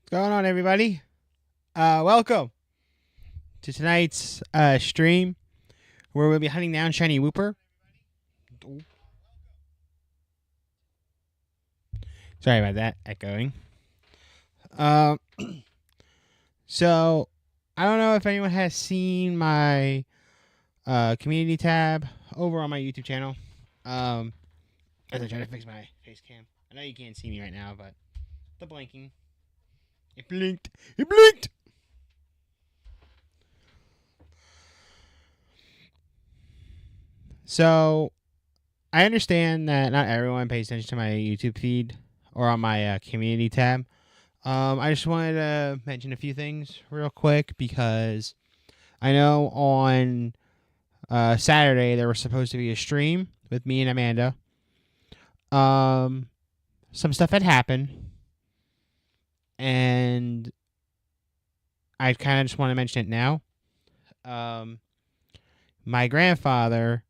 What's going on, everybody? Welcome to tonight's stream where we'll be hunting down shiny Wooper. Sorry about that echoing. So I don't know if anyone has seen my community tab over on my YouTube channel. As I try to fix my face cam. I know you can't see me right now, but the blinking. It blinked. It blinked. So, I understand that not everyone pays attention to my YouTube feed or on my community tab. I just wanted to mention a few things real quick because I know on Saturday there was supposed to be a stream with me and Amanda. Some stuff had happened, and I kind of just want to mention it now. My grandfather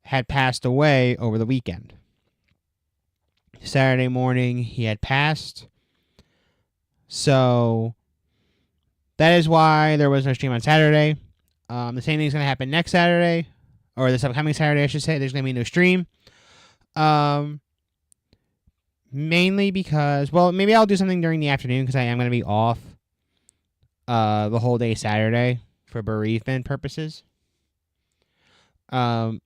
had passed away over the weekend. Saturday morning, he had passed. So that is why there was no stream on Saturday. The same thing's going to happen next Saturday, or this upcoming Saturday, I should say. There's going to be no stream. Mainly because, well, maybe I'll do something during the afternoon because I am going to be off the whole day Saturday for bereavement purposes. I'll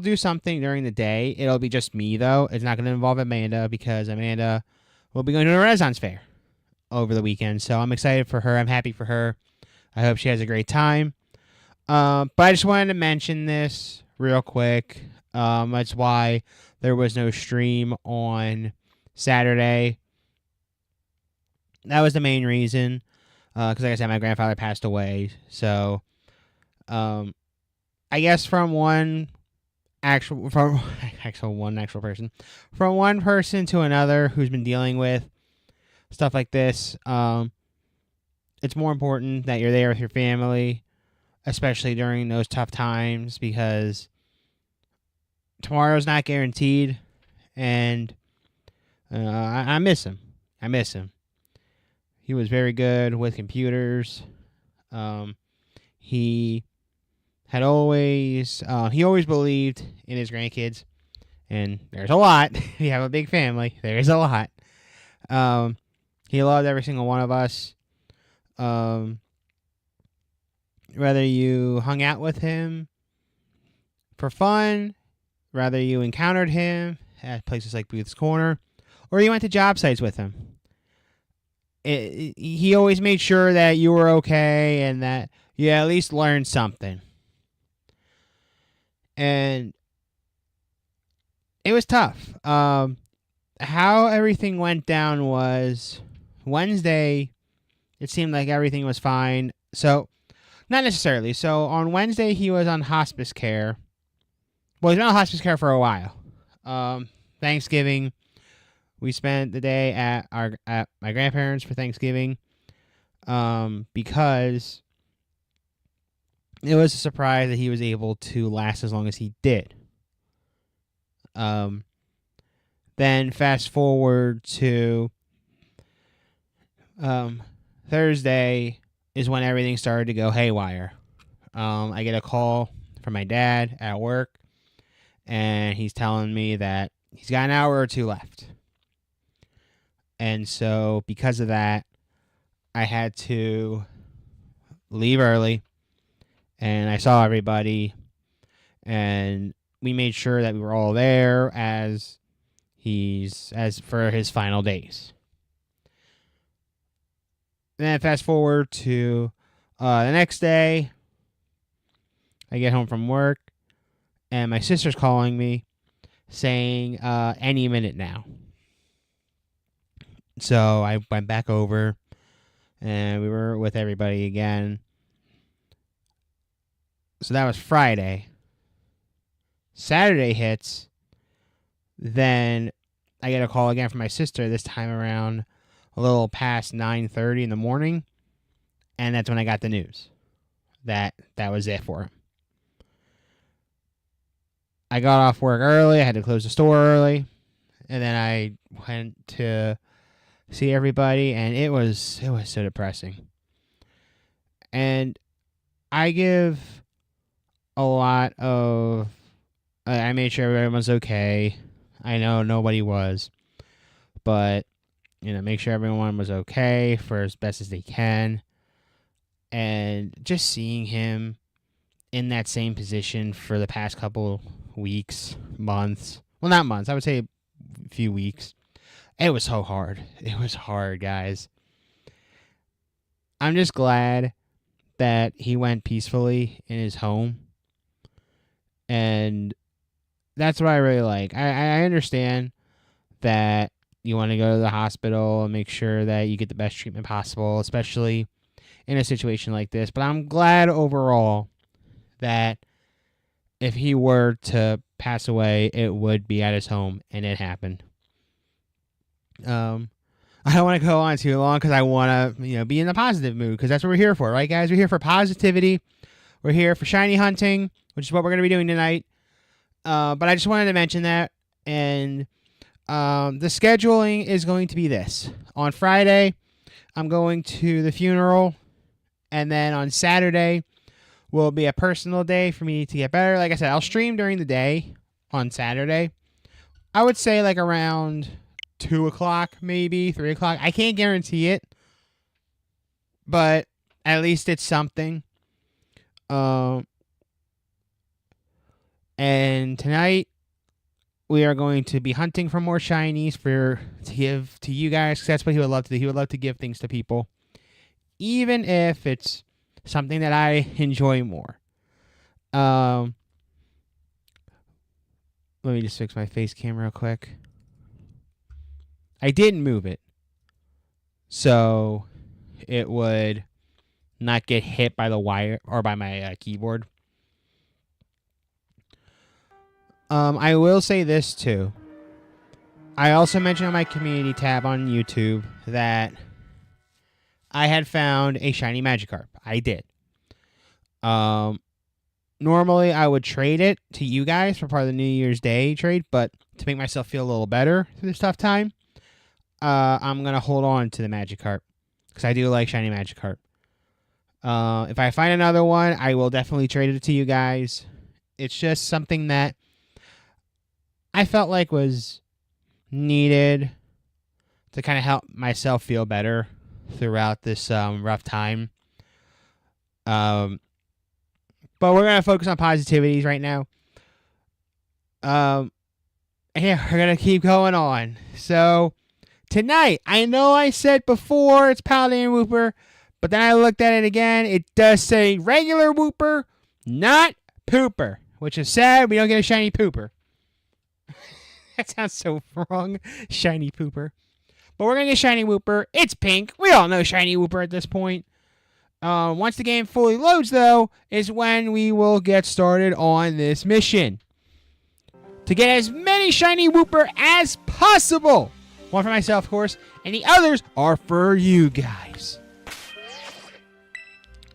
do something during the day. It'll be just me, though. It's not going to involve Amanda because Amanda will be going to a Renaissance fair over the weekend. So I'm excited for her. I'm happy for her. I hope she has a great time. But I just wanted to mention this real quick. That's why there was no stream on Saturday. That was the main reason. Because like I said, my grandfather passed away. So I guess from one person to another who's been dealing with stuff like this, it's more important that you're there with your family, especially during those tough times, because tomorrow's not guaranteed, and I miss him. He was very good with computers. He always believed in his grandkids, and there's a lot. We have a big family. There's a lot. He loved every single one of us. Whether you hung out with him for fun, whether you encountered him at places like Booth's Corner, or you went to job sites with him, he always made sure that you were okay and that you at least learned something. And it was tough. How everything went down was Wednesday, it seemed like everything was fine. So, not necessarily. So, on Wednesday, he was on hospice care. Well, he's been on hospice care for a while. Thanksgiving, we spent the day at my grandparents for Thanksgiving because it was a surprise that he was able to last as long as he did. Then fast forward to Thursday is when everything started to go haywire. I get a call from my dad at work, and he's telling me that he's got an hour or two left. And so because of that, I had to leave early. And I saw everybody, and we made sure that we were all there as for his final days. Then fast forward to the next day, I get home from work, and my sister's calling me saying any minute now. So I went back over, and we were with everybody again. So that was Friday. Saturday hits. Then I get a call again from my sister, this time around a little past 9:30 in the morning. And that's when I got the news that was it for him. I got off work early. I had to close the store early. And then I went to see everybody, and it was so depressing. And I give a lot of... I made sure everyone was okay. I know nobody was. But, make sure everyone was okay for as best as they can. And just seeing him in that same position for the past couple weeks, months. Well, not months. I would say a few weeks. It was so hard. It was hard, guys. I'm just glad that he went peacefully in his home. And that's what I really like. I understand that you want to go to the hospital and make sure that you get the best treatment possible, especially in a situation like this. But I'm glad overall that if he were to pass away, it would be at his home, and it happened. I don't want to go on too long because I want to, be in the positive mood, because that's what we're here for, right, guys? We're here for positivity. We're here for shiny hunting, which is what we're going to be doing tonight. But I just wanted to mention that, and the scheduling is going to be this. On Friday, I'm going to the funeral, and then on Saturday will be a personal day for me to get better. Like I said, I'll stream during the day on Saturday. I would say like around 2 o'clock, maybe 3 o'clock. I can't guarantee it, but at least it's something. And tonight we are going to be hunting for more shinies to give to you guys, because that's what he would love to do. He would love to give things to people, even if it's something that I enjoy more. Let me just fix my face cam real quick. I didn't move it, so it would not get hit by the wire or by my keyboard. I will say this too. I also mentioned on my community tab on YouTube that I had found a shiny Magikarp. I did. Normally I would trade it to you guys for part of the New Year's Day trade, but to make myself feel a little better through this tough time, I'm going to hold on to the Magikarp, because I do like shiny Magikarp. If I find another one, I will definitely trade it to you guys. It's just something that I felt like was needed to kind of help myself feel better throughout this rough time. But we're going to focus on positivities right now. Yeah, we're going to keep going on. So, tonight, I know I said before it's Paladin and Wooper, but then I looked at it again. It does say regular Wooper, not Pooper, which is sad. We don't get a shiny Pooper. That sounds so wrong. Shiny Pooper. But we're going to get shiny Wooper. It's pink. We all know shiny Wooper at this point. Once the game fully loads, though, is when we will get started on this mission. To get as many shiny Wooper as possible. One for myself, of course, and the others are for you guys.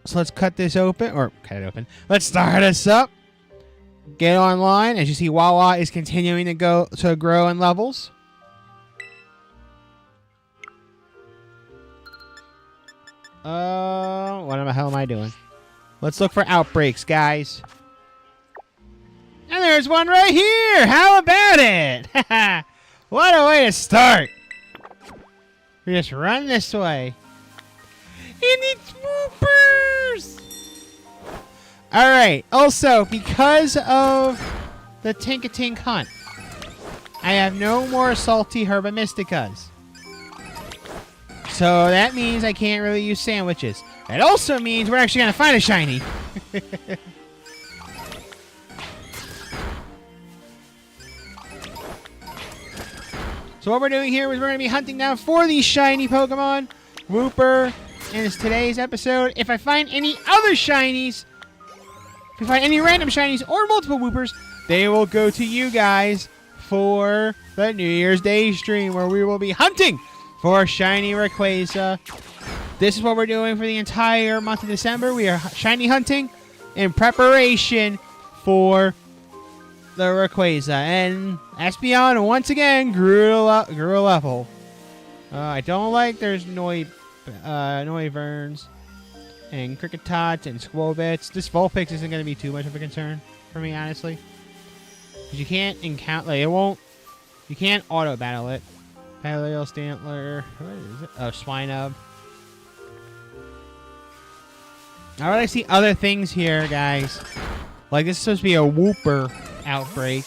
So let's cut this open, or cut it open. Let's start us up. Get online. As you see, Wawa is continuing to grow in levels. What the hell am I doing? Let's look for outbreaks, guys. And there's one right here. How about it? What a way to start. We just run this way. And it's Woopers! Alright, also, because of the Tinkatink hunt, I have no more salty Herba Mysticas. So that means I can't really use sandwiches. That also means we're actually going to find a shiny. So what we're doing here is we're going to be hunting down for these shiny Pokemon. Wooper in today's episode. If I find any other shinies, if we find any random shinies or multiple Woopers, they will go to you guys for the New Year's Day stream, where we will be hunting for shiny Rayquaza. This is what we're doing for the entire month of December. We are shiny hunting in preparation for the Rayquaza. And Espeon once again grew a level. I don't like there's Noiverns and Cricketots and Squobits. This Vulpix isn't going to be too much of a concern for me, honestly. Because you can't encounter... Like, it won't... You can't auto-battle it. Paleo Stantler... What is it? Oh, Swinub. I really see other things here, guys. Like, this is supposed to be a Wooper outbreak.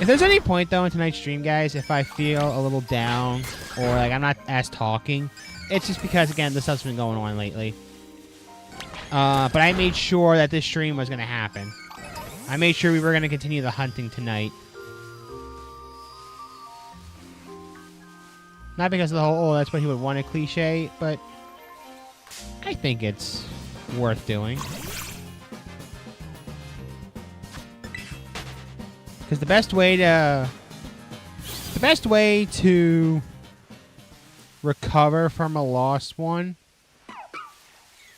If there's any point, though, in tonight's stream, guys, if I feel a little down or, like, I'm not as talking, it's just because, again, this stuff's been going on lately. But I made sure that this stream was going to happen. I made sure we were going to continue the hunting tonight. Not because of the whole, oh, that's what he would want a cliche, but I think it's worth doing. Because the best way to recover from a lost one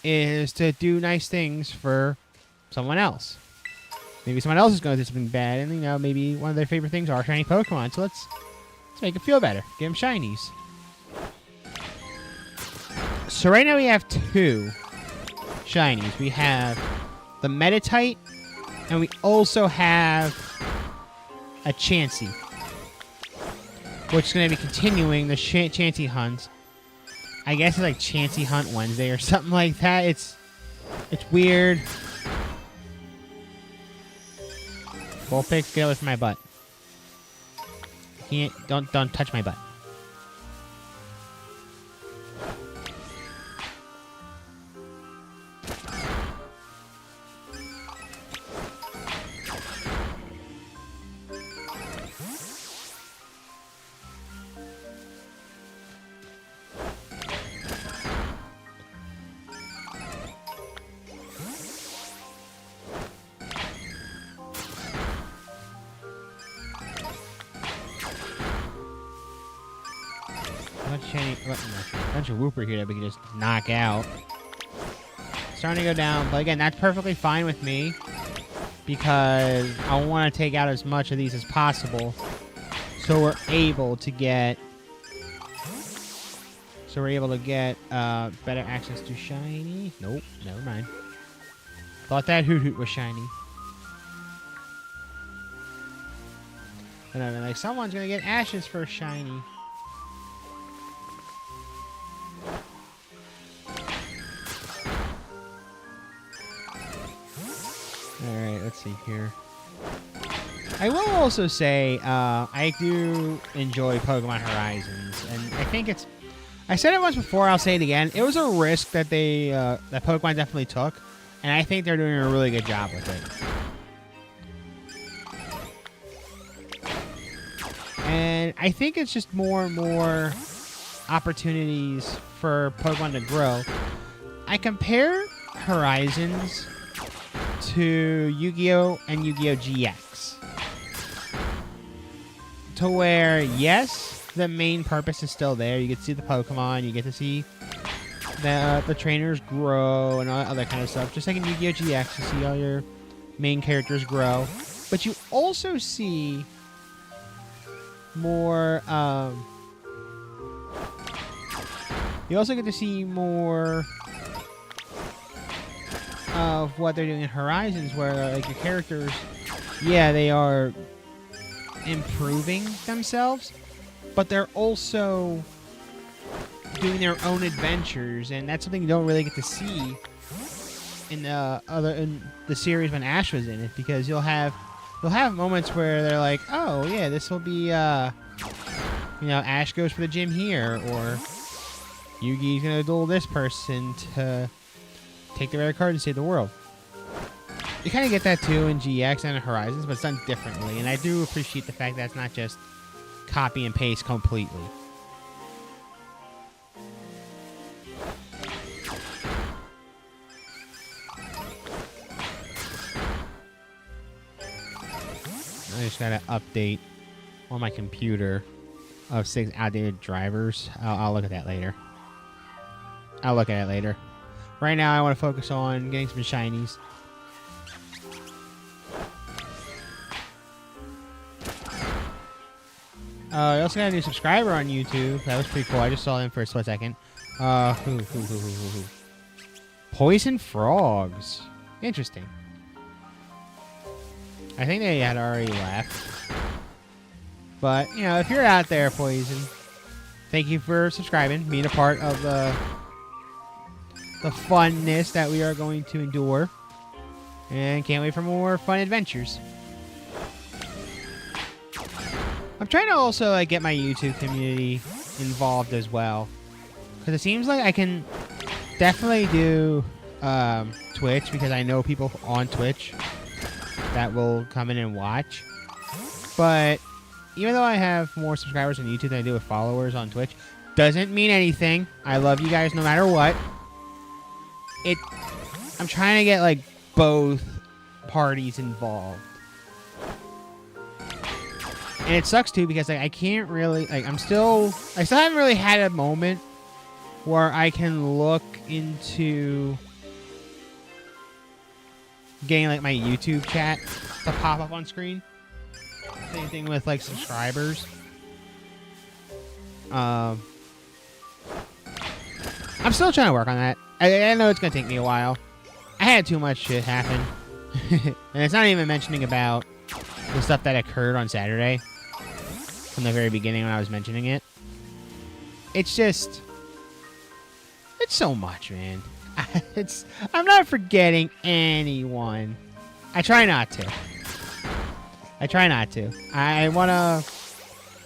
is to do nice things for someone else. Maybe someone else is going to do something bad, and, you know, maybe one of their favorite things are shiny Pokemon. So let's make it feel better. Give them shinies. So right now we have 2 shinies. We have the Meditite, and we also have a Chansey, which is going to be continuing the Chansey hunt. I guess it's like Chansey Hunt Wednesday or something like that. It's weird. Vulpix, get away from my butt. You can't, don't touch my butt. Bunch of Wooper here that we can just knock out. Starting to go down, but again, that's perfectly fine with me because I want to take out as much of these as possible, so we're able to get better access to shiny. Nope, never mind. Thought that Hoot was shiny. But no, like someone's gonna get ashes for a shiny. Alright, let's see here. I will also say, I do enjoy Pokemon Horizons, and I think it's... I said it once before, I'll say it again. It was a risk that that Pokemon definitely took, and I think they're doing a really good job with it. And I think it's just more and more opportunities for Pokemon to grow. I compare Horizons to Yu-Gi-Oh! And Yu-Gi-Oh! GX. To where, yes, the main purpose is still there. You get to see the Pokemon, you get to see the trainers grow and all that other kind of stuff. Just like in Yu-Gi-Oh! GX, you see all your main characters grow. But you also see more, you also get to see more of what they're doing in Horizons, where like your characters, yeah, they are improving themselves, but they're also doing their own adventures, and that's something you don't really get to see in the series when Ash was in it, because you'll have moments where they're like, oh yeah, this will be Ash goes for the gym here, or Yugi's gonna duel this person to take the rare card and save the world. You kind of get that too in GX and in Horizons, but it's done differently. And I do appreciate the fact that it's not just copy and paste completely. I just gotta update on my computer of 6 outdated drivers. I'll look at that later. Right now, I want to focus on getting some shinies. I also got a new subscriber on YouTube. That was pretty cool. I just saw him for a split second. Who? Poison frogs. Interesting. I think they had already left. But, you know, if you're out there, Poison, thank you for subscribing, being a part of the funness that we are going to endure. And can't wait for more fun adventures. I'm trying to also like get my YouTube community involved as well. Because it seems like I can definitely do Twitch, because I know people on Twitch that will come in and watch. But even though I have more subscribers on YouTube than I do with followers on Twitch, doesn't mean anything. I love you guys no matter what. I'm trying to get like both parties involved. And it sucks too, because like, I can't really like I still haven't really had a moment where I can look into getting like my YouTube chat to pop up on screen. Same thing with like subscribers. I'm still trying to work on that. I know it's gonna take me a while. I had too much shit happen. And it's not even mentioning about the stuff that occurred on Saturday from the very beginning when I was mentioning it. It's just, it's so much, man. I'm not forgetting anyone. I try not to. I want to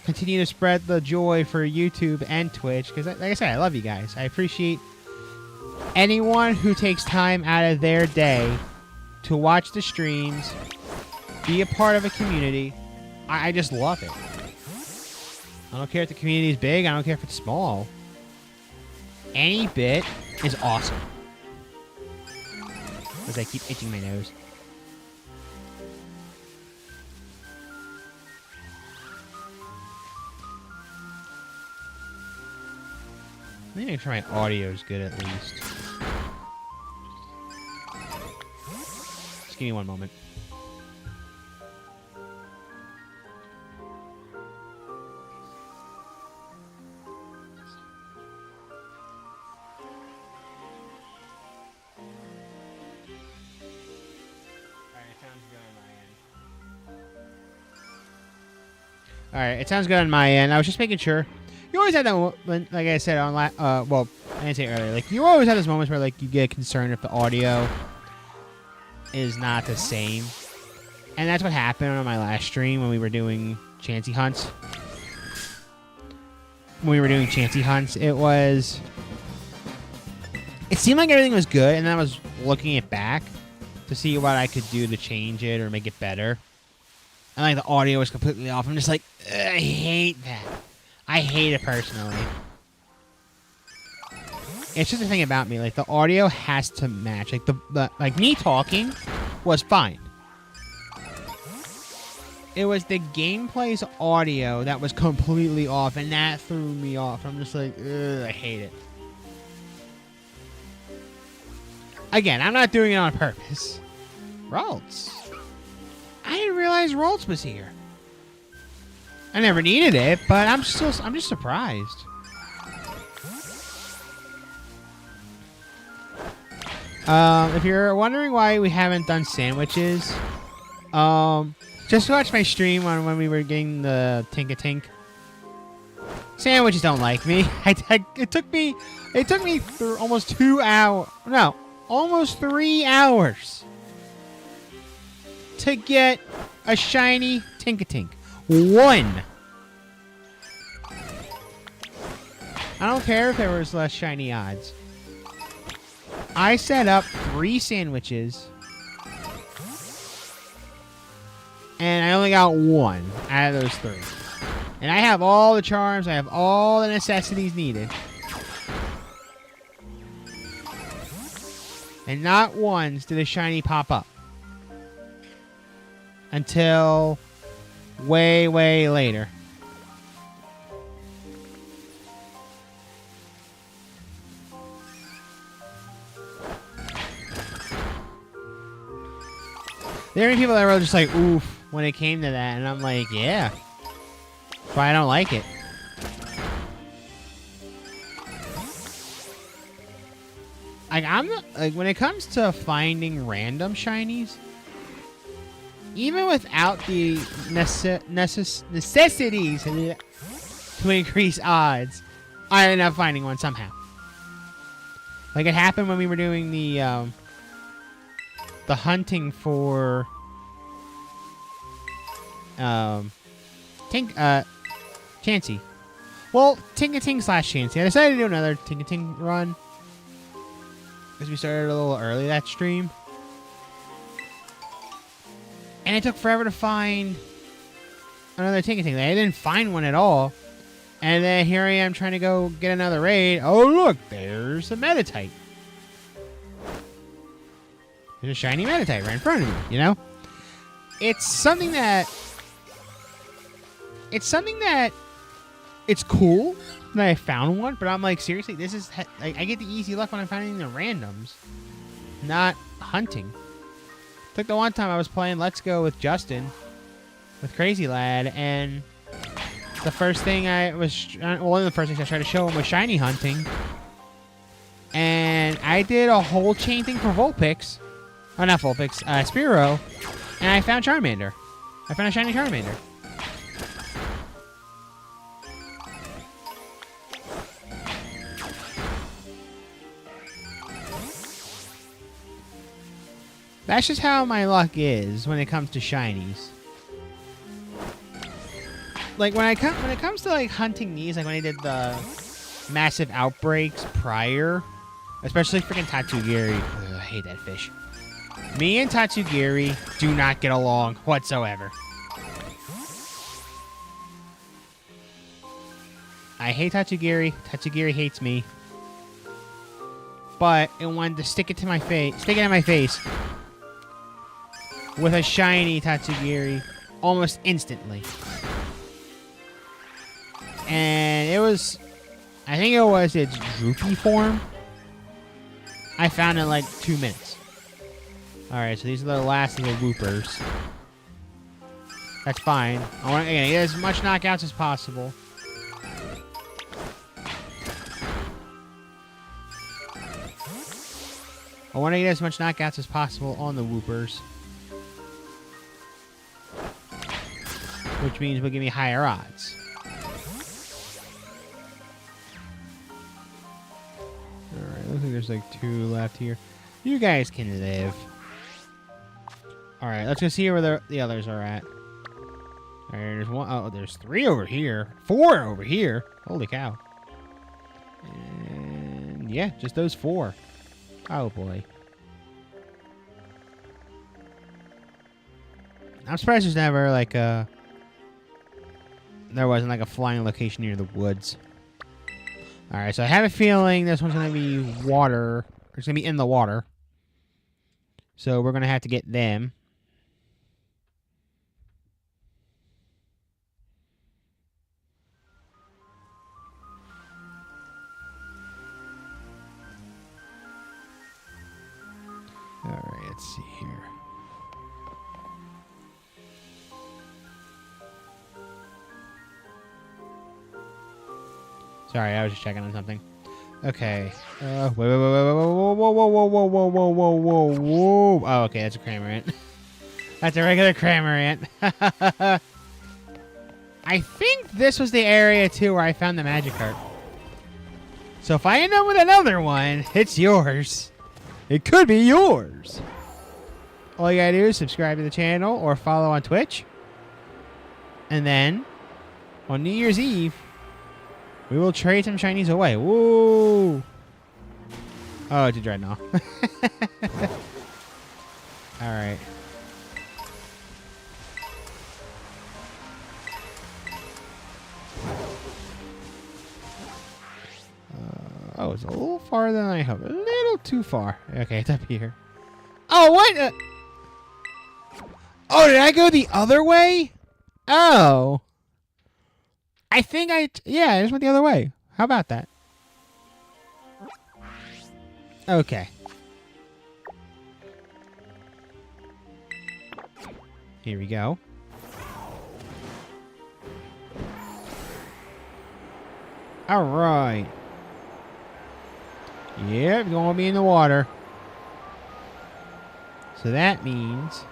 continue to spread the joy for YouTube and Twitch, because like I said, I love you guys. I appreciate anyone who takes time out of their day to watch the streams, be a part of a community. I just love it. I don't care if the community is big. I don't care if it's small. Any bit is awesome. As I keep itching my nose. I need to make sure my audio is good at least. Just give me one moment. Alright, it sounds good on my end. I was just making sure. You always have that moment, like I said on well, I didn't say it earlier. Like, you always have those moments where, like, you get concerned if the audio is not the same. And that's what happened on my last stream when we were doing Chansey hunts. It seemed like everything was good, and then I was looking it back to see what I could do to change it or make it better. And, like, the audio was completely off. I'm just like, I hate that. I hate it personally. It's just the thing about me. Like, the audio has to match. Like, like me talking was fine. It was the gameplay's audio that was completely off, and that threw me off. I'm just like, ugh, I hate it. Again, I'm not doing it on purpose. Ralts. I didn't realize Ralts was here. I never needed it, but I'm just surprised. If you're wondering why we haven't done sandwiches, just watch my stream on when we were getting the Tink-a-Tink. Sandwiches don't like me. It took me through almost 2 hours. No, almost 3 hours to get a shiny Tink-a-Tink. One. I don't care if there was less shiny odds. I set up 3 sandwiches, and I only got 1 out of those 3. And I have all the charms. I have all the necessities needed. And not once did a shiny pop up. Until way, way later. There are people that were just like, oof, when it came to that. And I'm like, yeah. That's why I don't like it. Like, when it comes to finding random shinies, even without the necessities to increase odds, I end up finding one somehow. Like, it happened when we were doing the hunting for Chansey. Well, Tinkating / Chansey. I decided to do another Tinkating run because we started a little early that stream. And it took forever to find another Tinkating. I didn't find one at all. And then here I am trying to go get another raid. Oh, look, there's a Meditite. There's a shiny Meditite right in front of me, you know? It's something that it's cool that I found one, but I'm like, seriously, this is like, I get the easy luck when I'm finding the randoms, not hunting. It's like the one time I was playing Let's Go with Justin, with Crazy Lad, and the first thing one of the first things I tried to show him was shiny hunting, and I did a whole chain thing for Vulpix. Oh, not Vulpix, Spearow, and I found Charmander. I found a shiny Charmander. That's just how my luck is when it comes to shinies. Like, when it comes to, like, hunting these, like when I did the massive outbreaks prior, especially freaking Tatsugiri. Ugh, I hate that fish. Me and Tatsugiri do not get along whatsoever. I hate Tatsugiri. Tatsugiri hates me. But it wanted to stick it in my face with a shiny Tatsugiri almost instantly. And it was, I think it was its droopy form. I found it in like 2 minutes. Alright, so these are the last of the Woopers. That's fine. I want to get as much knockouts as possible. I want to get as much knockouts as possible on the Woopers. Which means will give me higher odds. Alright, looks like there's like 2 left here. You guys can live. Alright, let's go see where the others are at. Alright, there's 1. Oh, there's 3 over here. 4 over here. Holy cow. And yeah, just those 4. Oh boy. I'm surprised there's never like there wasn't like a flying location near the woods. Alright, so I have a feeling this one's gonna be water. It's gonna be in the water. So we're gonna have to get them. Alright, let's see here. Sorry, I was just checking on something. Okay. Wait, whoa, whoa, whoa, whoa, whoa, whoa, whoa, whoa, whoa, whoa. Oh, okay, that's a Cramorant. That's a regular Cramorant. I think this was the area, too, where I found the Magikarp. So if I end up with another one, it's yours. It could be yours. All you gotta do is subscribe to the channel or follow on Twitch. And then, on New Year's Eve, we will trade some shinies away. Woo! Oh, it's a Dreadnought. Alright. Oh, it's a little farther than I hoped. A little too far. Okay, it's up here. Oh, what? Oh, did I go the other way? Oh. I think yeah, I just went the other way. How about that? Okay. Here we go. All right. Yep, you want to be in the water. So that means...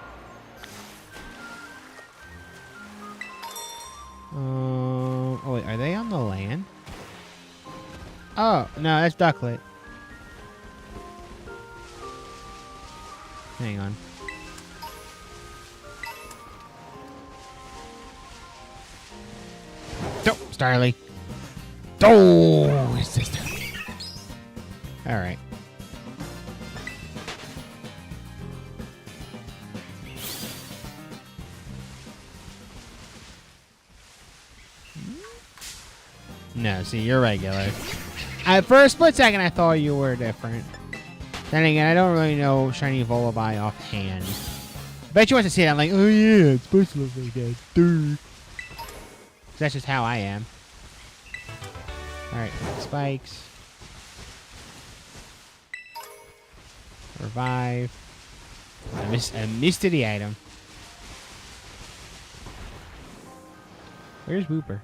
oh, wait, are they on the land? Oh, no, that's Ducklet. Hang on. Oh, Starly. Oh, it's just... all right. No, see, you're regular. For a split second, I thought you were different. Then again, I don't really know Shiny Volibee offhand. Bet you want to see it. I'm like, oh yeah, it's supposed to look like that. Dude. That's just how I am. Alright, spikes. Revive. I missed the item. Where's Wooper?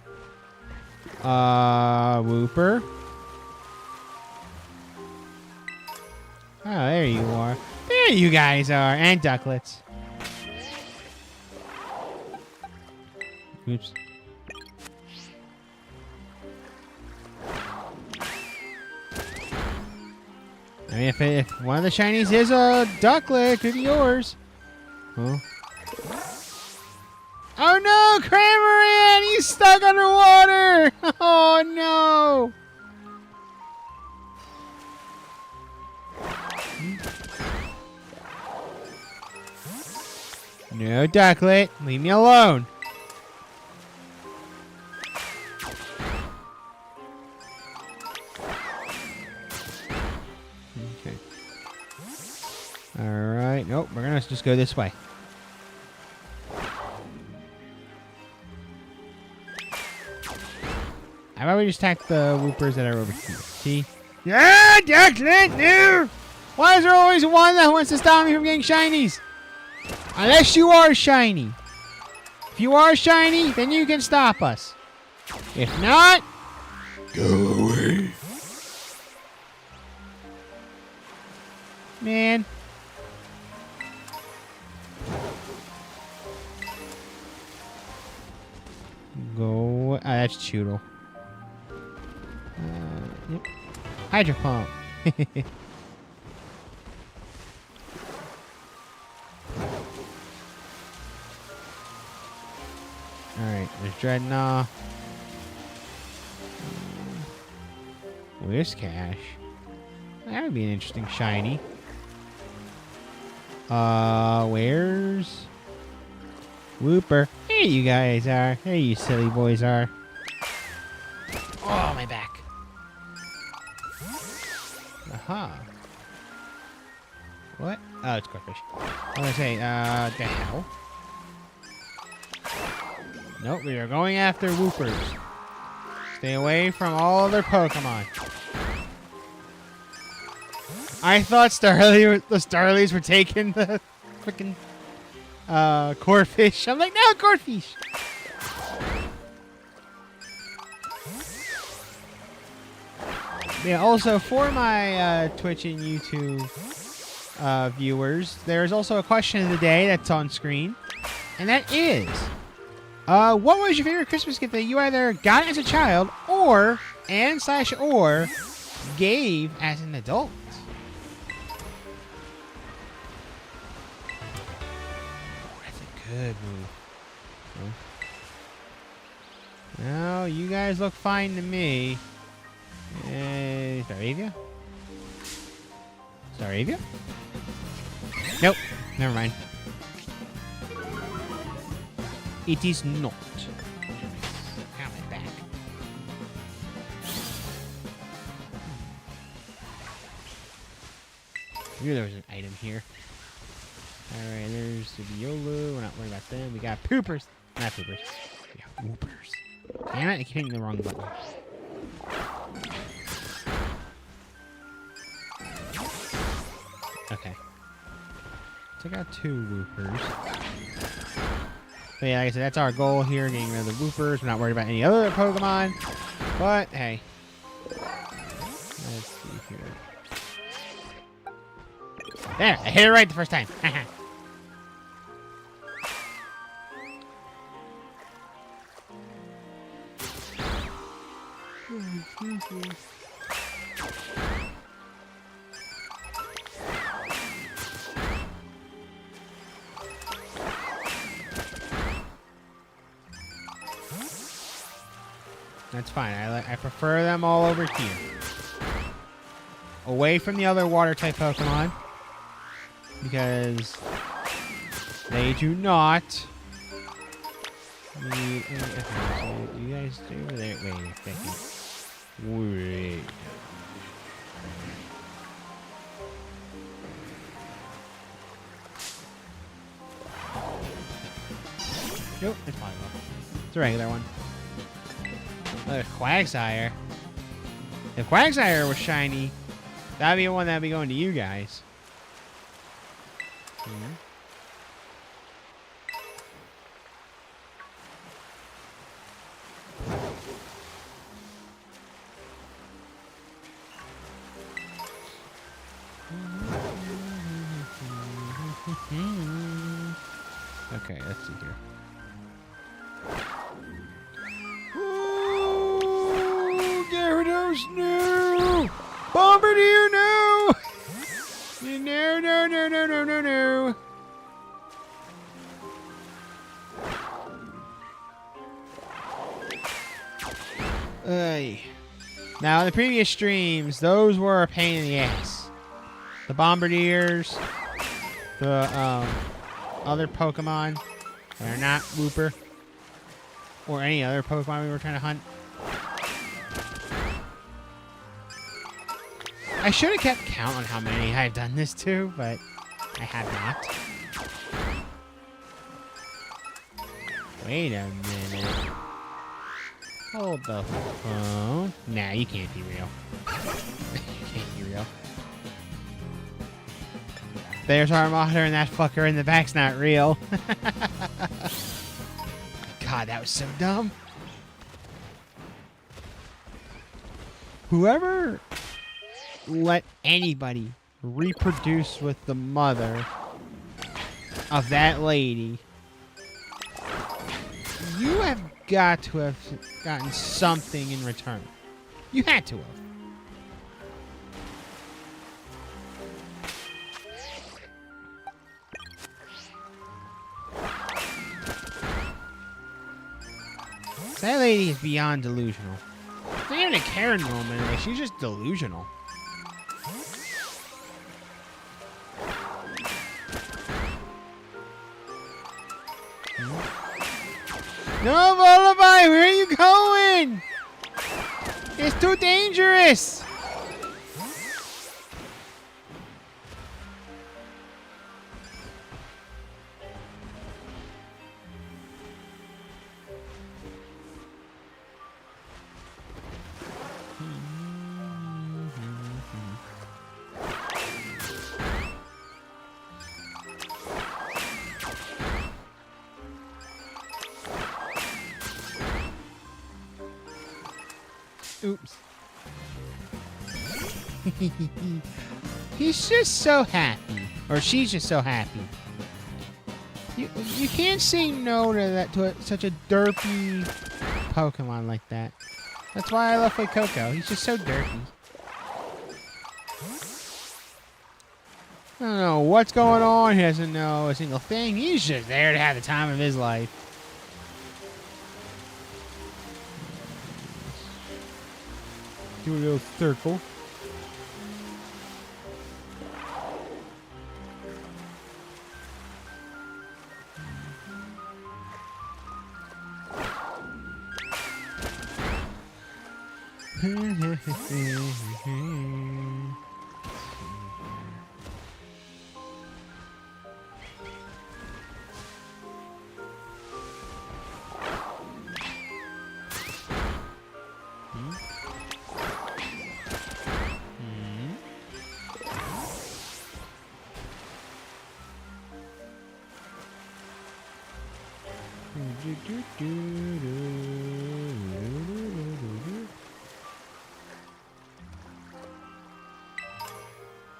Wooper? Oh, there you are. There you guys are. And Ducklets. Oops. I mean, if one of the shinies is a Ducklet, it could be yours. Huh? Oh no, Cramorant! He's stuck underwater! Oh no! No, Ducklet. Leave me alone. Okay. Alright. Nope, we're gonna just go this way. How about we just attack the Woopers that are over here? See? Yeah, Ducklet, no! Why is there always one that wants to stop me from getting shinies? Unless you are shiny. If you are shiny, then you can stop us. If not, go away. Man. Go. Ah, that's Choodle. Yep. Hydro Pump. Alright, there's Dreadnought. Where's Cash? That would be an interesting shiny. Where's Wooper? Here you guys are. Here you silly boys are. Oh, my back. Aha. What? Oh, it's Corfish. I'm gonna say, the hell? Nope, we are going after Woopers. Stay away from all other Pokemon. I thought the Starlies were taking the freaking Corfish. I'm like, no, Corfish. Yeah, also for my Twitch and YouTube viewers, there's also a question of the day that's on screen. And that is, what was your favorite Christmas gift that you either got as a child or gave as an adult? That's a good move. No, you guys look fine to me. Staravia? Staravia? Nope. Never mind. It is not. Ow, my back. I knew there was an item here. Alright, there's the Violo. We're not worried about them. We got Poopers. Not Poopers. We got Woopers. Damn it, I keep hitting the wrong button. Okay. Took out 2 Woopers. So yeah, like I said, that's our goal here, getting rid of the Woopers. We're not worried about any other Pokemon. But, hey, There, I hit it right the first time. That's fine. I prefer them all over here. Away from the other water-type Pokemon. Because they do not need any effort. So you guys stay over there. Wait a second. Wait. Nope, it's fine. It's a regular one. Another Quagsire. If Quagsire was shiny, that'd be the one that'd be going to you guys. Okay, let's see here. Oh, Gyarados, no! Bombardier, no! No, no, no, no, no, no, no. Now, in the previous streams, those were a pain in the ass. The Bombardiers, the other Pokemon that are not Wooper, or any other Pokemon we were trying to hunt. I should have kept count on how many I've done this to, but I have not. Wait a minute. Hold the phone. Nah, you can't be real. You can't be real. There's our monitor and that fucker in the back's not real. God, that was so dumb. Whoever let anybody reproduce with the mother of that lady, you have got to have gotten something in return. You had to have. That lady is beyond delusional. She's not even a Karen woman. Like, she's just delusional. No, Lullaby, where are you going? It's too dangerous. Oops. He's just so happy. Or she's just so happy. You can't say no to that, such a derpy Pokemon like that. That's why I love Coco. He's just so derpy. I don't know what's going on. He doesn't know a single thing. He's just there to have the time of his life. Do a little circle.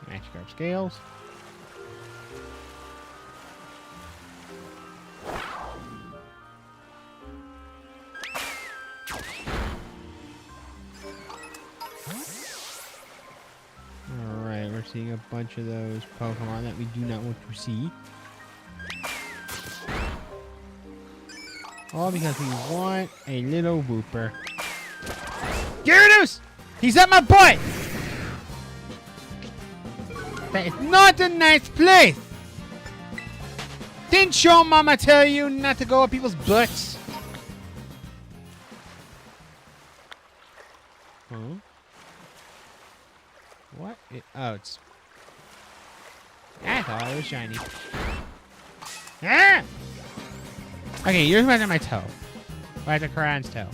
Magikarp scales. seeing a bunch of those Pokemon that we do not want to see. All because we want a little Wooper. Gyarados! He's at my butt! That is not a nice place! Didn't your mama tell you not to go up people's butts? Huh? What? Oh, it's... I thought it was shiny. Ah! Okay, yours went on my toe. Right to Karan's toe.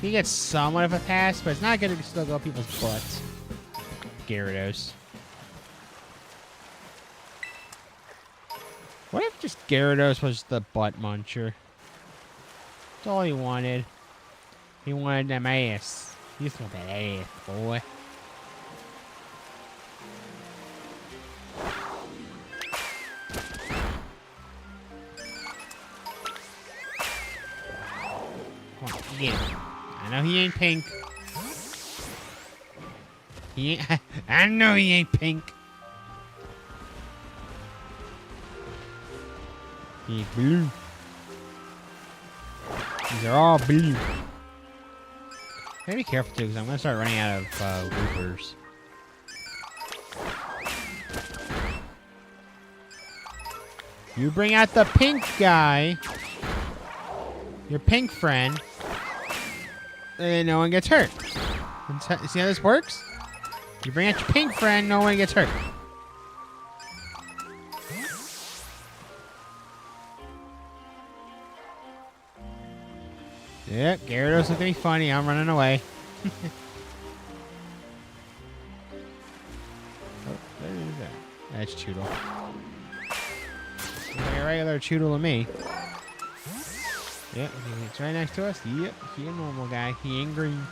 He gets somewhat of a pass, but it's not good to still go up people's butts. Gyarados. What if just Gyarados was the butt muncher? That's all he wanted. He wanted them ass. You just want that ass, boy. Come on, get him. I know he ain't pink. He ain't. I know he ain't pink. He's blue. These are all blue. Gotta be careful too, because I'm gonna start running out of Woopers. You bring out the pink guy, your pink friend, and no one gets hurt. See how this works? You bring out your pink friend, no one gets hurt. Yep, Gyarados looking funny. I'm running away. Oh, what is that? That's Choodle. Looks like a regular Choodle to me. Yep, it's right next to us. Yep, he a normal guy. He ain't green.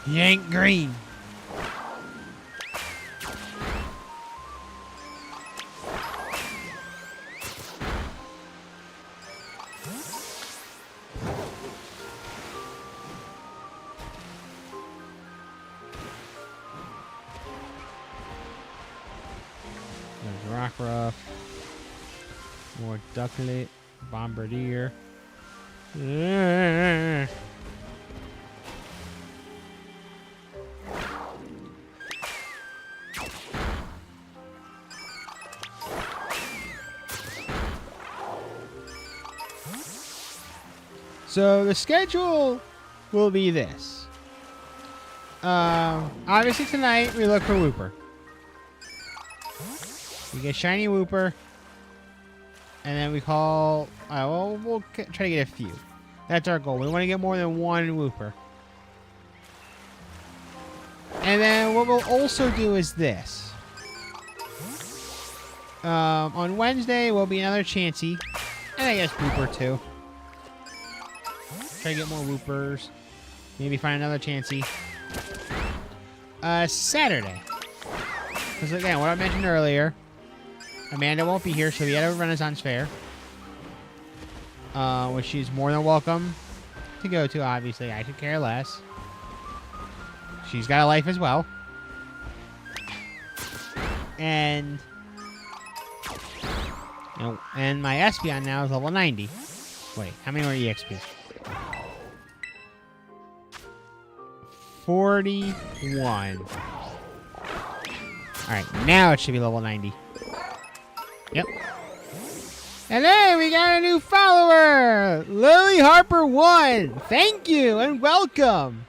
He ain't green. There's Rockruff. More Ducklet. Bombardier. So the schedule will be this. Obviously tonight we look for Wooper. We get shiny Wooper. And then we call... well, we'll try to get a few. That's our goal. We want to get more than one Wooper. And then what we'll also do is this. On Wednesday will be another Chansey. And I guess Wooper too. Try to get more Woopers. Maybe find another Chansey. Saturday. Because again, what I mentioned earlier... Amanda won't be here, so we had a Renaissance Fair. Which she's more than welcome to go to, obviously. I could care less. She's got a life as well. And... and my Espeon now is level 90. Wait, how many more EXP? 41. Alright, now it should be level 90. Yep. And hey, we got a new follower! Lily Harper 1! Thank you and welcome!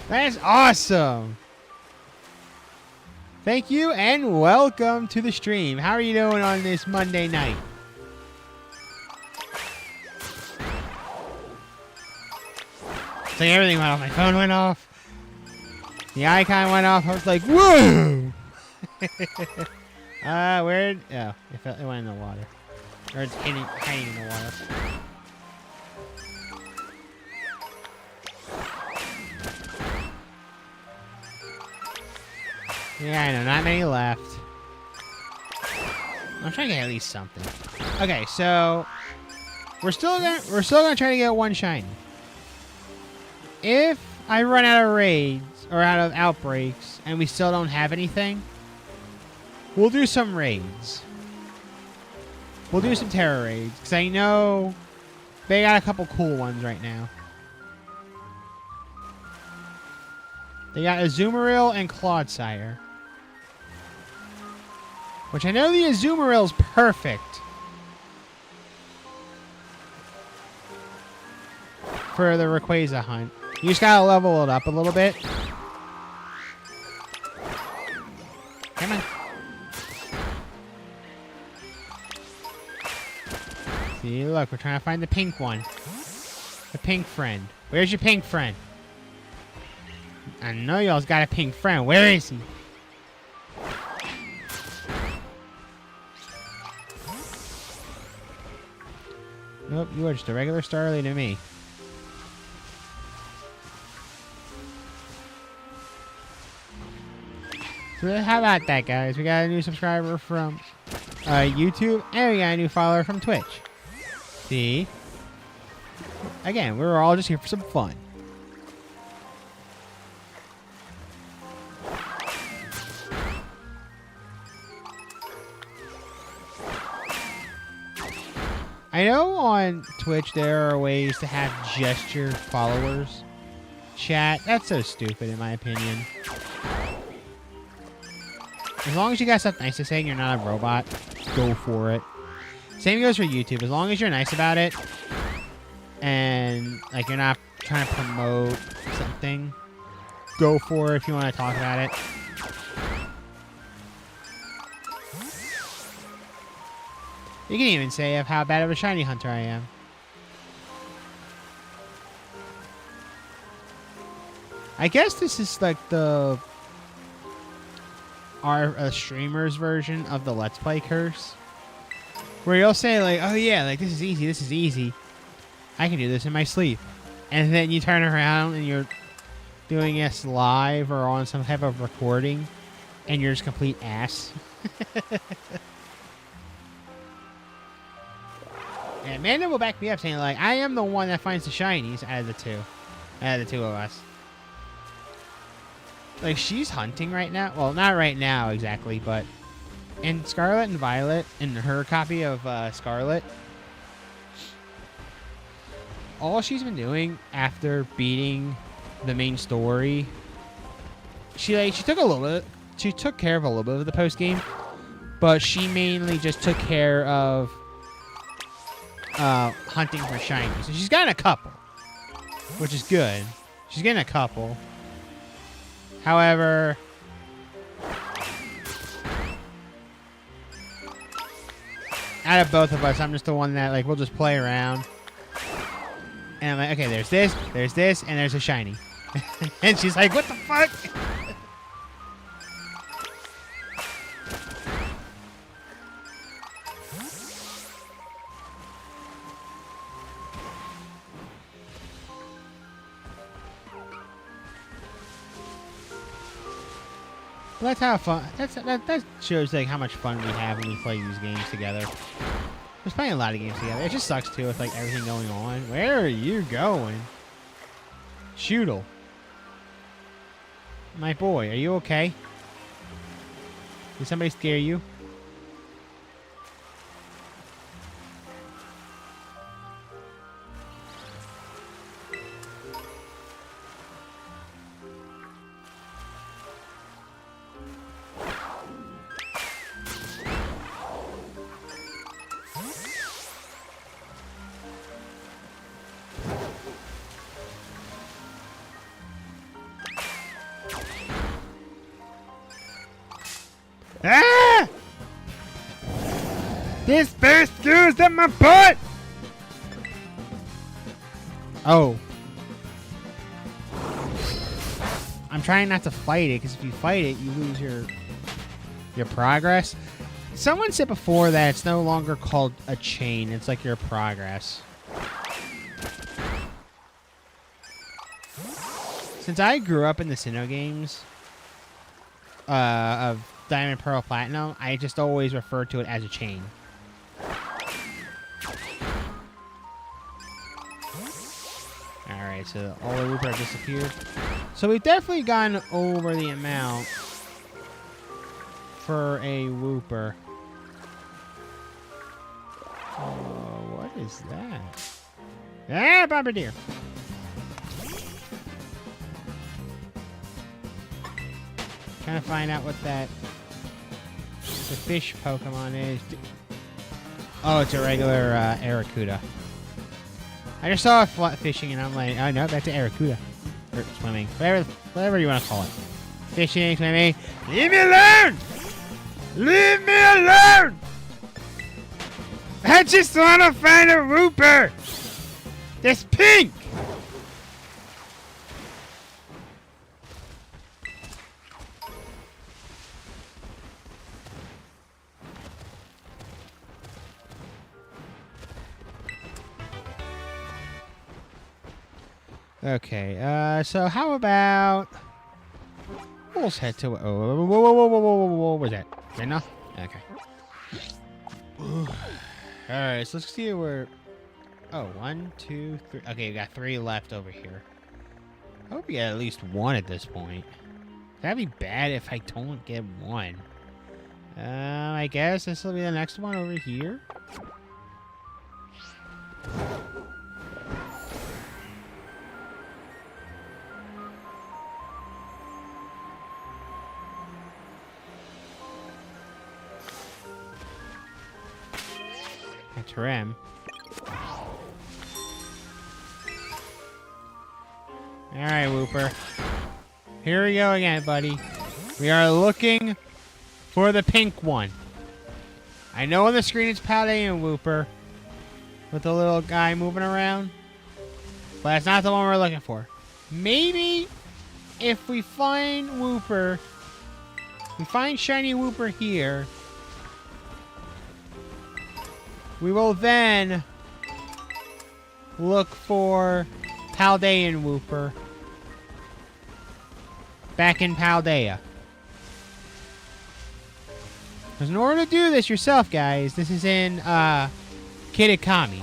That's awesome! Thank you and welcome to the stream. How are you doing on this Monday night? So everything went off. My phone went off. The icon went off. I was like, whoa! Where? Oh, it went in the water. Or it's hiding in the water. Yeah, I know. Not many left. I'm trying to get at least something. Okay, so we're still gonna try to get one shiny. If I run out of raids or out of outbreaks, and we still don't have anything, we'll do some raids. We'll do some terror raids, because I know they got a couple cool ones right now. They got Azumarill and Clodsire. Which I know the Azumarill's perfect for the Rayquaza hunt. You just gotta level it up a little bit. Come on. See, look, we're trying to find the pink one. The pink friend. Where's your pink friend? I know y'all's got a pink friend. Where is he? Nope, you are just a regular Starly to me. So how about that, guys? We got a new subscriber from YouTube, and we got a new follower from Twitch. See? Again, we were all just here for some fun. I know on Twitch there are ways to have gesture followers chat. That's so stupid in my opinion. As long as you got something nice to say and you're not a robot, go for it. Same goes for YouTube. As long as you're nice about it and like you're not trying to promote something, go for it if you want to talk about it. You can even say of how bad of a shiny hunter I am. I guess this is like our streamer's version of the Let's Play curse. Where you'll say like, oh yeah, like this is easy. I can do this in my sleep. And then you turn around and you're doing this live or on some type of recording and you're just complete ass. And Amanda will back me up saying, like, I am the one that finds the shinies out of the two. Out of the two of us. Like, she's hunting right now. Well, not right now exactly, but in Scarlet and Violet, in her copy of Scarlet, all she's been doing after beating the main story, she took care of a little bit of the post game, but she mainly just took care of hunting for shinies. So she's gotten a couple, which is good. She's getting a couple. However, out of both of us, I'm just the one that, like, we'll just play around. And I'm like, okay, there's this, and there's a shiny. And she's like, what the fuck? Well, that's how fun. That shows like how much fun we have when we play these games together. We're playing a lot of games together. It just sucks too with like everything going on. Where are you going? Shootle. My boy, are you okay? Did somebody scare you? Ah! This first goes in my butt! Oh. I'm trying not to fight it, because if you fight it, you lose your progress. Someone said before that it's no longer called a chain, it's like your progress. Since I grew up in the Sinnoh games of Diamond, Pearl, Platinum, I just always refer to it as a chain. Alright, Alright, so all the Wooper have disappeared. So we've definitely gotten over the amount for a Wooper. What is that? Ah, Bombardier! Trying to find out what the fish Pokemon is. Oh, it's a regular Arrokuda. I just saw it fishing and I'm like, oh no, that's an Arrokuda. Or swimming. Whatever you want to call it. Fishing, swimming. Leave me alone! Leave me alone! I just want to find a Wooper! That's pink! Okay, so how about... We'll head to... Oh, whoa, what was that? Is that enough? Okay. Alright, so let's see where... Oh, 1, 2, 3... Okay, we got 3 left over here. I hope we get at least 1 at this point. That'd be bad if I don't get 1. I guess this will be the next one over here. Rem. Alright, Wooper. Here we go again, buddy. We are looking for the pink one. I know on the screen it's Paldean Wooper with the little guy moving around, but that's not the one we're looking for. Maybe if we find Wooper, we find shiny Wooper here, we will then look for Paldean Wooper back in Paldea. Because in order to do this yourself, guys, this is in Kitakami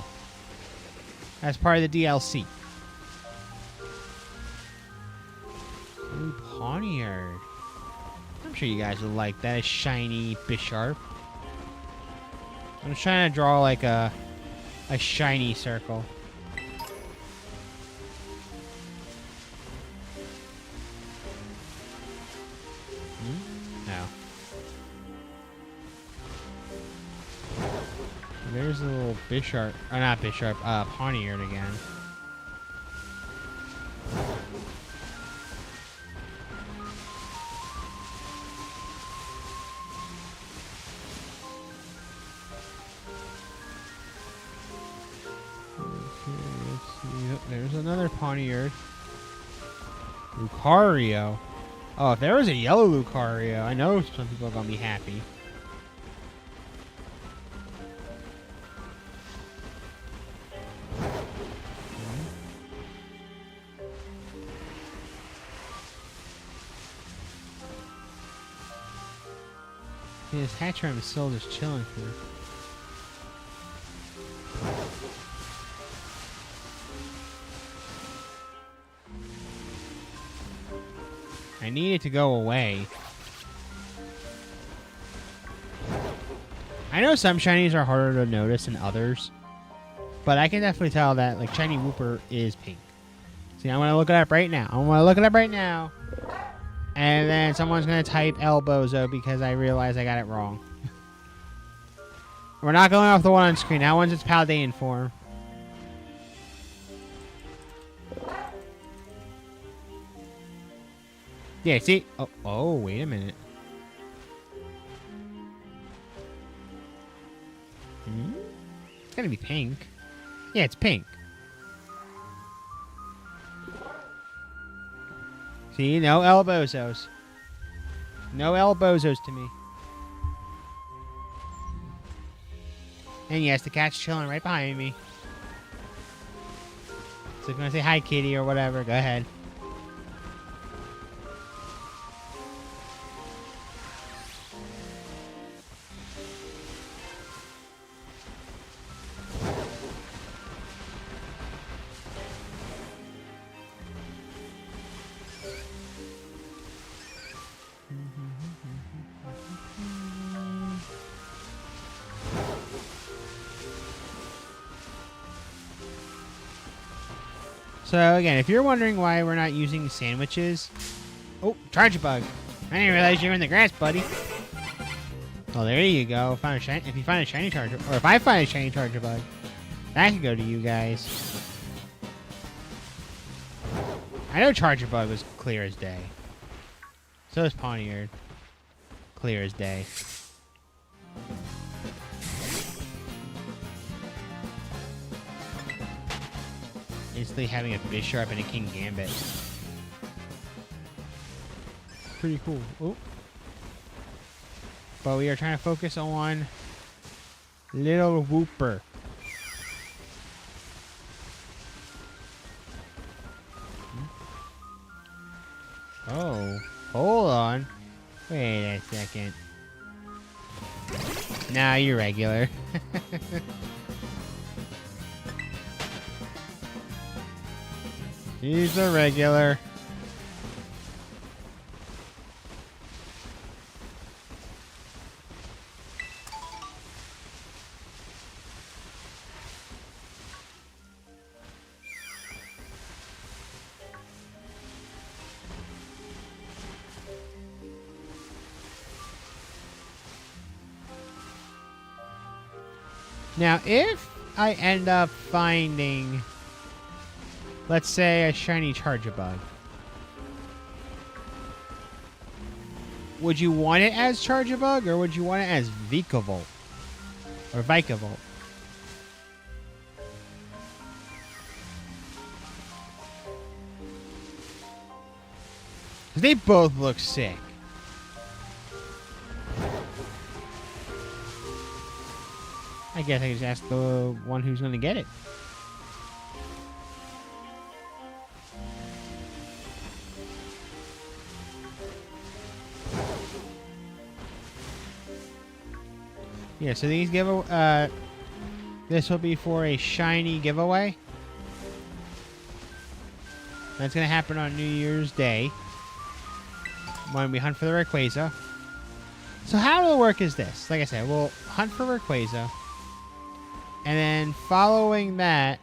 as part of the DLC. Ooh, Pawniard. I'm sure you guys would like that. A shiny Bisharp. I'm just trying to draw like a shiny circle. No. There's a little Bisharp, or not Bisharp, Pawniard again. There's another Pawniard. Lucario. Oh, if there was a yellow Lucario, I know some people are going to be happy. This Hatchram is still just chilling here. I need it to go away. I know some shinies are harder to notice than others, but I can definitely tell that like shiny Wooper is pink. See, I'm gonna look it up right now. And then someone's gonna type Elbozo because I realize I got it wrong. We're not going off the one on screen. That one's its Paldean form. Yeah, see? Oh, wait a minute. It's gonna be pink. Yeah, it's pink. See, no Elbozos. No Elbozos to me. And yes, the cat's chilling right behind me. So if you want to say hi, kitty, or whatever, go ahead. So again, if you're wondering why we're not using sandwiches... Oh, Charge Bug. I didn't realize you were in the grass, buddy. Well, there you go. Found a shiny, if you find a shiny Charger... Or if I find a shiny Charger Bug, that could go to you guys. I know Charger Bug was clear as day. So is Pawniard. Clear as day. Instantly having a Bisharp and a King Gambit. Pretty cool. Oh. But we are trying to focus on little Wooper. Oh, hold on. Wait a second. Nah, you're regular. He's a regular. Now, if I end up finding, let's say, a shiny Charjabug, would you want it as Charjabug, or would you want it as Vikavolt? Or Vikavolt? Because they both look sick. I guess I just ask the one who's going to get it. Yeah, so these this will be for a shiny giveaway. That's going to happen on New Year's Day when we hunt for the Rayquaza. So how it'll work is this. Like I said, we'll hunt for Rayquaza. And then following that,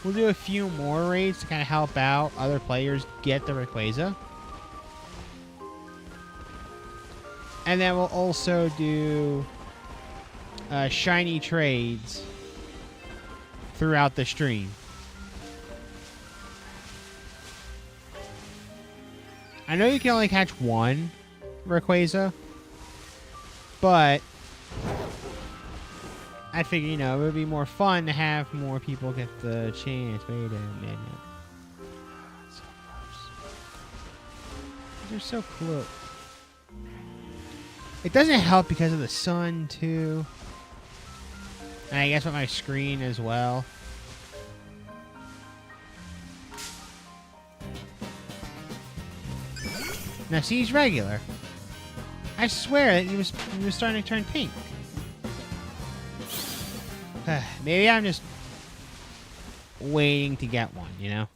we'll do a few more raids to kind of help out other players get the Rayquaza. And then we'll also do shiny trades throughout the stream. I know you can only catch one Rayquaza, but I figure, you know, it would be more fun to have more people get the chance. Wait a minute. So close. They're so close. It doesn't help because of the sun, too. And I guess with my screen as well. Now, see, he's regular. I swear that he was starting to turn pink. Maybe I'm just waiting to get one, you know?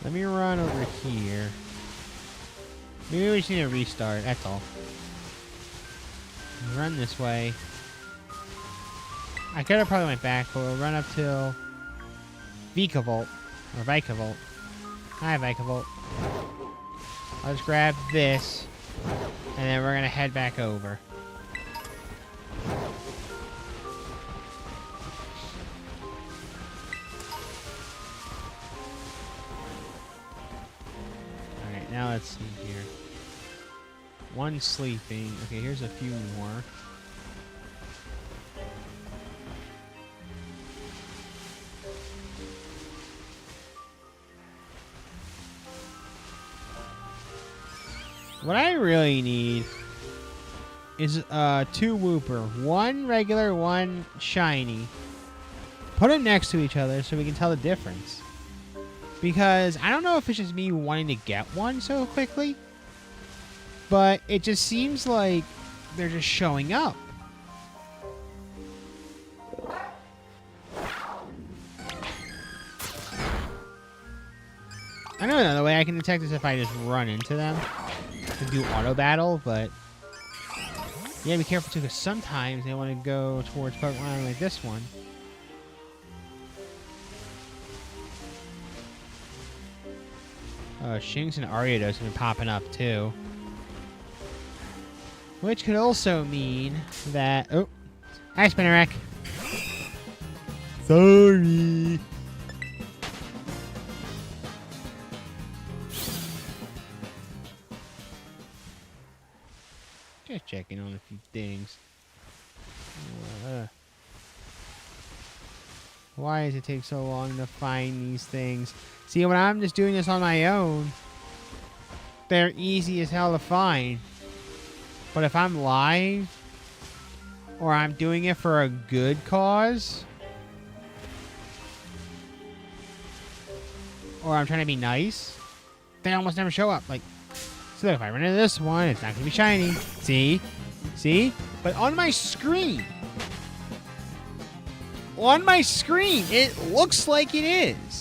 Let me run over here. Maybe we just need to restart, that's all. Run this way. I could have probably went back, but we'll run up till Vikavolt. Or Vikavolt. Hi, Vikavolt. I'll just grab this, and then we're going to head back over. Alright, now let's see here. One sleeping. Okay, here's a few more. What I really need is 2 Wooper. One regular, one shiny. Put them next to each other so we can tell the difference. Because I don't know if it's just me wanting to get one so quickly, but it just seems like they're just showing up. I know another way I can detect this if I just run into them. do auto battle, but you gotta be careful too, because sometimes they want to go towards Pokemon like this one. Shinx and Ariados have been popping up too. Which could also mean that... Oh! Hi, Spinnerack! Sorry! Just checking on a few things. Why does it take so long to find these things? See, when I'm just doing this on my own, they're easy as hell to find. But if I'm live, or I'm doing it for a good cause, or I'm trying to be nice, they almost never show up. Like, so look, if I run into this one, it's not going to be shiny. See? See? But on my screen, it looks like it is.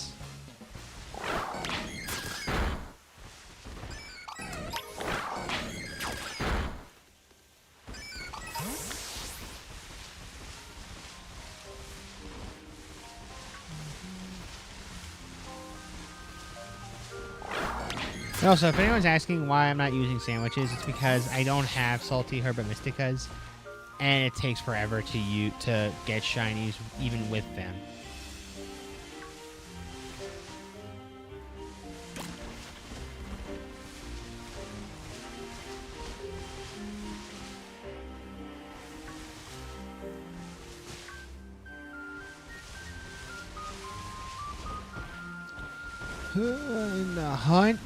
And also, if anyone's asking why I'm not using sandwiches, it's because I don't have Salty Herba Mysticas, and it takes forever to get shinies even with them. And the hunt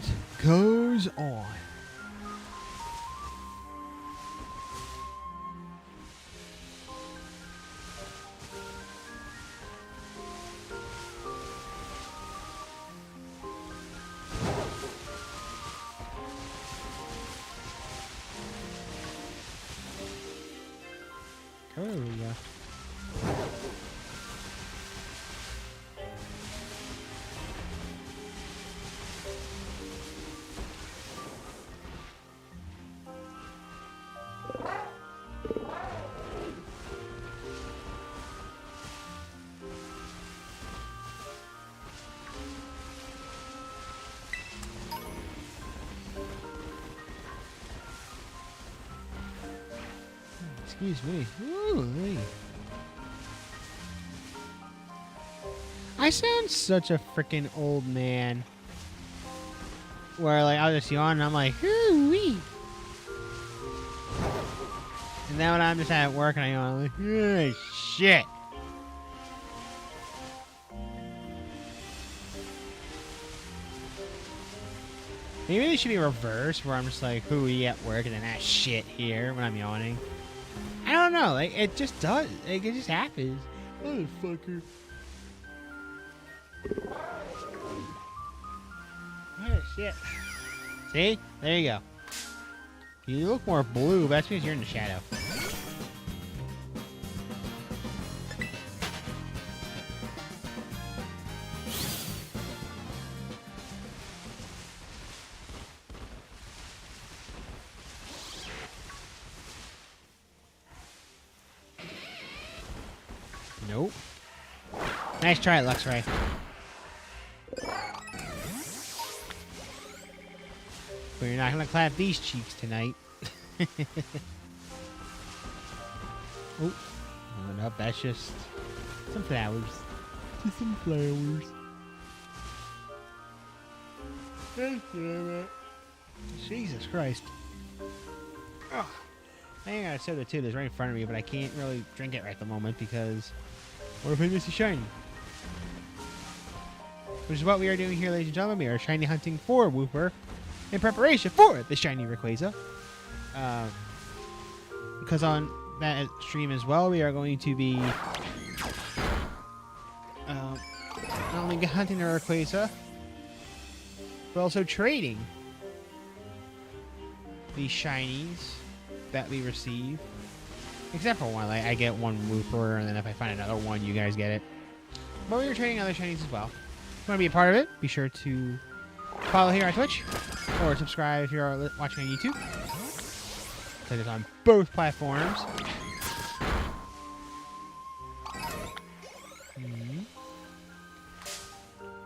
goes on. Korea. Excuse me. Ooh, I sound such a freaking old man. Where, like, I'll just yawn and I'm like, ooh-wee. And then when I'm just at work and I yawn, I'm like, oh, shit. Maybe they should be reversed, where I'm just like, hooey at work and then that shit here when I'm yawning. I don't know, like, it just does. Like, it just happens. Motherfucker. Oh, shit. See? There you go. You look more blue, but that's because you're in the shadow. Nope. Nice try, Luxray. But you're not gonna clap these cheeks tonight. Oh, nope, that's just some flowers. Just some flowers. Jesus Christ. Oh, I ain't got a soda too. That's right in front of me, but I can't really drink it right at the moment because what if I miss a shiny? Which is what we are doing here, ladies and gentlemen. We are shiny hunting for Wooper in preparation for the shiny Rayquaza. Because on that stream as well, we are going to be not only hunting the Rayquaza, but also trading the shinies that we receive. Except for one, like I get one Wooper, and then if I find another one, you guys get it. But we are trading other shinies as well. If you want to be a part of it, be sure to follow here on Twitch, or subscribe if you're watching on YouTube. because it's on both platforms.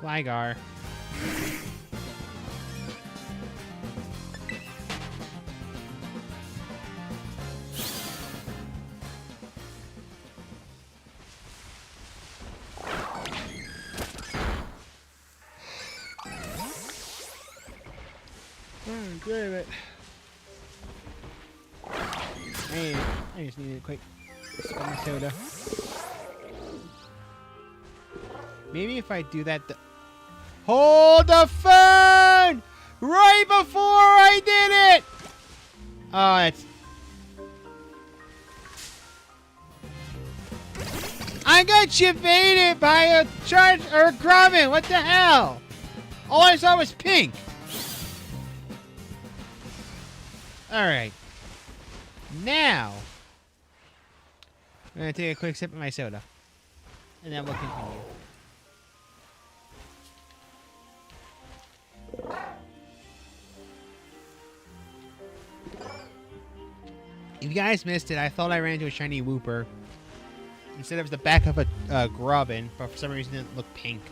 Gligar. Damn it. I just needed a quick sip of my soda. Maybe if I do that... Hold the phone! Right before I did it! Oh, it's... I got evaded by a charge or a Grubbin! What the hell? All I saw was pink! Alright. Now, I'm going to take a quick sip of my soda. And then we'll continue. If you guys missed it, I thought I ran into a shiny Wooper. Instead, it was the back of a Grubbin, but for some reason it looked pink.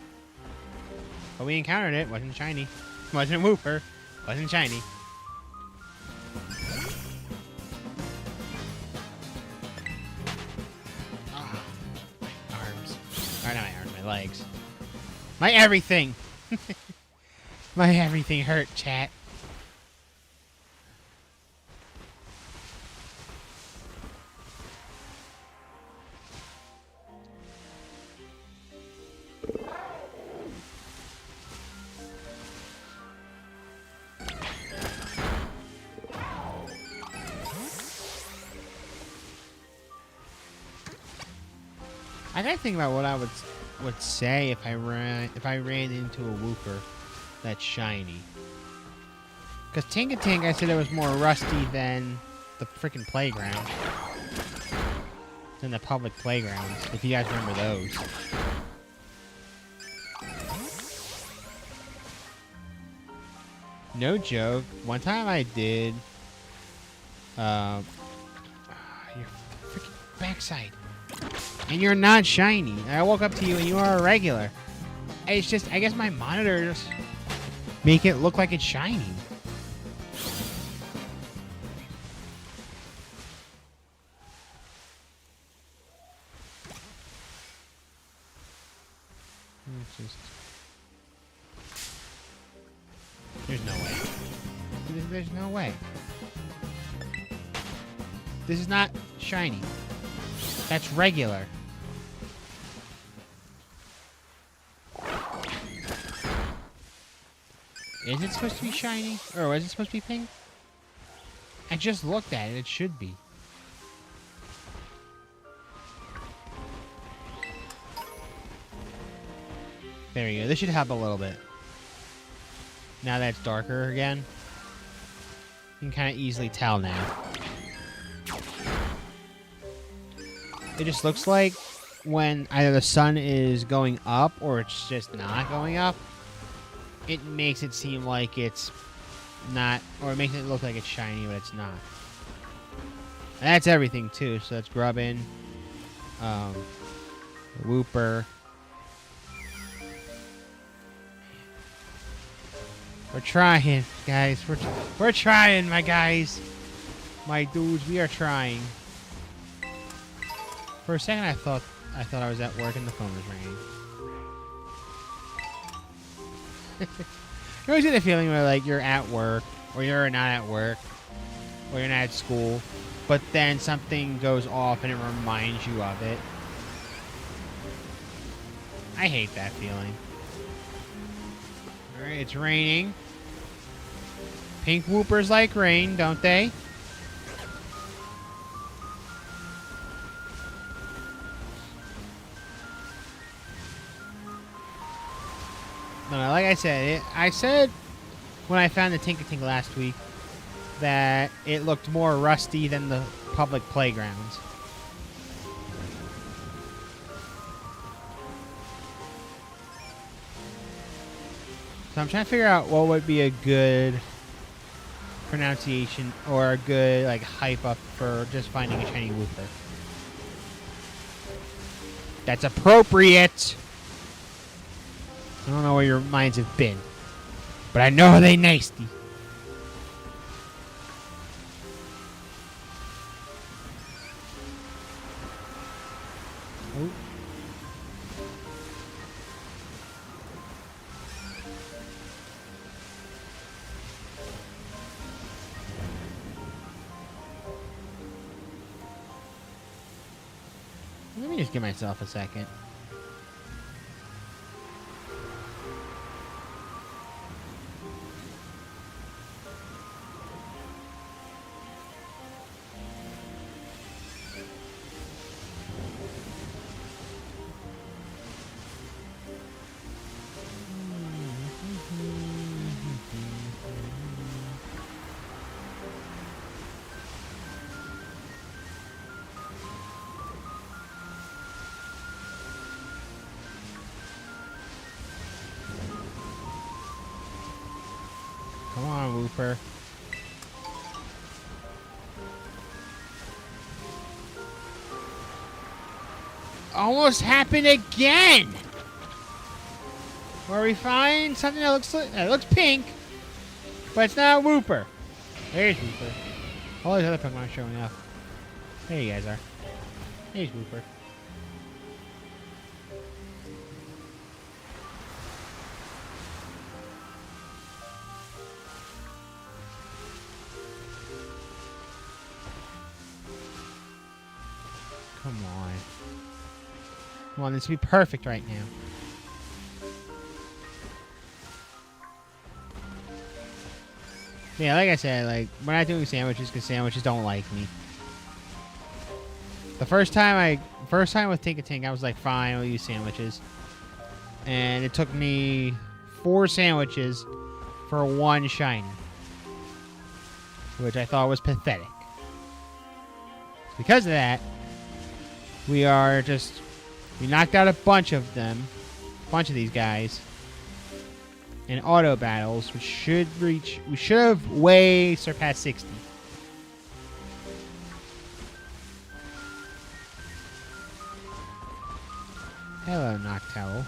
But we encountered it. Wasn't shiny. Wasn't Wooper. Wasn't shiny. Oh, my arms. Or not my arms, my legs. My everything. My everything hurt, chat. I gotta think about what I would say if I ran into a Wooper that's shiny. Because Tinkating, I said it was more rusty than the freaking playground. Than the public playgrounds, if you guys remember those. No joke. One time I did. Your freaking backside. And you're not shiny. I woke up to you and you are a regular. It's just, I guess my monitors make it look like it's shiny. There's no way. There's no way. This is not shiny. That's regular. Is it supposed to be shiny? Or is it supposed to be pink? I just looked at it. It should be. There you go. This should help a little bit. Now that it's darker again, you can kind of easily tell now. It just looks like when either the sun is going up or it's just not going up, it makes it seem like it's not, or it makes it look like it's shiny, but it's not. And that's everything too. So that's Grubbin, Wooper. We're trying, guys. We're trying, my guys, my dudes. We are trying. For a second, I thought I was at work and the phone was ringing. You always get the feeling where like you're at work, or you're not at work, or you're not at school, but then something goes off and it reminds you of it. I hate that feeling. All right, it's raining. Pink Woopers like rain, don't they? No, like I said when I found the Tinkating last week that it looked more rusty than the public playgrounds. So I'm trying to figure out what would be a good pronunciation or a good like hype up for just finding a shiny Wooper. That's appropriate. I don't know where your minds have been, but I know they nasty. Oh. Let me just give myself a second. Come on, Wooper. Almost happened again! Where we find something that looks pink, but it's not a Wooper. There's Wooper. All these other Pokemon are showing up. There you guys are. There's Wooper. Come on. I want this to be perfect right now. Yeah, like I said, like we're not doing sandwiches because sandwiches don't like me. The first time with Tink, I was like, fine, I'll use sandwiches. And it took me 4 sandwiches for 1 shiny, which I thought was pathetic. Because of that, we knocked out a bunch of these guys in auto battles, we should have way surpassed 60. Hello, Noctowl.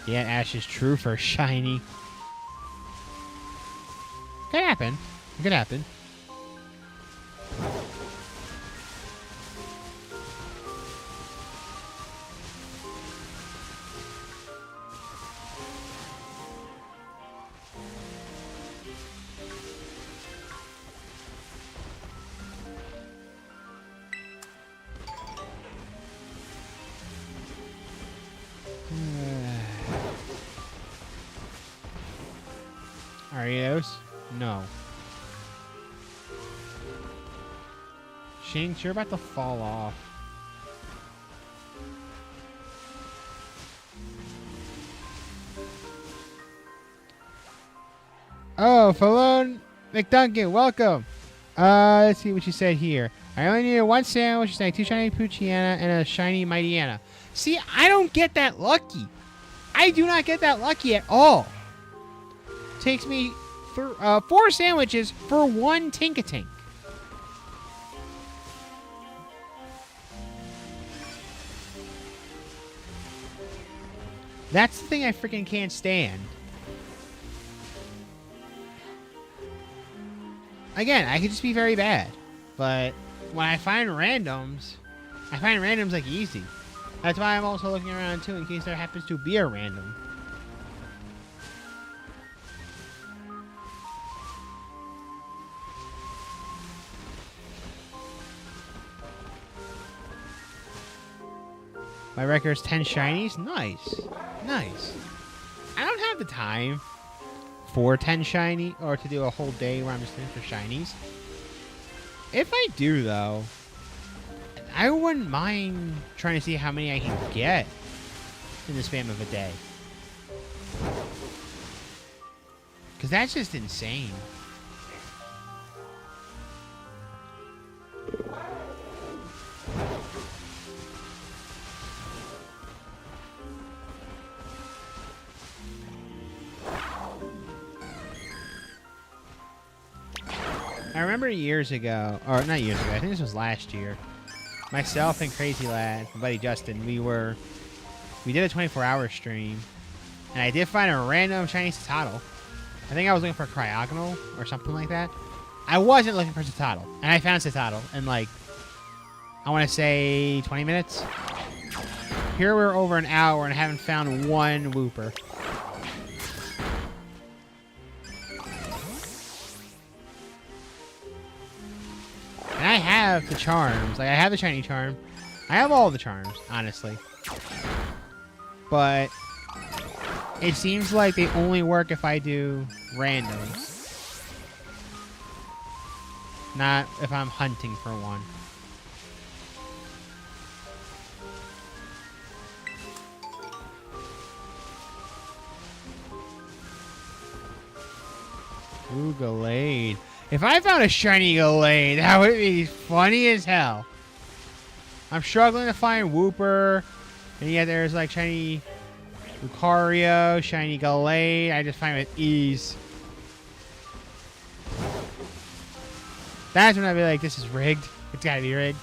Yeah, Ash is true for shiny. Could happen. It could happen. Arios? No. Shinx, you're about to fall off. Oh, Falone McDuncan, welcome. Let's see what you said here. I only needed 1 sandwich, 2 shiny Poochyena, and a shiny Mightyena. See, I don't get that lucky. I do not get that lucky at all. Takes me 4 sandwiches for 1 Tinkatink. That's the thing I freaking can't stand. Again, I could just be very bad. But when I find randoms like easy. That's why I'm also looking around too in case there happens to be a random. My record's 10 shinies? Nice. Nice. I don't have the time for 10 shiny or to do a whole day where I'm just looking for shinies. If I do, though, I wouldn't mind trying to see how many I can get in the span of a day. Because that's just insane. I remember years ago, or not years ago, I think this was last year. Myself and Crazy Lad, my buddy Justin, we did a 24-hour stream, and I did find a random shiny Citadel. I think I was looking for Cryogonal or something like that. I wasn't looking for Citadel, and I found Citadel in like, I want to say 20 minutes. Here we're over an hour and I haven't found one Wooper. And I have the charms. Like, I have the shiny charm. I have all the charms, honestly. But it seems like they only work if I do randoms. Not if I'm hunting for one. Ooh, Gallade. If I found a shiny Gallade, that would be funny as hell. I'm struggling to find Wooper. And yet there's like shiny Lucario, shiny Gallade. I just find it with ease. That's when I'd be like, this is rigged. It's gotta be rigged.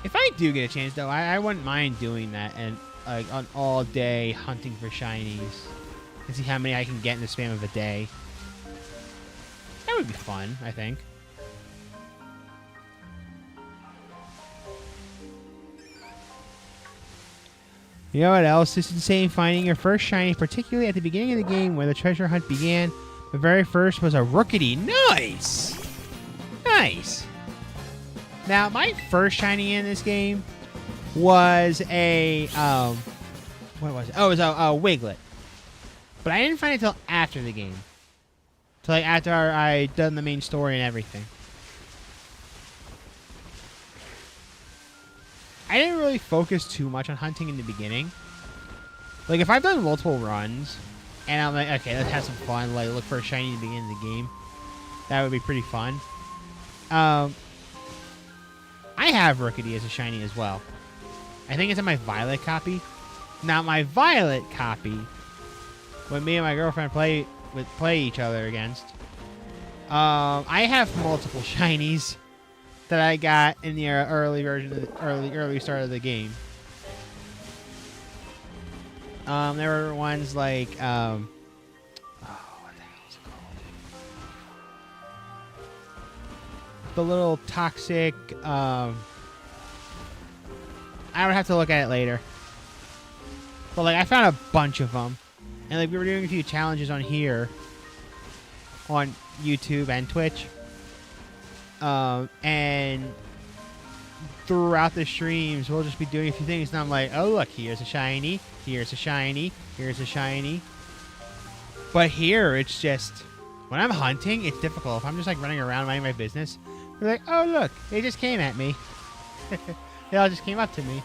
If I do get a chance, though, I wouldn't mind doing that and like on all day hunting for shinies and see how many I can get in the span of a day. That would be fun, I think. You know what else is insane? Finding your first shiny, particularly at the beginning of the game where the treasure hunt began. The very first was a Rookity. Nice! Nice! Now, my first shiny in this game was a, what was it? Oh, it was a Wiglet. But I didn't find it until after the game. Till like after I'd done the main story and everything. I didn't really focus too much on hunting in the beginning. Like, if I've done multiple runs, and I'm like, okay, let's have some fun, like, look for a shiny at the beginning of the game. That would be pretty fun. I have Rookity as a shiny as well. I think it's in my Violet copy. Now, my Violet copy, when me and my girlfriend play each other against, I have multiple shinies that I got in the early version of the early start of the game. There were ones like what the hell is it called? The little toxic. I would have to look at it later. But like, I found a bunch of them, and like we were doing a few challenges on here, on YouTube and Twitch. And throughout the streams, we'll just be doing a few things. And I'm like, oh, look, here's a shiny. Here's a shiny. Here's a shiny. But here, it's just, when I'm hunting, it's difficult. If I'm just like running around minding my business, they're like, oh, look, they just came at me. They all just came up to me.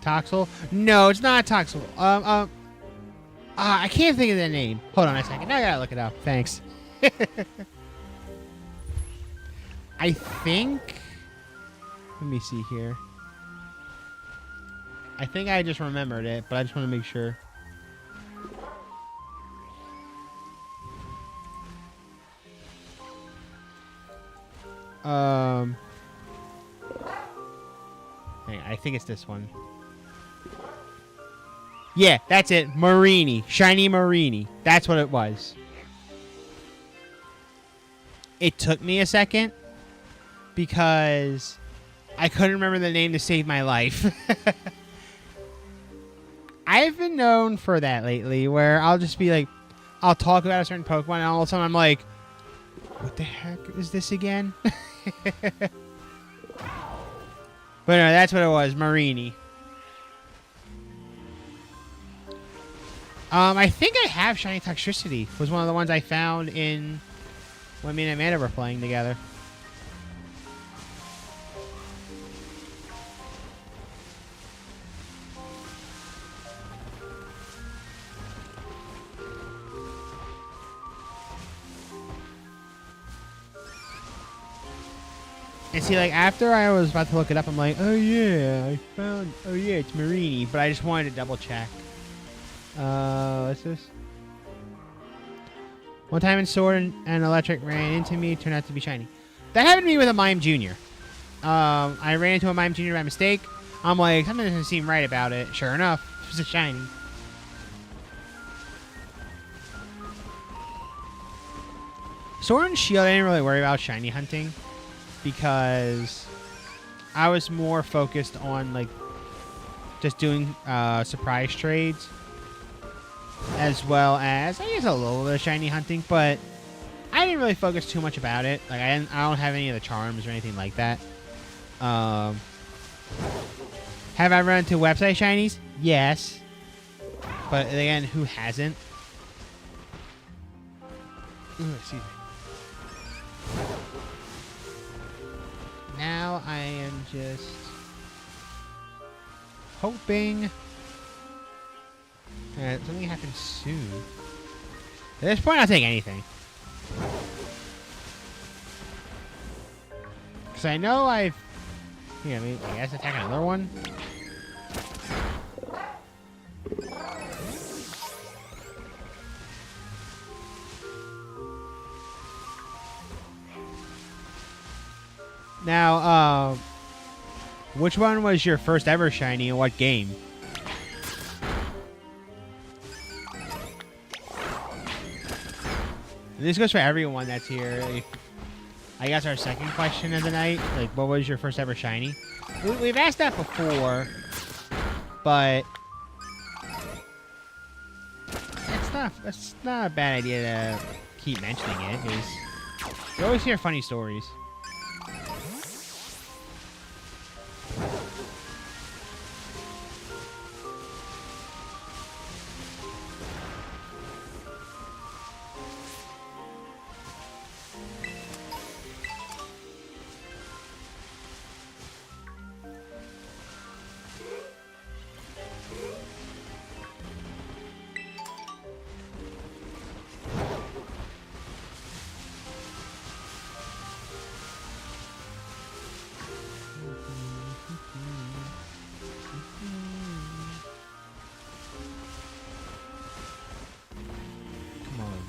Toxel? No, it's not Toxel. I can't think of the name. Hold on a second. Now I gotta look it up. Thanks. I think... Let me see here. I think I just remembered it, but I just want to make sure. I think it's this one. Yeah, that's it. Marini. Shiny Marini. That's what it was. It took me a second because I couldn't remember the name to save my life. I've been known for that lately, where I'll just be like, I'll talk about a certain Pokemon, and all of a sudden I'm like, what the heck is this again? But no, that's what it was. Marini. I think I have Shiny Toxtricity. Was one of the ones I found in when me and Amanda were playing together. And see, like, after I was about to look it up, I'm like, oh yeah, it's Marini. But I just wanted to double check. What's this? One time in Sword and Electric ran into me, turned out to be shiny. That happened to me with a Mime Jr. I ran into a Mime Jr. by mistake. I'm like, something doesn't seem right about it. Sure enough, it was a shiny. Sword and Shield, I didn't really worry about shiny hunting because I was more focused on like just doing surprise trades, as well as I guess a little bit of shiny hunting, but I didn't really focus too much about it. Like I don't have any of the charms or anything like that. Have I run into website shinies? Yes, but again, who hasn't? Ooh, excuse me. Now I am just hoping that something happens soon. At this point, I'll take anything. Because I know I've... Here, I guess attack another one. Now, which one was your first ever shiny and what game? And this goes for everyone that's here. I guess our second question of the night, like, what was your first ever shiny? We've asked that before, but it's not a bad idea to keep mentioning it, because you always hear funny stories.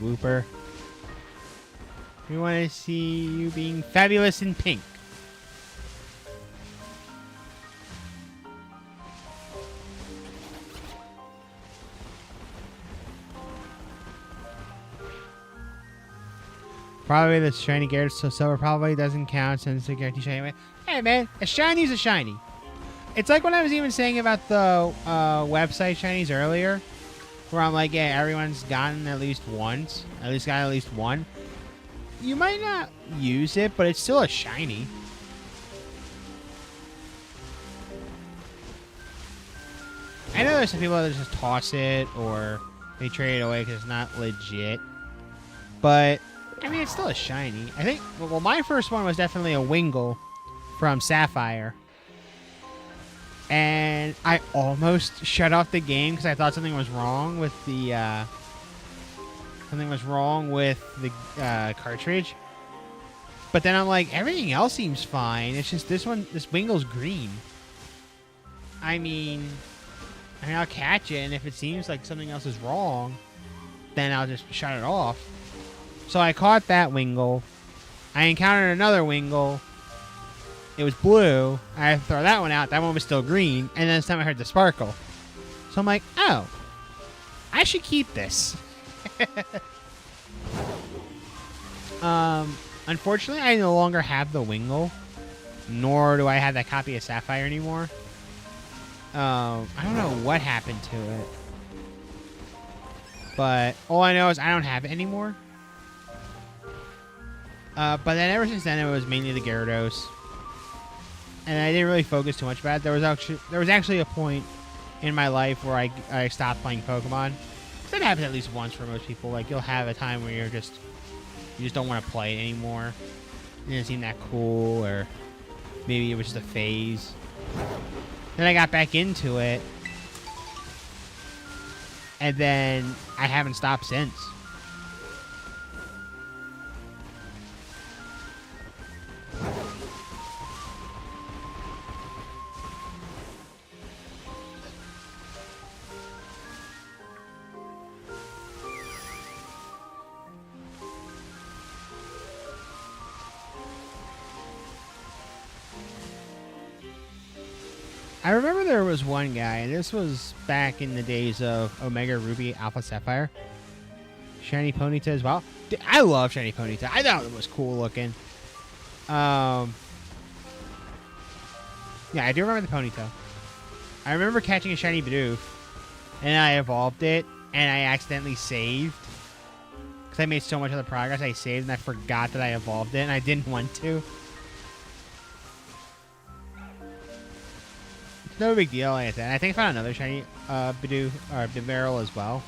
Wooper. We want to see you being fabulous in pink. Probably the shiny Gyarados, so silver probably doesn't count since the guarantee shiny. Hey man, a shiny's a shiny. It's like what I was even saying about the website shinies earlier. Where I'm like, yeah, everyone's gotten at least once. At least got at least one. You might not use it, but it's still a shiny. I know there's some people that just toss it or they trade it away because it's not legit. But, I mean, it's still a shiny. I think, well, my first one was definitely a Wingull from Sapphire. And I almost shut off the game because I thought something was wrong with the cartridge. But then I'm like, everything else seems fine. It's just this Wingull's green. I mean, I'll catch it, and if it seems like something else is wrong, then I'll just shut it off. So I caught that Wingull. I encountered another Wingull. It was blue. I had to throw that one out. That one was still green. And then this time I heard the sparkle. So I'm like, oh, I should keep this. Unfortunately, I no longer have the Wingull. Nor do I have that copy of Sapphire anymore. I don't know what happened to it. But all I know is I don't have it anymore. But then ever since then, it was mainly the Gyarados. And I didn't really focus too much about it. There was actually a point in my life where I stopped playing Pokemon. That happens at least once for most people. Like, you'll have a time where you just don't want to play it anymore. It didn't seem that cool, or maybe it was just a phase. Then I got back into it, and then I haven't stopped since. I remember there was one guy, and this was back in the days of Omega Ruby Alpha Sapphire. Shiny Ponyta as well. I love Shiny Ponyta. I thought it was cool looking. Yeah, I do remember the Ponyta. I remember catching a Shiny Bidoof, and I evolved it, and I accidentally saved. Because I made so much of the progress, I saved, and I forgot that I evolved it, and I didn't want to. It's no big deal like that. I think I found another Shiny Bidoof, or Bibarel as well.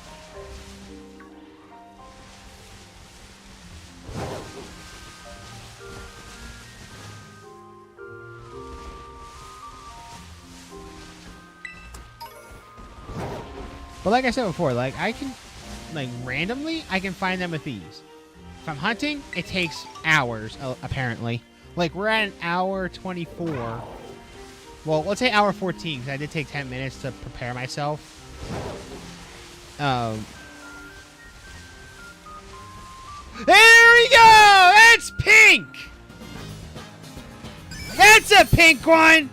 But like I said before, like I can, like randomly, I can find them with these. If I'm hunting, it takes hours, apparently. Like we're at an hour 24. Well, let's say hour 14, because I did take 10 minutes to prepare myself. There we go! That's pink! That's a pink one!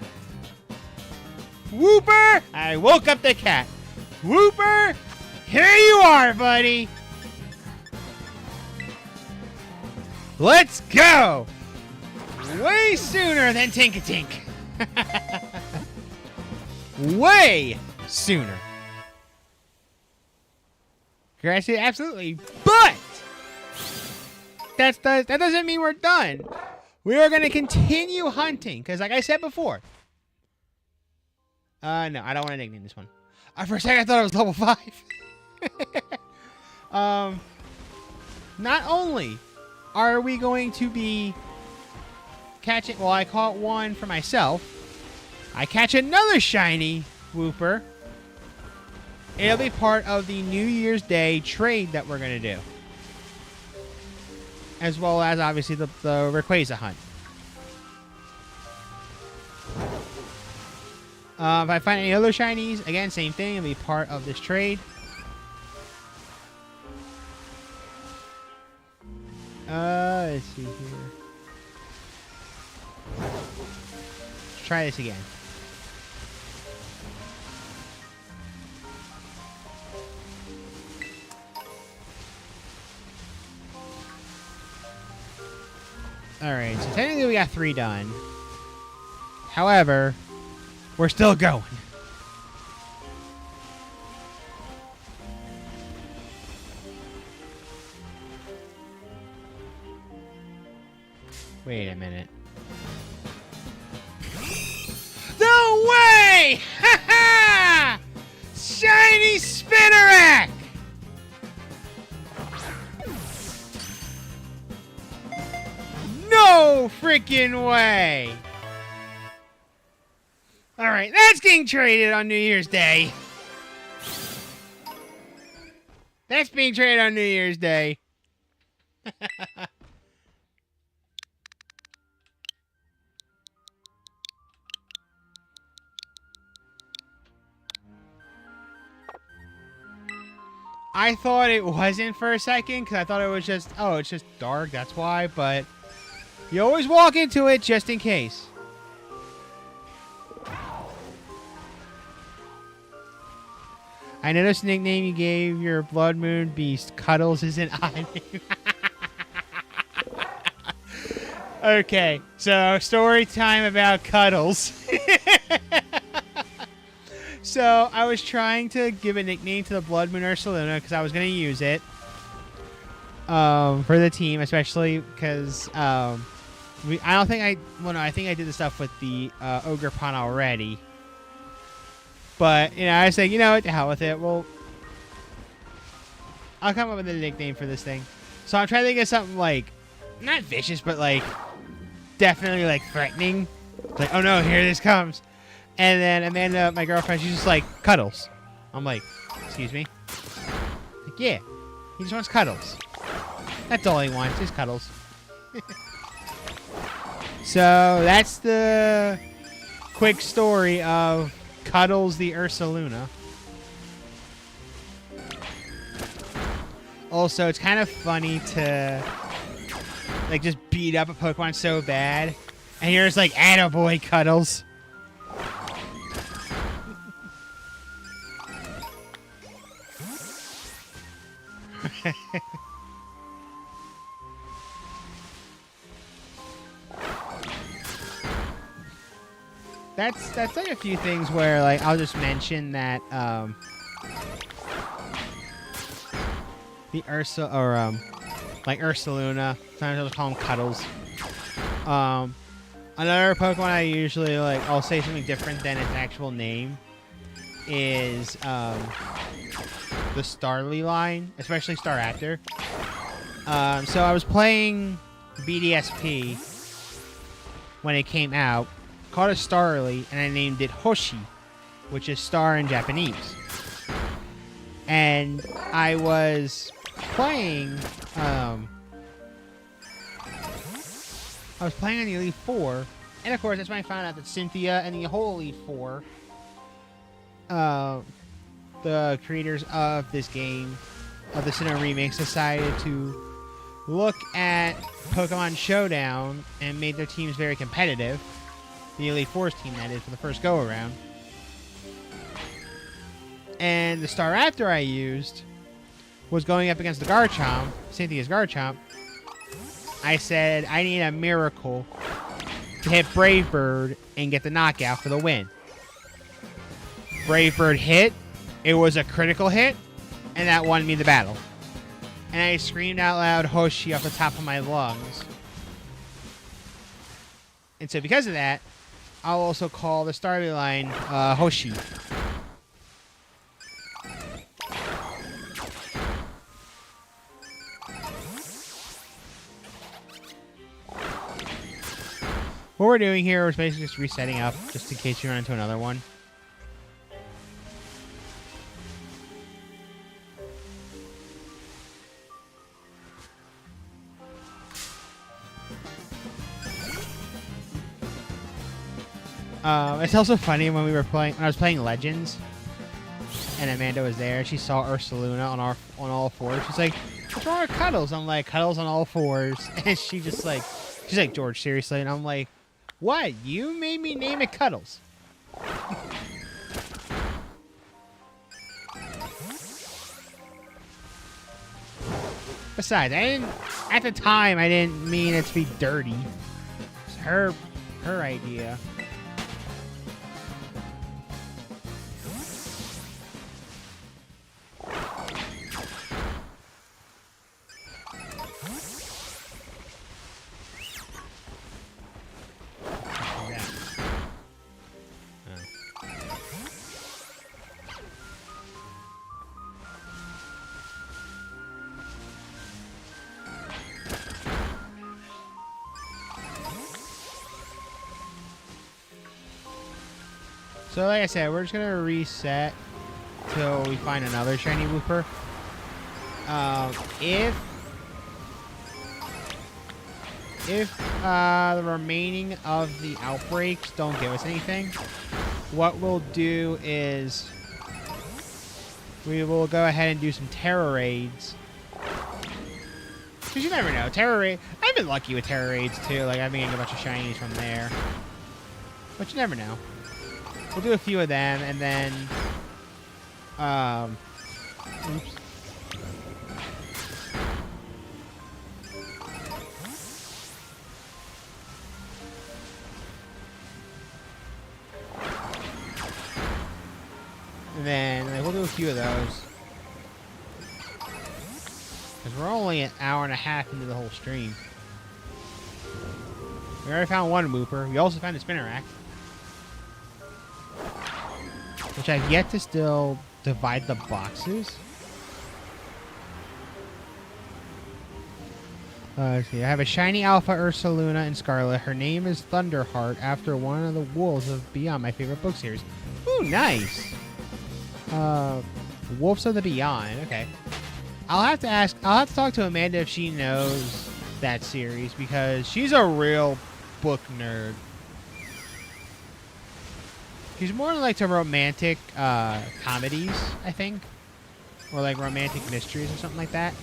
Wooper! I woke up the cat. Wooper! Here you are, buddy! Let's go! Way sooner than Tink-a-Tink. Way sooner. Grassy, absolutely. But that doesn't mean we're done. We are going to continue hunting. Because like I said before. No, I don't want to nickname this one. For a second, I thought it was level 5. Not only are we going to be catching... Well, I caught one for myself. I catch another shiny Wooper. It'll be part of the New Year's Day trade that we're going to do. As well as, obviously, the Rayquaza hunt. If I find any other shinies, again, same thing. It'll be part of this trade. Let's see here. Let's try this again. Alright, so technically we got 3 done. However, we're still going. Wait a minute. No way! Ha ha! Shiny Spinnerack! No freaking way! Alright, that's getting traded on New Year's Day. That's being traded on New Year's Day. I thought it wasn't for a second, because I thought it was just, oh, it's just dark, that's why, but you always walk into it just in case. I noticed the nickname you gave your Blood Moon beast, Cuddles, is an odd name. Okay, so story time about Cuddles. So I was trying to give a nickname to the Blood Moon Ursaluna because I was going to use it for the team, especially because I think I did the stuff with the Ogre Pond already. But, you know, I was like, you know what, to hell with it. Well, I'll come up with a nickname for this thing. So I'm trying to think of something like, not vicious, but like, definitely like threatening. Like, oh no, here this comes. And then Amanda, my girlfriend, she's just like, Cuddles. I'm like, excuse me? Like, yeah, he just wants Cuddles. That's all he wants, just Cuddles. So that's the quick story of Cuddles the Ursaluna. Also, it's kind of funny to like just beat up a Pokemon so bad, and you're just like, attaboy, Cuddles. That's like a few things where like I'll just mention that the Ursa or like Ursaluna. Sometimes I'll just call them Cuddles. Another Pokemon I usually like, I'll say something different than its actual name, is the Starly line, especially Staraptor. So I was playing BDSP when it came out, caught a Starly, and I named it Hoshi, which is star in Japanese. And I was playing, I was playing on the Elite Four, and of course that's when I found out that Cynthia and the whole Elite Four, the creators of this game, of the Sinnoh Remix, decided to look at Pokemon Showdown and made their teams very competitive. The Elite Four's team, that is, for the first go-around. And the Staraptor I used was going up against the Garchomp, Cynthia's Garchomp. I said, I need a miracle to hit Brave Bird and get the knockout for the win. Brave Bird hit. It was a critical hit, and that won me the battle. And I screamed out loud, Hoshi, off the top of my lungs. And so because of that, I'll also call the Starly line Hoshi. What we're doing here is basically just resetting up, just in case you run into another one. It's also funny when I was playing Legends, and Amanda was there. She saw Ursaluna on all fours. She's like, "What's wrong with Cuddles?" I'm like, "Cuddles on all fours," and she's like, "George, seriously?" And I'm like, "What? You made me name it Cuddles." Besides, at the time, I didn't mean it to be dirty. It's her idea. So like I said, we're just going to reset till we find another shiny Wooper. If the remaining of the outbreaks don't give us anything, what we'll do is we will go ahead and do some Terra Raids. Because you never know. Terra Raid, I've been lucky with Terra Raids too. Like, I've been getting a bunch of shinies from there. But you never know. We'll do a few of them, and then, oops. And then, like, we'll do a few of those. Because we're only an hour and a half into the whole stream. We already found one Wooper. We also found a Spinnerack, which I've yet to still divide the boxes. Let's see. I have a shiny Alpha Ursaluna in Scarlet. Her name is Thunderheart, after one of the wolves of Beyond, my favorite book series. Ooh, nice. Wolves of the Beyond. Okay. I'll have to talk to Amanda if she knows that series, because she's a real book nerd. She's more like to romantic comedies, I think. Or like romantic mysteries or something like that.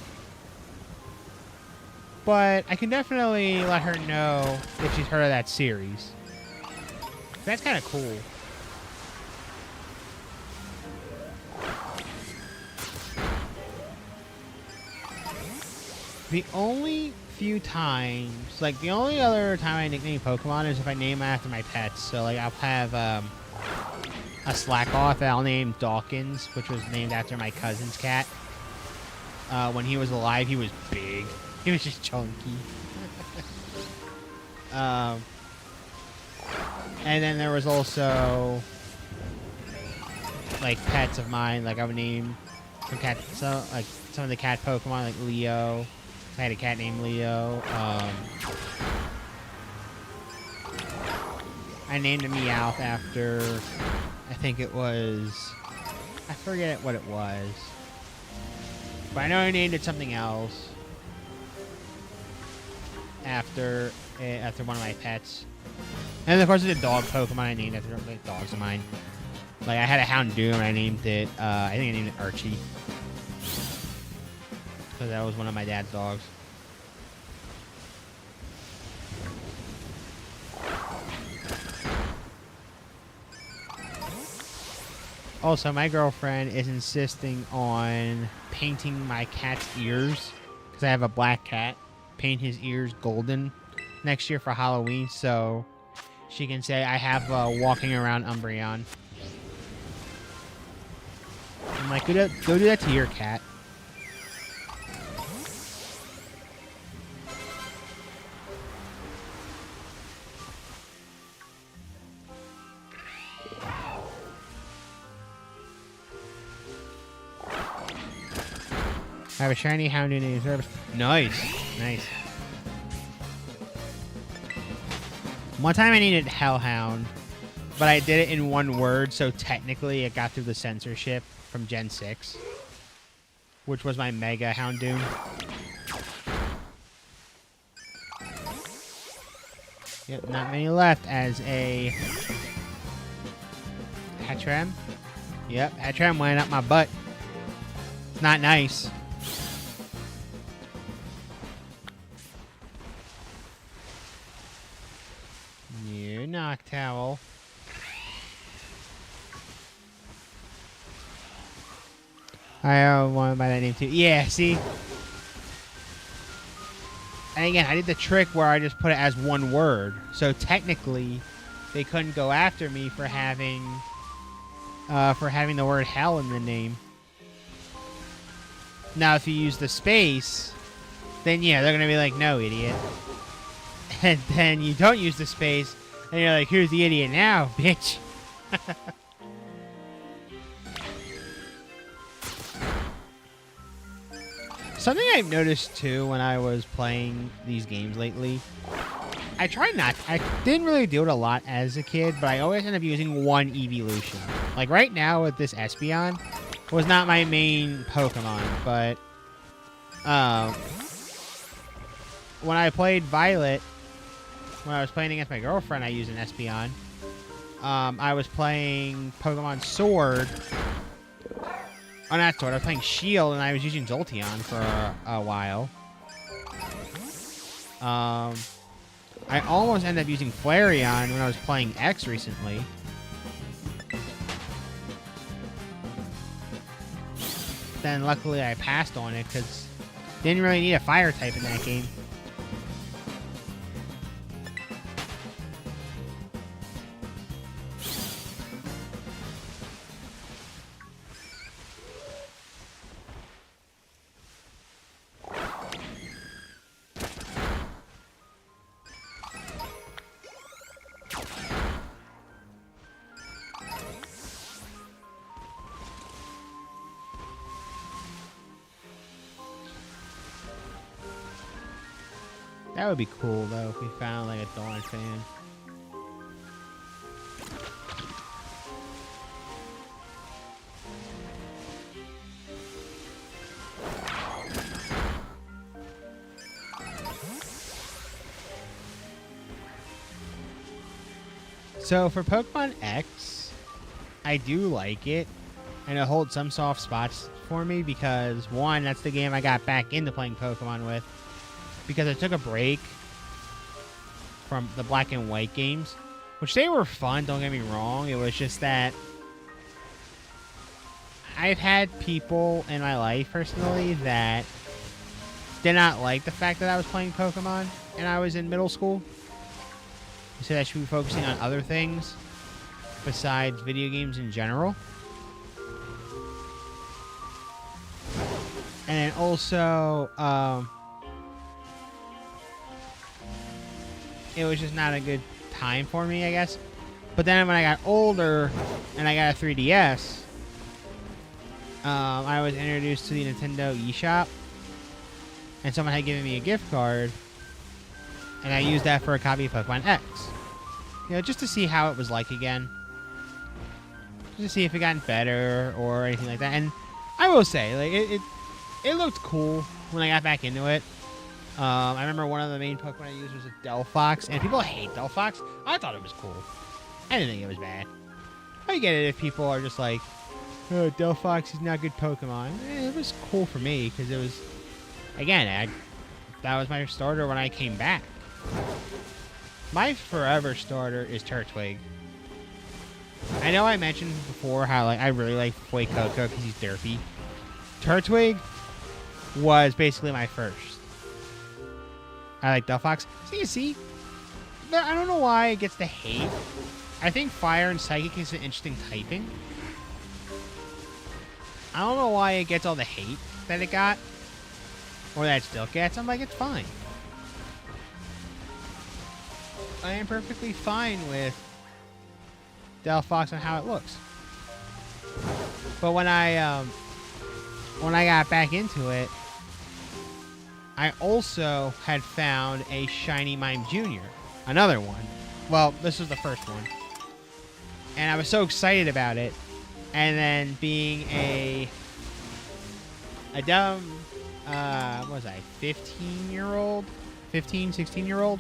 But I can definitely let her know if she's heard of that series. That's kind of cool. The only few times, like the only other time I nickname Pokemon is if I name them after my pets. So like I'll have a Slackoth that I'll name Dawkins, which was named after my cousin's cat. When he was alive, he was big. He was just chunky. And then there was also like pets of mine. Like I would name some cat, like some of the cat Pokemon, like Leo. I had a cat named Leo. I named a Meowth after, I think it was, I forget what it was. But I know I named it something else after one of my pets. And of course, it's a dog Pokemon I named after like dogs of mine. Like I had a Houndoom and I named it, I think I named it Archie. Because that was one of my dad's dogs. Also, my girlfriend is insisting on painting my cat's ears. Because I have a black cat. Paint his ears golden next year for Halloween. So she can say I have walking around Umbreon. I'm like, go do that to your cat. I have a shiny Houndoom named Service. Nice. Nice. One time I needed Hellhound, but I did it in one word, so technically it got through the censorship from Gen 6, which was my Mega Houndoom. Yep, not many left as a Hattrem. Yep, Hattrem went up my butt. It's not nice. You Noctowl. I want by that name too. Yeah, see? And again, I did the trick where I just put it as one word. So technically, they couldn't go after me for having the word hell in the name. Now, if you use the space, then yeah, they're going to be like, no, idiot. And then you don't use the space, and you're like, who's the idiot now, bitch? Something I've noticed, too, when I was playing these games lately, I didn't really do it a lot as a kid, but I always end up using one evolution. Like right now with this Espeon, was not my main Pokemon, but when I played Violet, when I was playing against my girlfriend, I used an Espeon. I was playing Pokemon Sword. Oh, not Sword. I was playing Shield, and I was using Jolteon for a while. I almost ended up using Flareon when I was playing X recently. Then luckily I passed on it because didn't really need a fire type in that game. That would be cool, though, if we found, like, a Dawn fan. So, for Pokemon X, I do like it, and it holds some soft spots for me because, one, that's the game I got back into playing Pokemon with. Because I took a break from the black and white games, which they were fun, don't get me wrong. It was just that I've had people in my life personally that did not like the fact that I was playing Pokemon and I was in middle school. He said I should be focusing on other things besides video games in general. And then also, it was just not a good time for me, I guess. But then when I got older and I got a 3DS, I was introduced to the Nintendo eShop. And someone had given me a gift card. And I used that for a copy of Pokemon X. You know, just to see how it was like again. Just to see if it got better or anything like that. And I will say, like, it looked cool when I got back into it. I remember one of the main Pokemon I used was a Delphox. And people hate Delphox. I thought it was cool. I didn't think it was bad. I get it if people are just like, oh, Delphox is not a good Pokemon. It was cool for me because it was, again, that was my starter when I came back. My forever starter is Turtwig. I know I mentioned before how like I really like Fuecoco because he's derpy. Turtwig was basically my first. I like Delphox. So you see, I don't know why it gets the hate. I think Fire and Psychic is an interesting typing. I don't know why it gets all the hate that it got. Or that it still gets. I'm like, it's fine. I am perfectly fine with Delphox and how it looks. But when I got back into it, I also had found a Shiny Mime Jr. Another one. Well, this was the first one. And I was so excited about it. And then being a dumb, what was I, 15-year-old? 15, 16-year-old?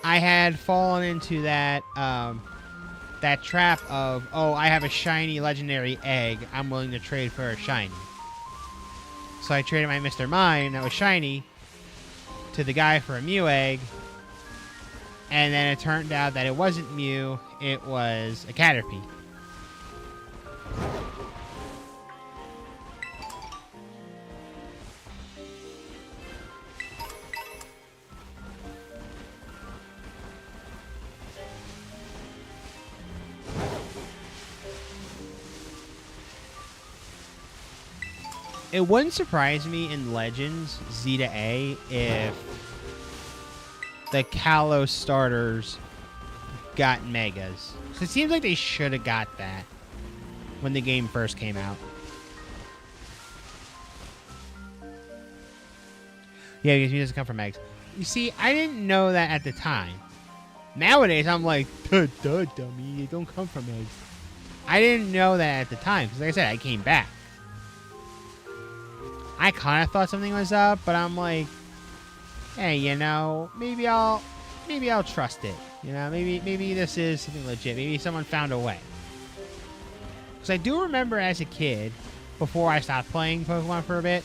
I had fallen into that, that trap of, oh, I have a shiny legendary egg. I'm willing to trade for a shiny. So I traded my Mr. Mime that was shiny to the guy for a Mew egg. And then it turned out that it wasn't Mew, it was a Caterpie. It wouldn't surprise me in Legends Z to A if the Kalos starters got Megas. So it seems like they should have got that when the game first came out. Yeah, because he doesn't come from eggs. You see, I didn't know that at the time. Nowadays, I'm like, duh, dummy, they don't come from eggs. I didn't know that at the time, because like I said, I came back. I kind of thought something was up, but I'm like, hey, you know, maybe I'll trust it. You know, maybe this is something legit. Maybe someone found a way. Because I do remember as a kid, before I stopped playing Pokemon for a bit,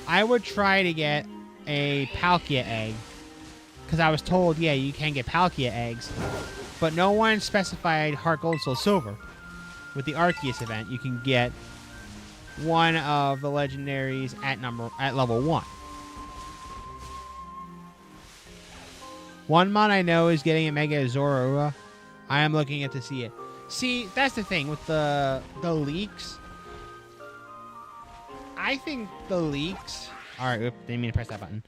I would try to get a Palkia egg. Because I was told, yeah, you can get Palkia eggs. But no one specified Heart Gold, Soul Silver. With the Arceus event, you can get one of the legendaries at level 1. One mon I know is getting a Mega Zorua. I am looking at to see it. See, that's the thing with the leaks. I think the leaks. All right, oops, didn't mean to press that button.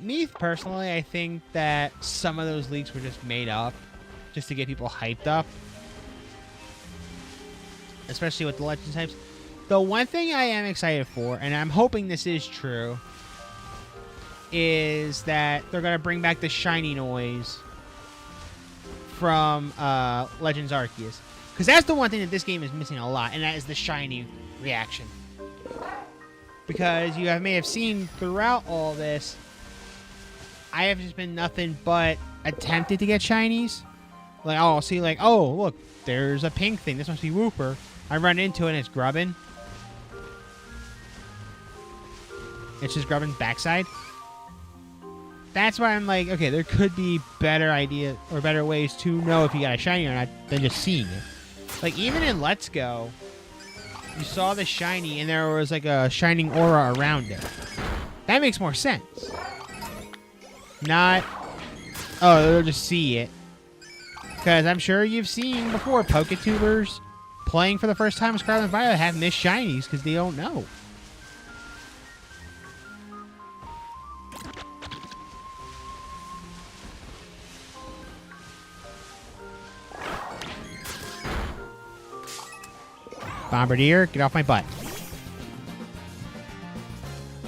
Me personally, I think that some of those leaks were just made up, just to get people hyped up, especially with the legend types. The one thing I am excited for, and I'm hoping this is true, is that they're going to bring back the shiny noise from Legends Arceus. Because that's the one thing that this game is missing a lot, and that is the shiny reaction. Because you may have seen throughout all this, I have just been nothing but attempted to get shinies. Like, oh, I'll see, like, oh, look, there's a pink thing. This must be Wooper. I run into it, and it's grubbin. It's just grubbin's backside. That's why I'm like, okay, there could be better ideas or better ways to know if you got a shiny or not than just seeing it. Like, even in Let's Go, you saw the shiny and there was like a shining aura around it. That makes more sense. Not, oh, they'll just see it. Because I'm sure you've seen before Poketubers playing for the first time with Scarlet and Violet have missed shinies because they don't know. Bombardier, get off my butt.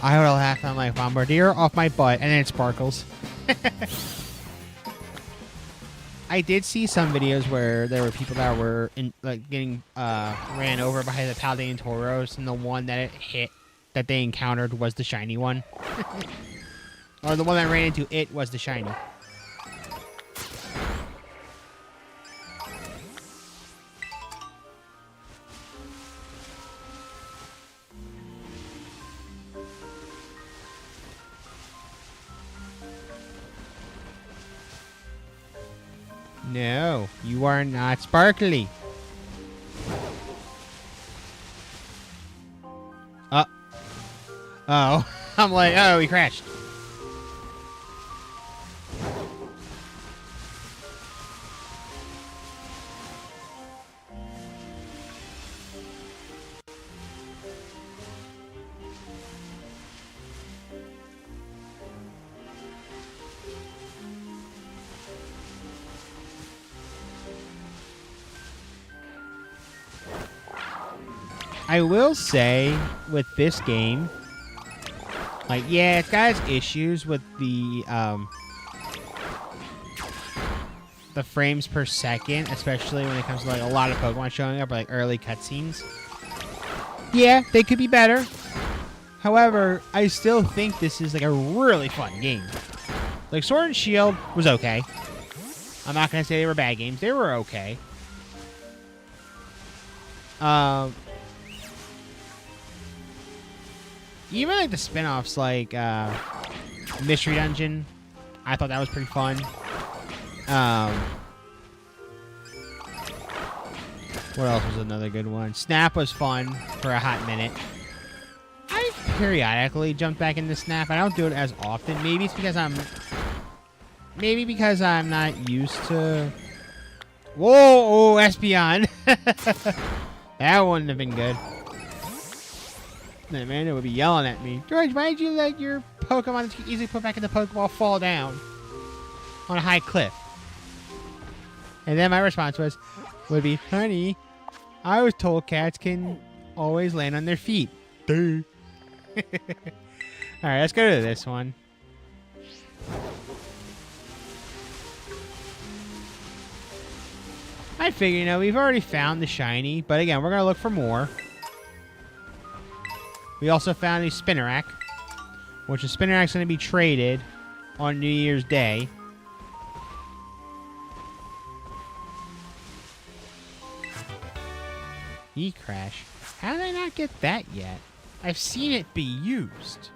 I would laugh. I'm like, Bombardier, off my butt, and then it sparkles. I did see some videos where there were people that were getting ran over by the Paldean Tauros, and the one that it hit that they encountered was the shiny one. Or the one that ran into it was the shiny. No, you are not sparkly. Oh. I'm like, oh, he crashed. I will say, with this game, like, yeah, it's got its issues with the frames per second, especially when it comes to, like, a lot of Pokemon showing up, or, like, early cutscenes. Yeah, they could be better. However, I still think this is, like, a really fun game. Like, Sword and Shield was okay. I'm not going to say they were bad games. They were okay. Even like the spin-offs, like Mystery Dungeon, I thought that was pretty fun. What else was another good one? Snap was fun for a hot minute. I periodically jumped back into Snap. I don't do it as often. Maybe it's because I'm not used to. Whoa, Espeon. That wouldn't have been good. Amanda would be yelling at me. George, why did you let your Pokemon that you can easily put back in the Pokeball fall down on a high cliff? And then my response would be, honey, I was told cats can always land on their feet. Duh. Alright, let's go to this one. I figure, we've already found the shiny, but again, we're going to look for more. We also found a Spinnerack, which the Spinnerack's going to be traded on New Year's Day. E-Crash. How did I not get that yet? I've seen it be used.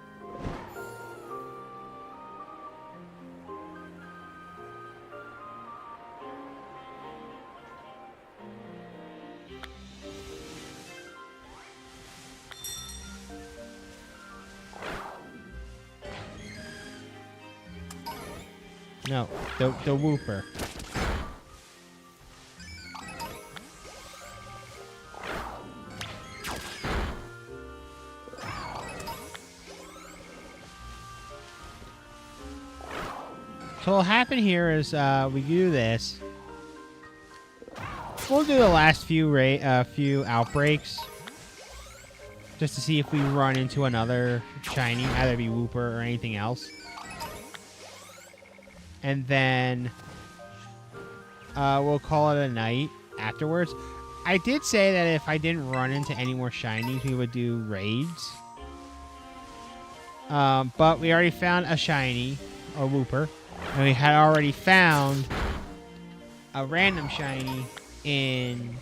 No, the Wooper. So what'll happen here is we do this. We'll do the last few outbreaks just to see if we run into another shiny, either be Wooper or anything else. And then we'll call it a night afterwards. I did say that if I didn't run into any more shinies, we would do raids. But we already found a shiny, a Wooper. And we had already found a random shiny in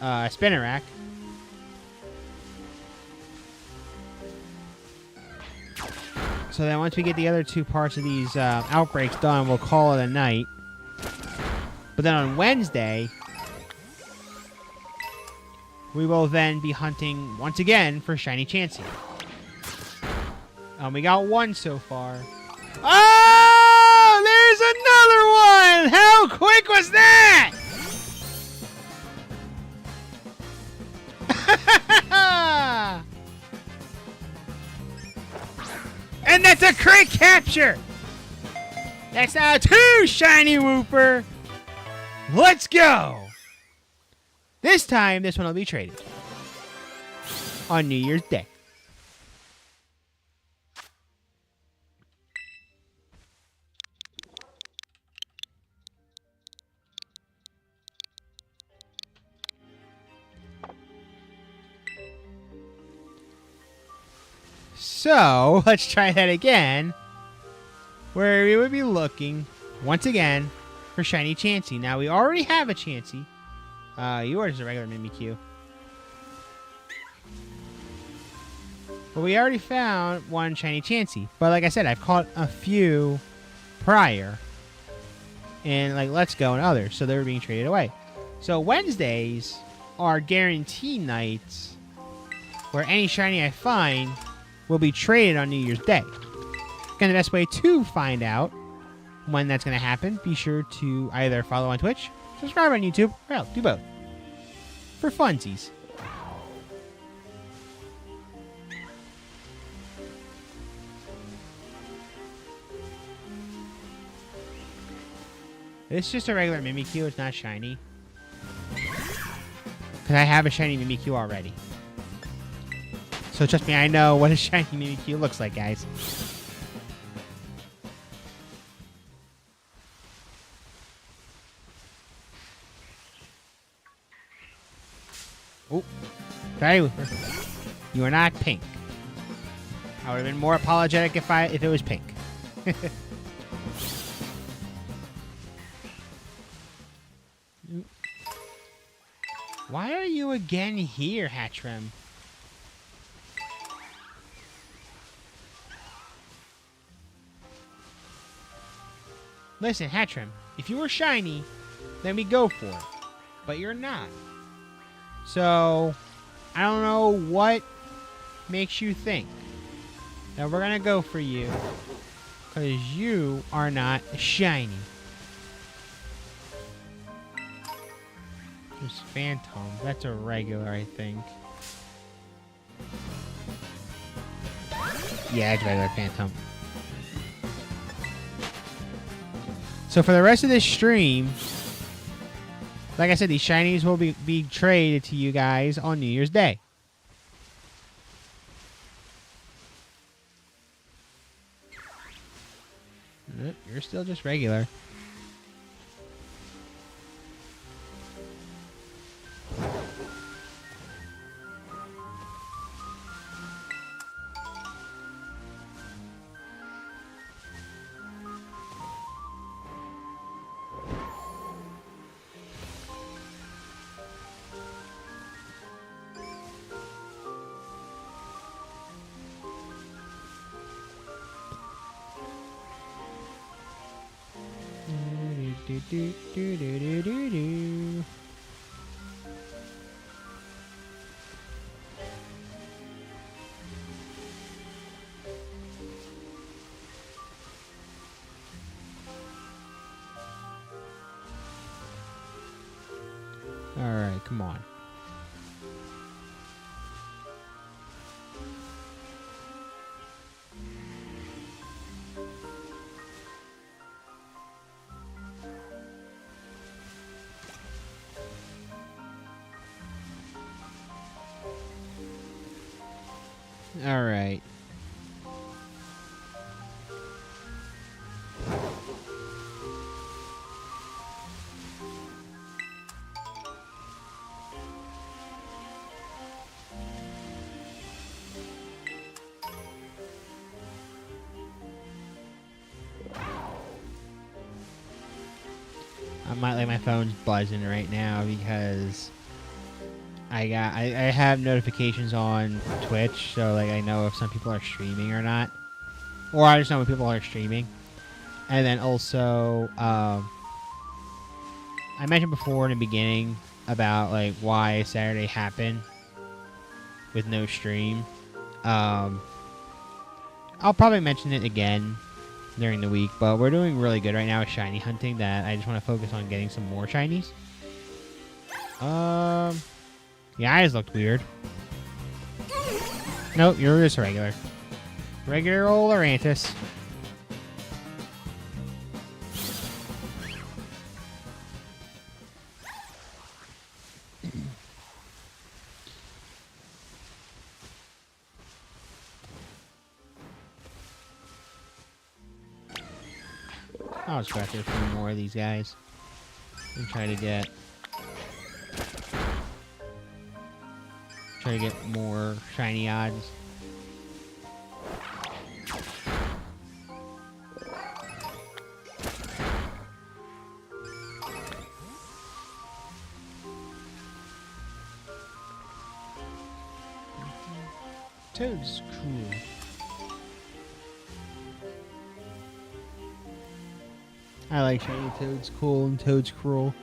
Spinnerack. So then once we get the other two parts of these outbreaks done, we'll call it a night. But then on Wednesday, we will then be hunting once again for Shiny Chansey. We got one so far. Oh! There's another one! How quick was that? And that's a crit capture! That's now 2 shiny Wooper! Let's go! This time, this one will be traded. On New Year's Day. So, let's try that again. Where we would be looking, once again, for Shiny Chansey. Now, we already have a Chansey. You are just a regular Mimikyu. But we already found one Shiny Chansey. But like I said, I've caught a few prior. And like Let's Go and others. So they were being traded away. So Wednesdays are guarantee nights where any Shiny I find will be traded on New Year's Day. Again, the best way to find out when that's going to happen, be sure to either follow on Twitch, subscribe on YouTube, or else do both. For funsies. It's just a regular Mimikyu, it's not shiny. Because I have a shiny Mimikyu already. So trust me, I know what a shiny Mimikyu looks like, guys. Oh, sorry, Wooper. You are not pink. I would have been more apologetic if it was pink. Why are you again here, Hatchrim? Listen, Hatchrim, if you were shiny, then we go for it. But you're not. So, I don't know what makes you think that we're going to go for you. Because you are not shiny. There's Phantom. That's a regular, I think. Yeah, it's regular Phantom. So for the rest of this stream, like I said, these shinies will be traded to you guys on New Year's Day. Nope, you're still just regular. Do. All right, come on. All right. I might like my phone's buzzing right now because I have notifications on Twitch, so like I know if some people are streaming or not, or I just know when people are streaming. And then also, I mentioned before in the beginning about like why Saturday happened with no stream. I'll probably mention it again during the week, but we're doing really good right now with shiny hunting that I just want to focus on getting some more shinies. The eyes looked weird. Nope, you're just regular. Regular old Arantis. I'll just go after a few more of these guys and try to get more shiny odds. Toad's cool. I like shiny Toad's cool and Toad's cruel.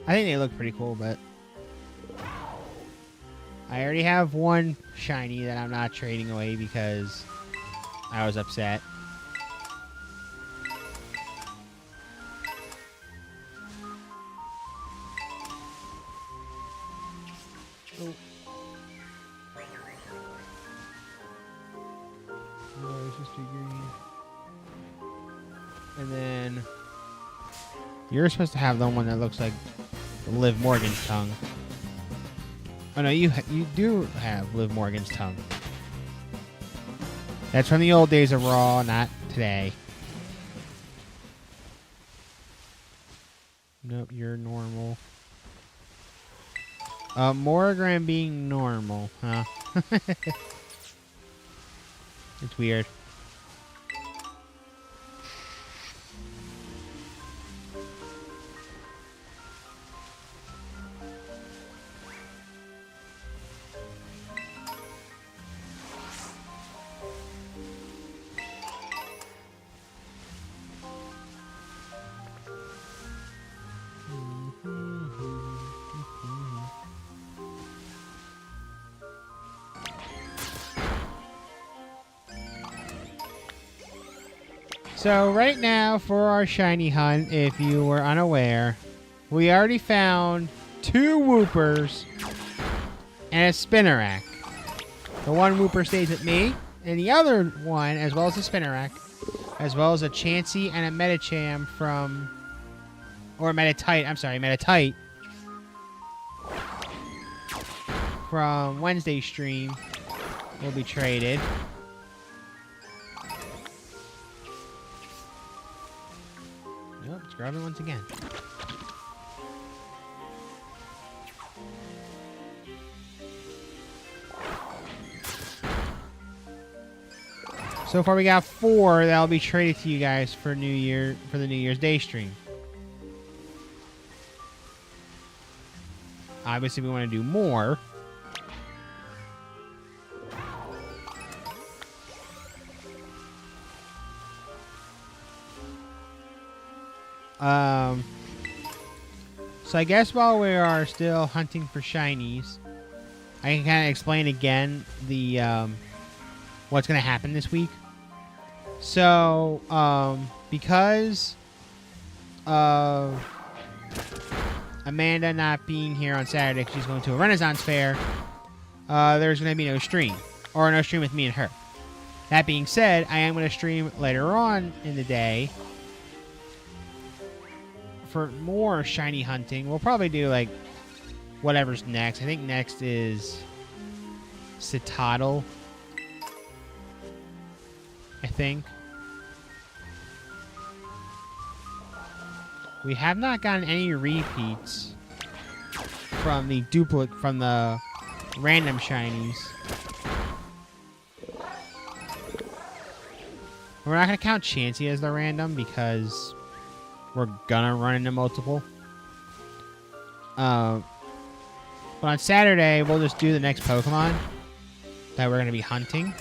I think they look pretty cool, but I already have one shiny that I'm not trading away because I was upset. Oh. No, it's just too green. And then you're supposed to have the one that looks like Liv Morgan's tongue. Oh no, you do have Liv Morgan's tongue. That's from the old days of Raw, not today. Nope, you're normal. Morgan being normal, huh? It's weird. So right now for our shiny hunt, if you were unaware, we already found 2 Woopers and a Spinnerack. The one Wooper stays with me, and the other one, as well as a Spinnerack, as well as a Chansey and a Medicham from, or Meditite, I'm sorry, Meditite from Wednesday's stream will be traded. Nope, it's grabbing once again. So far we got 4 that'll be traded to you guys for the New Year's Day stream. Obviously we want to do more. So I guess while we are still hunting for shinies, I can kind of explain again the what's going to happen this week. So because of Amanda not being here on Saturday because she's going to a Renaissance fair, there's going to be no stream, or no stream with me and her. That being said, I am going to stream later on in the day for more shiny hunting. We'll probably do like whatever's next. I think next is Citadel, I think. We have not gotten any repeats from the random shinies. We're not going to count Chansey as the random because we're gonna run into multiple. But on Saturday, we'll just do the next Pokemon that we're gonna be hunting,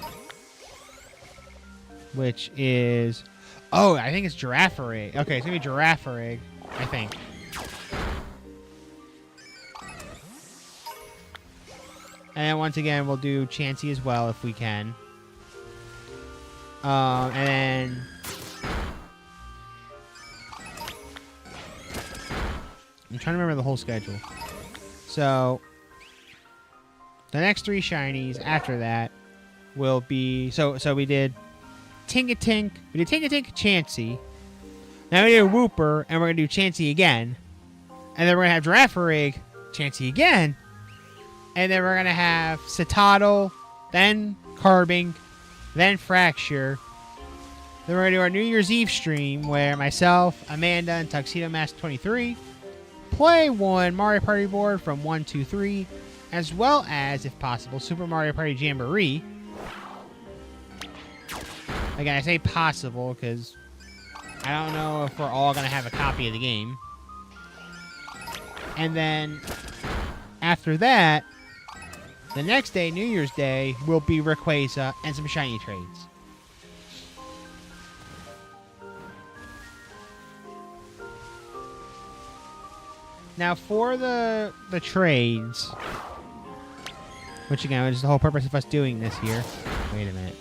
which is, oh, I think it's Girafarig. Okay, it's gonna be Girafarig, I think. And then once again, we'll do Chansey as well if we can. And then... I'm trying to remember the whole schedule. So, the next 3 shinies after that will be... So we did Tink-a-Tink. We did Tink-a-Tink, Chansey. Now we did Wooper, and we're going to do Chansey again. And then we're going to have Girafarig, Chansey again. And then we're going to have Citadel, then Carbink, then Fracture. Then we're going to do our New Year's Eve stream where myself, Amanda, and Tuxedo Mask 23 play one Mario Party board from 1, 2, 3, as well as, if possible, Super Mario Party Jamboree. Again, I say possible because I don't know if we're all going to have a copy of the game. And then after that, the next day, New Year's Day, will be Rayquaza and some shiny trades. Now, for the trades, which again is the whole purpose of us doing this here. Wait a minute.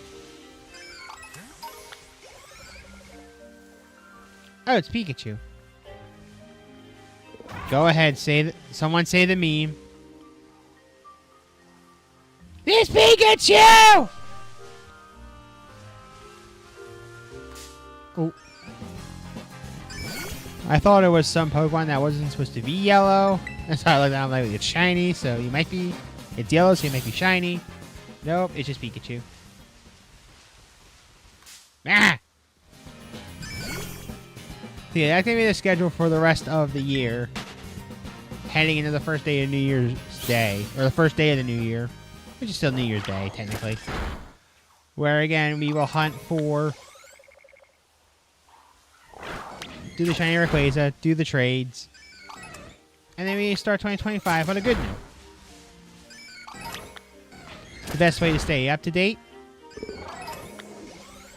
Oh, it's Pikachu. Go ahead, someone say the meme. This Pikachu! Oh. I thought it was some Pokemon that wasn't supposed to be yellow. That's why I looked at it. I'm like, it's shiny, so you might be... It's yellow, so you might be shiny. Nope, it's just Pikachu. Ah! So yeah, that's going to be the schedule for the rest of the year. Heading into the first day of New Year's Day. Or the first day of the New Year. Which is still New Year's Day, technically. Where, again, we will hunt for... Do the shiny Rayquaza, do the trades. And then we start 2025 on a good note. The best way to stay up to date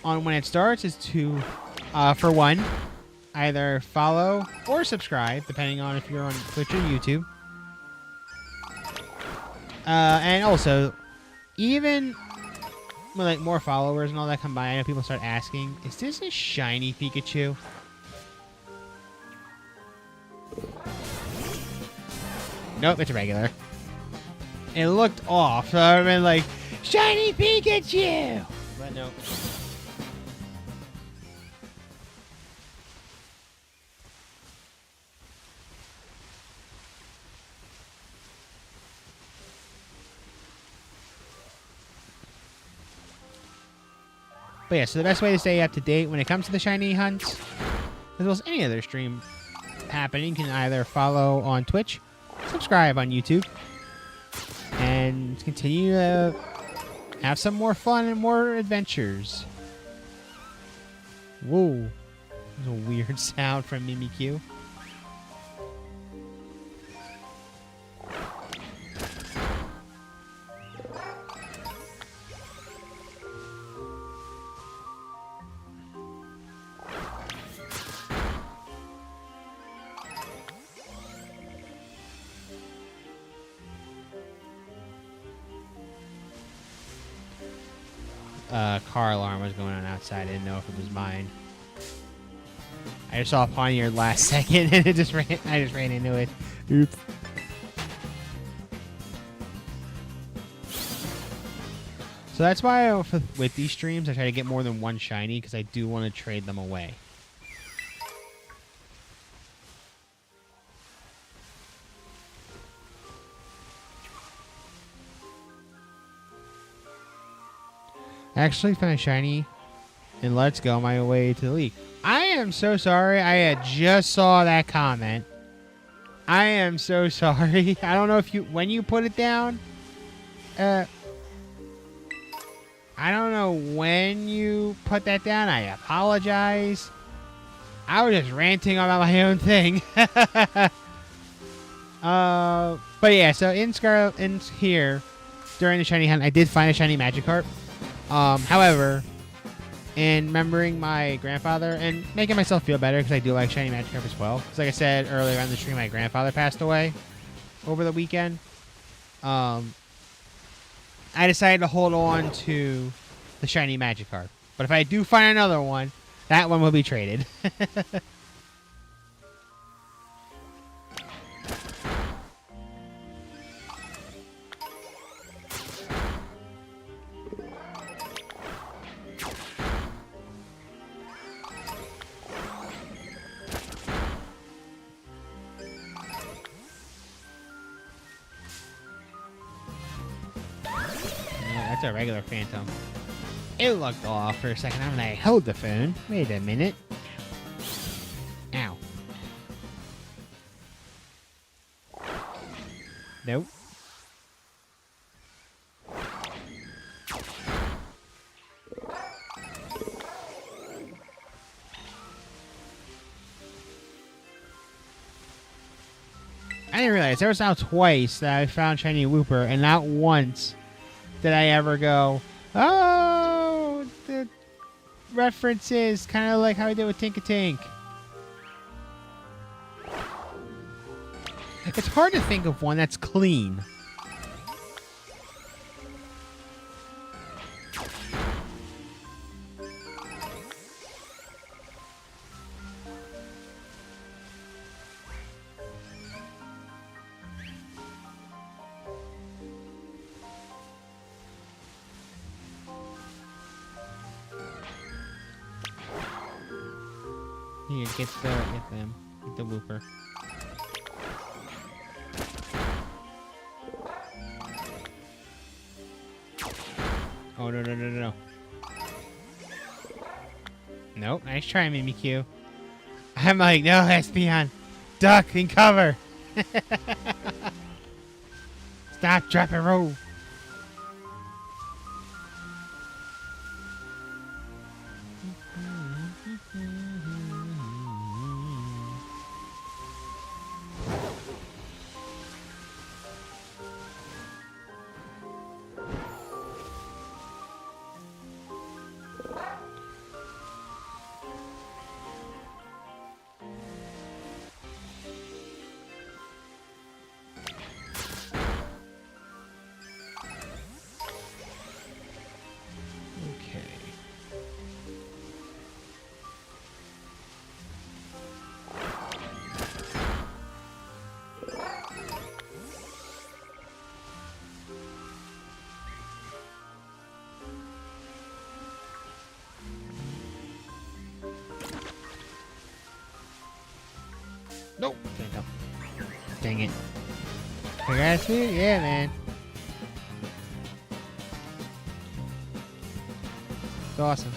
on when it starts is to, for one, either follow or subscribe, depending on if you're on Twitch or YouTube. And also, even with like more followers and all that come by, I know people start asking, is this a shiny Pikachu? Nope, it's a regular. It looked off, so I've been like, shiny Pikachu! But nope. But yeah, so the best way to stay up to date when it comes to the shiny hunts, as well as any other stream happening, you can either follow on Twitch, subscribe on YouTube, and continue to have some more fun and more adventures. Whoa. That was a weird sound from Mimikyu. Car alarm was going on outside. I didn't know if it was mine. I just saw a Pawniard last second and I just ran into it. Oops. So that's why with these streams I try to get more than one shiny because I do want to trade them away. I actually found a shiny in Let's Go my way to the league. I am so sorry. I had just saw that comment. I am so sorry. I don't know if when you put it down. I don't know when you put that down. I apologize. I was just ranting about my own thing. But yeah, so in Scarlet, in here, during the shiny hunt, I did find a shiny Magikarp. However, in remembering my grandfather and making myself feel better because I do like shiny Magikarp as well. Because like I said earlier on the stream, my grandfather passed away over the weekend. I decided to hold on to the shiny Magikarp. But if I do find another one, that one will be traded. That's a regular Phantom. It looked off for a second. I'm like, hold the phone. Wait a minute. Ow. Nope. I didn't realize there was now twice that I found shiny Wooper, and not once did I ever go, oh, the references, kind of like how I did with Tink-a-Tink. It's hard to think of one that's clean. Here, get them. Get the Wooper. Oh, no. Nope, nice try, Mimikyu. I'm like, no, Espeon. Duck and cover. Stop, drop, and roll. Nope. Dang it. Congrats, dude. Yeah, man. It's awesome.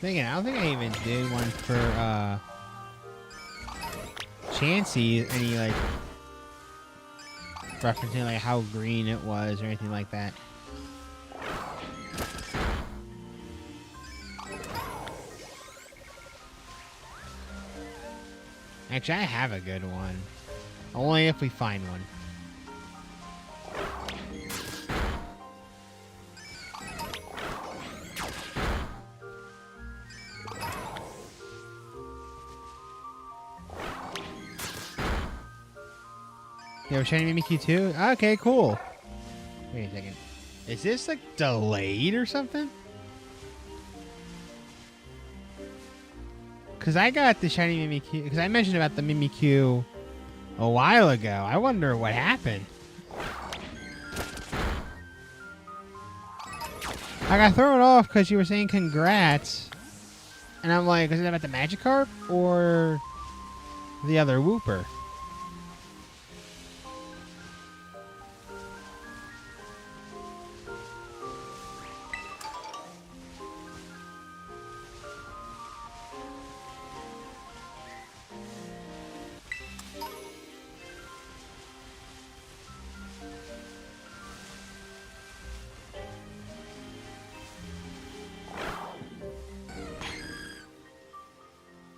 Thinking, I don't think I even did one for Chansey, any like referencing like how green it was or anything like that. Actually, I have a good one. Only if we find one. You have a shiny Mimikyu too? Okay, cool. Wait a second. Is this like delayed or something? Because I got the shiny Mimikyu. Because I mentioned about the Mimikyu a while ago. I wonder what happened. I got thrown off because you were saying congrats. And I'm like, is it about the Magikarp or the other Wooper?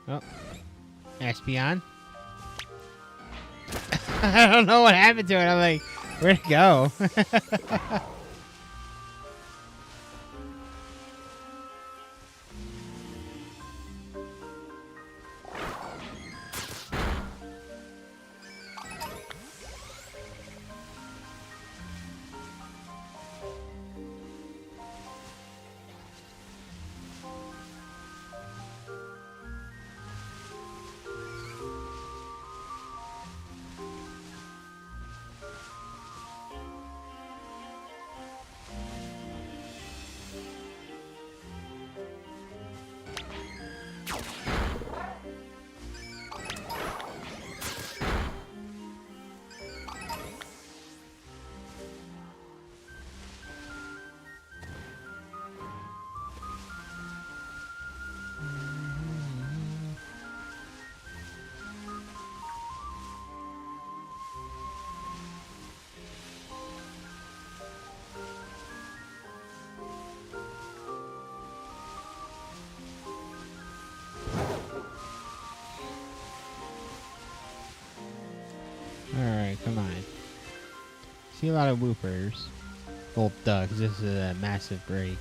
Oh, Espeon. I don't know what happened to it. I'm like, where'd it go? Alright, come on. See a lot of Woopers. Well, duh, 'cause this is a massive break.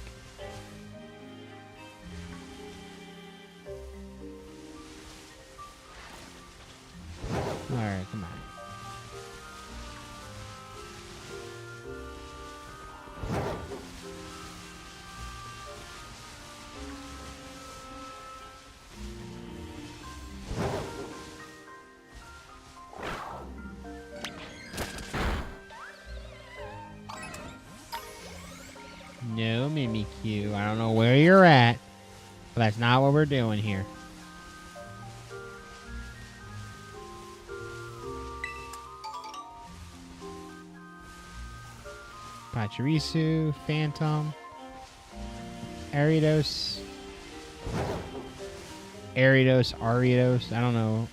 Alright, come on. No, Mimikyu. I don't know where you're at, but that's not what we're doing here. Pachirisu, Phantom, Ariados, Ariados. I don't know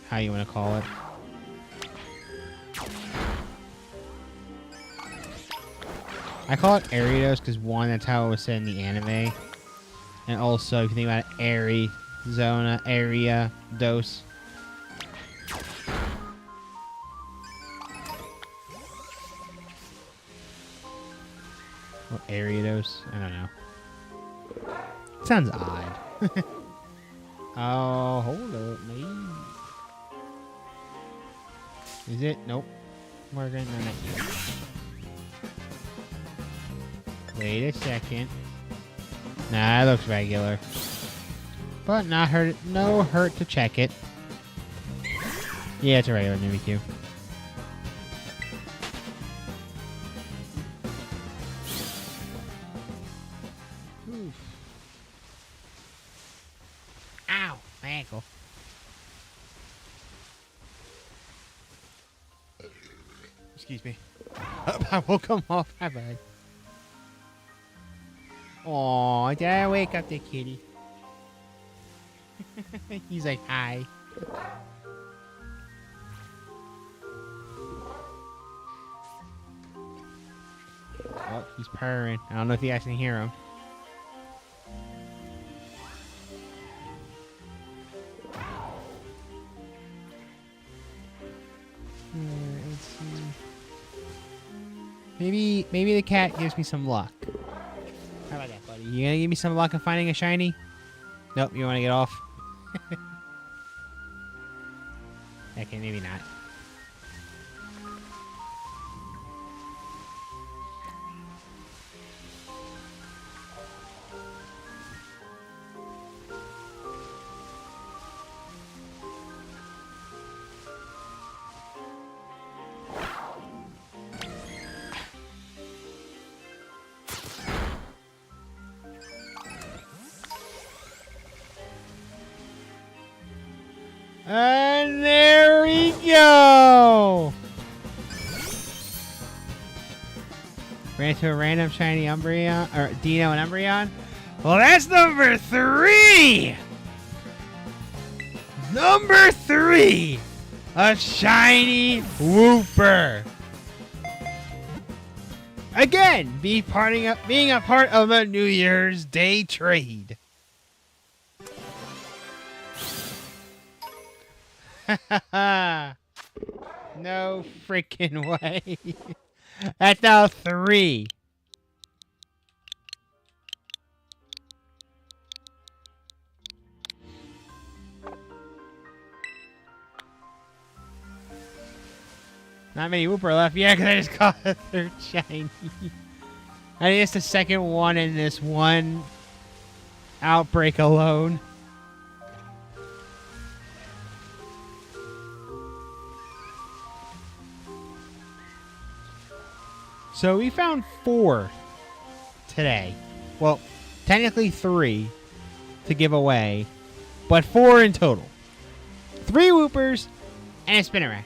how you want to call it. I call it Ariados because, one, that's how it was said in the anime. And also, if you think about it, Arizona, area, dose. Or Ariados. I don't know. It sounds odd. Oh, hold up, man. Is it? Nope. We're gonna not. Wait a second. Nah, it looks regular. But not hurt. No hurt to check it. Yeah, it's a regular Mimikyu. Oof. Ow, my ankle. Excuse me. I will come off. Hi, bud. Aw, did I wake up the kitty? He's like, hi. Oh, he's purring. I don't know if you guys can hear him. Let's see. Maybe the cat gives me some luck. How about that, buddy? You gonna give me some luck of finding a shiny? Nope, you wanna get off? Okay, maybe not. And there we go. Ran to a random shiny Umbreon, or Dino and Umbreon. Well, that's number 3. Number 3, a shiny Wooper. Again, being a part of a New Year's Day trade. No freaking way. That's now 3. Not many Wooper left. Yeah, because I just caught a 3rd shiny. I think it's the 2nd one in this one outbreak alone. So we found 4 today. Well, technically 3 to give away, but 4 in total. 3 Woopers and a Spinnerack.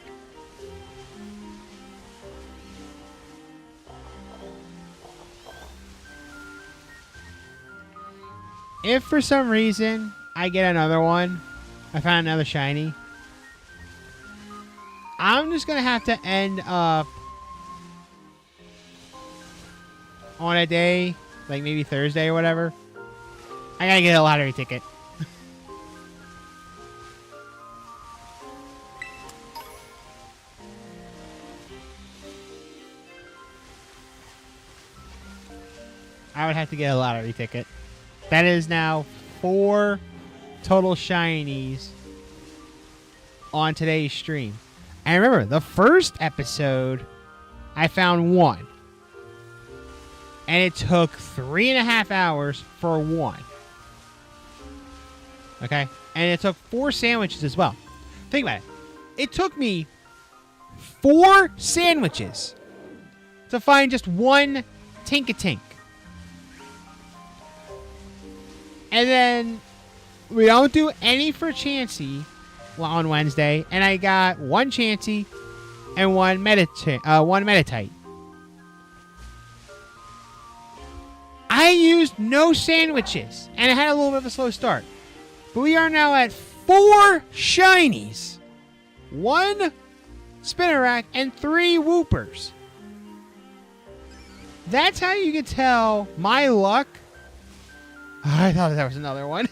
If for some reason I get another one, I found another shiny, I'm just going to have to end up on a day, like maybe Thursday or whatever. I got to get a lottery ticket. I would have to get a lottery ticket. That is now 4 total shinies on today's stream. And remember, the first episode, I found 1. And it took 3.5 hours for 1. Okay? And it took 4 sandwiches as well. Think about it. It took me 4 sandwiches to find just 1 Tink-a-Tink. And then we don't do any for Chansey on Wednesday. And I got 1 Chansey and 1 Metatite. I used no sandwiches. And I had a little bit of a slow start. But we are now at 4 shinies. 1 Spinnerack and 3 Woopers. That's how you can tell my luck. I thought that was another one.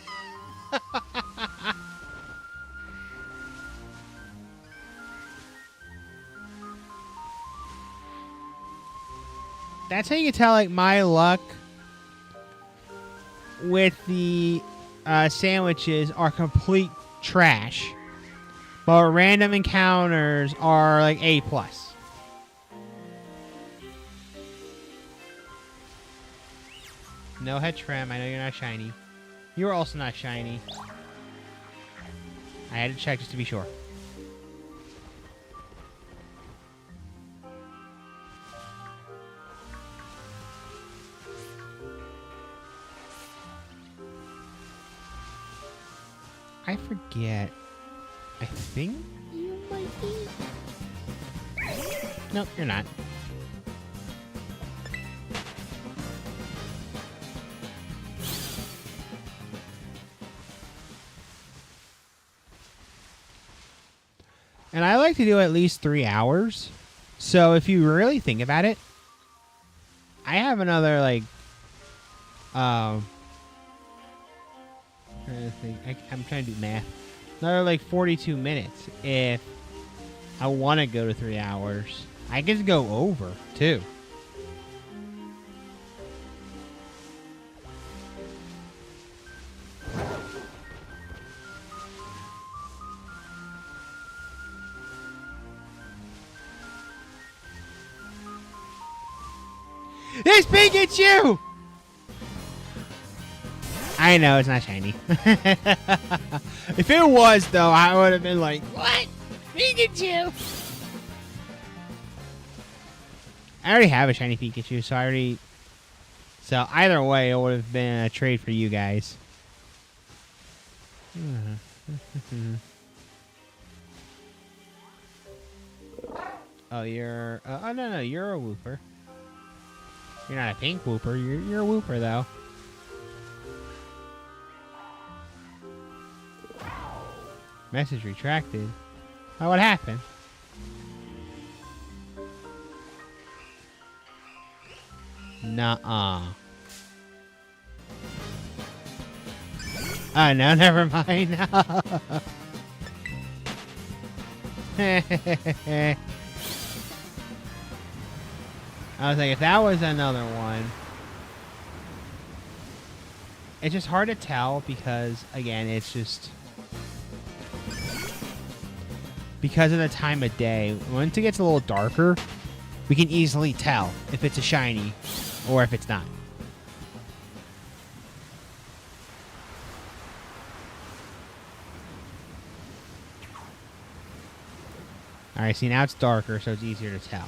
That's how you can tell, like, my luck with the sandwiches are complete trash. But random encounters are, like, A+. No head trim. I know you're not shiny. You are also not shiny. I had to check just to be sure. I forget. I think you might be. Nope, you're not. And I like to do at least 3 hours. So if you really think about it, I have another, like, I'm trying to do math. Another, like, 42 minutes if I want to go to 3 hours. I can go over, too. It's Pikachu! I know, it's not shiny. If it was, though, I would have been like, what? Pikachu! I already have a shiny Pikachu, so So either way, it would have been a trade for you guys. Oh, you're... oh, no, you're a Wooper. You're not a pink Wooper. You're a Wooper, though. Message retracted. Oh, what happened? Nuh-uh. Oh, no, never mind. I was like, if that was another one... It's just hard to tell because, again, it's just... Because of the time of day, once it gets a little darker, we can easily tell if it's a shiny or if it's not. Alright, see, now it's darker, so it's easier to tell.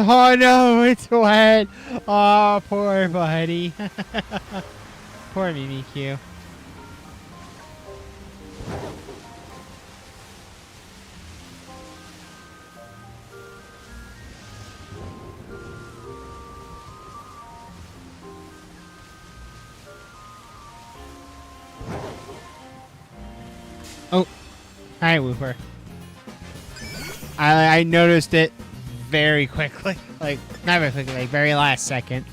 Oh no, it's wet. Oh, poor buddy. Poor Mimikyu. Oh, hi, Wooper. I noticed it very quickly. Like, not very quickly, like, very last second.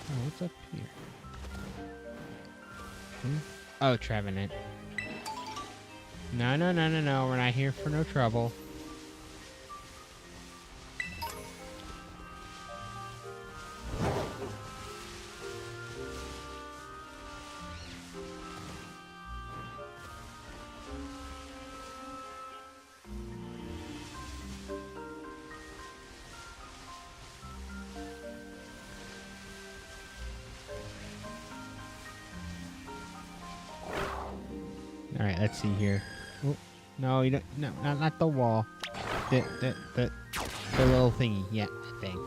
Oh, what's up here? Oh, Trevenant. No, we're not here for no trouble. All right, let's see here. Oh, no, you don't. No, not the wall. The little thingy. Yeah, that thing.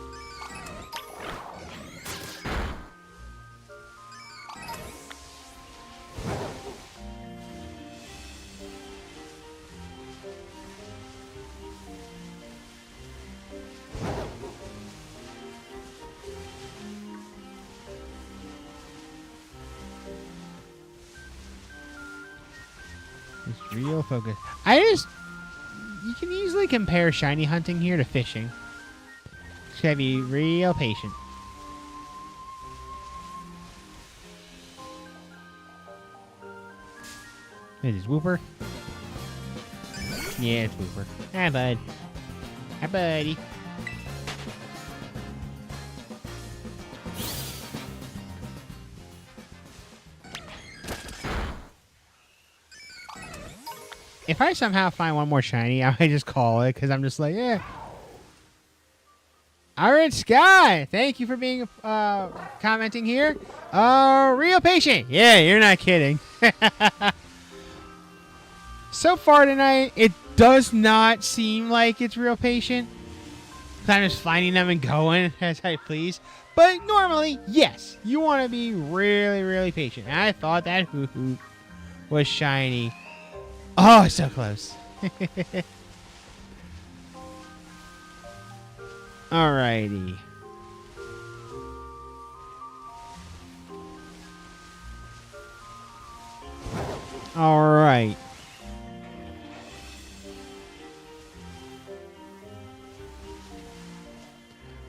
Just real focus. You can easily compare shiny hunting here to fishing. Just gotta be real patient. Is this Wooper? Yeah, it's Wooper. Hi, bud. Hi, buddy. If I somehow find one more shiny, I might just call it, because I'm just like, yeah. Alright, Sky, thank you for being commenting here. Real patient. Yeah, you're not kidding. So far tonight, it does not seem like it's real patient. I'm just finding them and going as I please. But normally, yes, you want to be really, really patient. And I thought that Hoot was shiny. Oh, so close. Alrighty. Alright.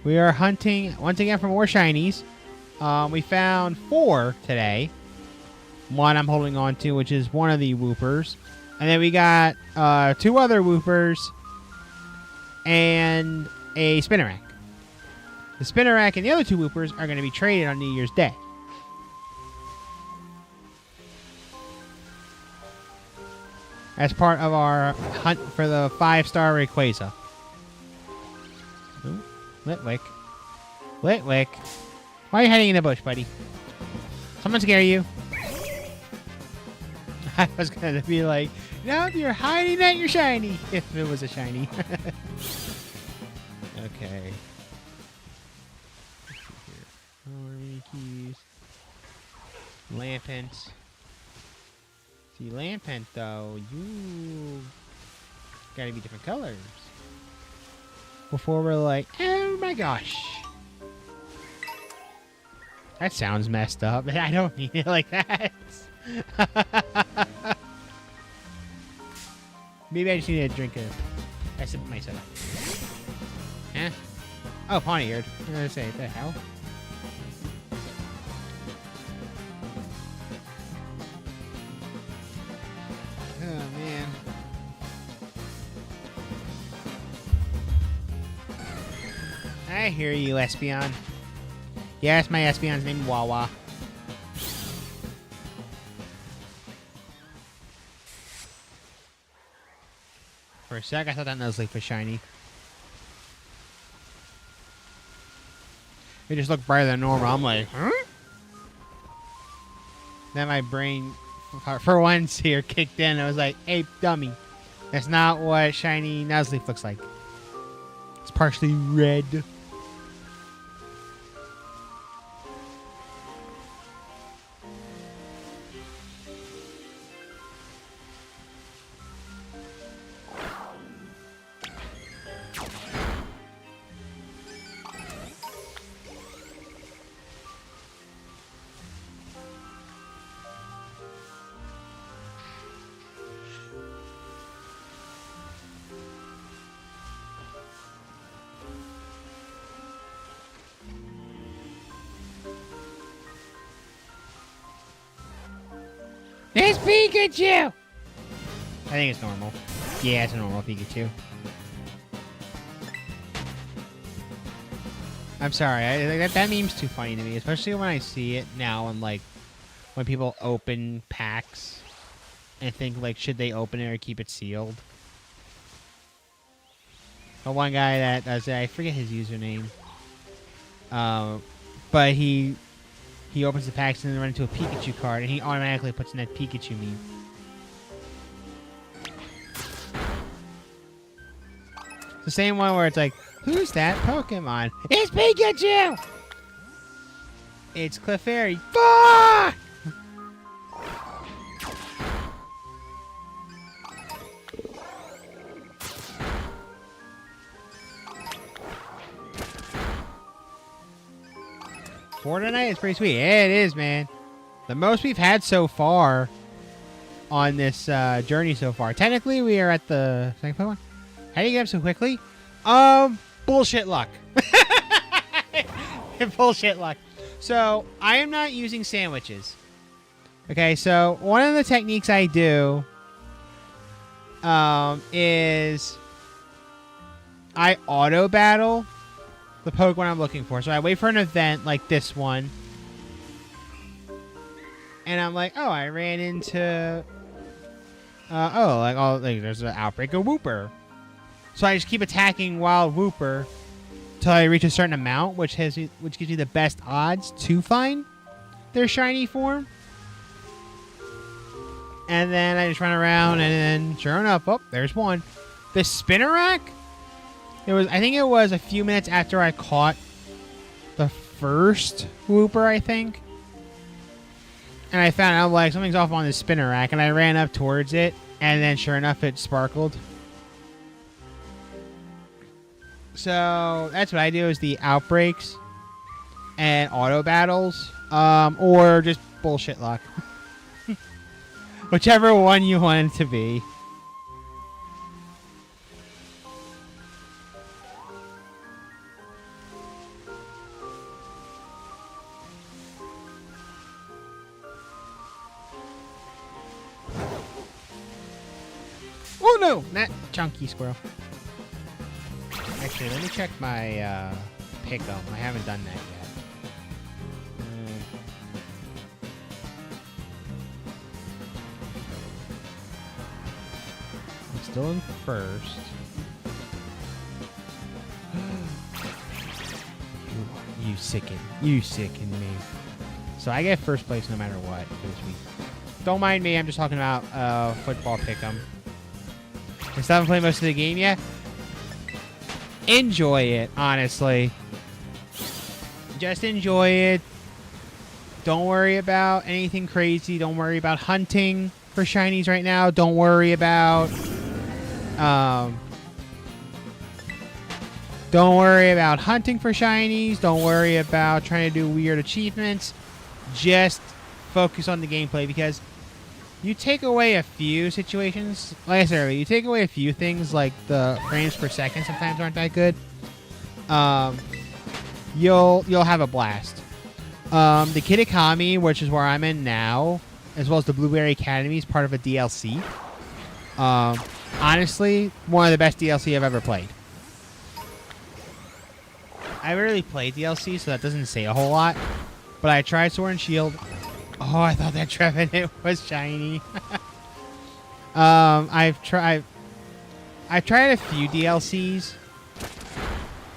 We are hunting once again for more shinies. We found 4 today. One I'm holding on to, which is one of the Woopers. And then we got 2 other Woopers and a Spinnerack. The Spinnerack and the other 2 Woopers are going to be traded on New Year's Day. As part of our hunt for the 5-star Rayquaza. Ooh, Litwick. Litwick. Why are you hiding in the bush, buddy? Someone scare you? I was going to be like, no, you're hiding at your shiny. If it was a shiny. Okay. Let's see here. Army keys. Lampent. See, Lampent, though, you gotta be different colors. Before we're like, oh my gosh. That sounds messed up. I don't mean it like that. Maybe I just need to drink a sip of my soda. Huh? Oh, Pawniard. I was gonna say, what the hell? Oh, man. I hear you, Espeon. Yes, my Espeon's named Wawa. For a sec, I thought that Nuzleaf was shiny. It just looked brighter than normal. I'm like, huh? Then my brain, for once here, kicked in. I was like, hey, dummy. That's not what shiny Nuzleaf looks like. It's partially red. It's Pikachu! I think it's normal. Yeah, it's a normal Pikachu. I'm sorry. That meme's too funny to me, especially when I see it now and like when people open packs and think like, should they open it or keep it sealed? The one guy that does it, I forget his username. But he opens the packs and then runs into a Pikachu card, and he automatically puts in that Pikachu meme. It's the same one where it's like, who's that Pokemon? It's Pikachu! It's Clefairy. Fuck! Fortnite is pretty sweet. Yeah, it is, man. The most we've had so far on this journey so far. Technically, we are at the second Pokemon. How do you get up so quickly? Bullshit luck. Bullshit luck. So, I am not using sandwiches. Okay, so one of the techniques I do is I auto battle the Pokemon I'm looking for. So I wait for an event like this one. And I'm like, oh, I ran into... there's an outbreak of Wooper. So I just keep attacking wild Wooper till I reach a certain amount, which gives me the best odds to find their shiny form. And then I just run around, and then sure enough, oh, there's one. The Spinnerack? I think it was a few minutes after I caught the first Wooper, I think. And I found out, like, something's off on this Spinnerack, and I ran up towards it. And then sure enough, it sparkled. So that's what I do, is the outbreaks and auto battles, or just bullshit luck. Whichever one you want it to be. Oh no, not chunky squirrel. Actually, let me check my pick'em. I haven't done that yet. I'm still in first. You sicken me. So I get first place no matter what this week. Don't mind me, I'm just talking about football pick'em. I still haven't played most of the game yet. Enjoy it, honestly. Just enjoy it. Don't worry about anything crazy. Don't worry about hunting for shinies right now. Don't worry about hunting for shinies. Don't worry about trying to do weird achievements. Just focus on the gameplay, because you take away a few situations, like I said earlier, you take away a few things, like the frames per second sometimes aren't that good. You'll have a blast. The Kitakami, which is where I'm in now, as well as the Blueberry Academy, is part of a DLC. Honestly, one of the best DLC I've ever played. I rarely play DLC, so that doesn't say a whole lot. But I tried Sword and Shield. Oh, I thought that Trevenant was shiny. I've tried a few DLCs.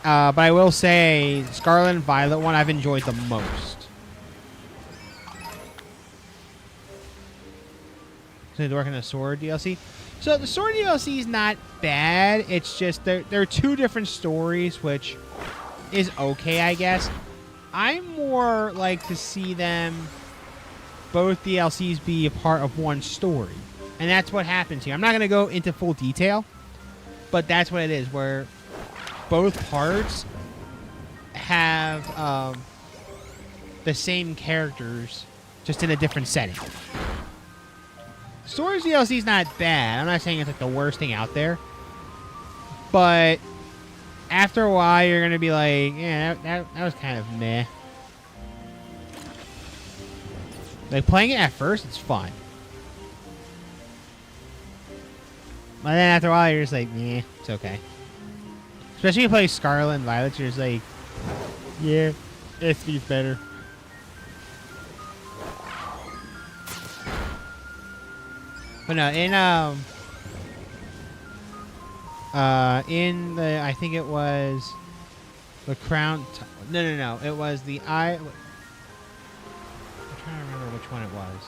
But I will say Scarlet and Violet one I've enjoyed the most. So they're working on the Sword DLC. So the Sword DLC is not bad. It's just they're two different stories, which is okay, I guess. I more like to see them, both DLCs, be a part of one story. And that's what happens here. I'm not going to go into full detail, but that's what it is, where both parts have the same characters, just in a different setting. Swords DLC is not bad. I'm not saying it's like the worst thing out there, but after a while, you're going to be like, yeah, that was kind of meh. Like, playing it at first, it's fun. But then after a while, you're just like, yeah, it's okay. Especially when you play Scarlet and Violet, you're just like, yeah, SP's better. But no, in the, I think it was the Crown. No. It was the I'm trying to remember which one it was.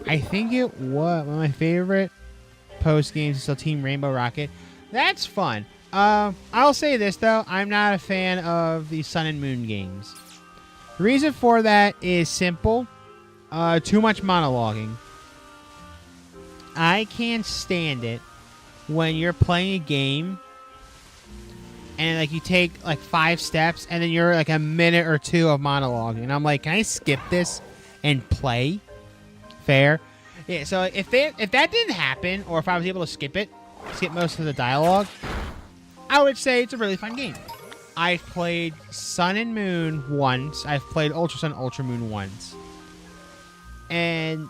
I think it was one of my favorite post games is still Team Rainbow Rocket. That's fun. I'll say this though, I'm not a fan of the Sun and Moon games. The reason for that is simple. Too much monologuing. I can't stand it when you're playing a game and like you take like 5 steps and then you're like a minute or two of monologuing. And I'm like, can I skip this and play? Fair. Yeah, so if that didn't happen, or if I was able to skip most of the dialogue, I would say it's a really fun game. I've played Sun and Moon once. I've played Ultra Sun, Ultra Moon once. And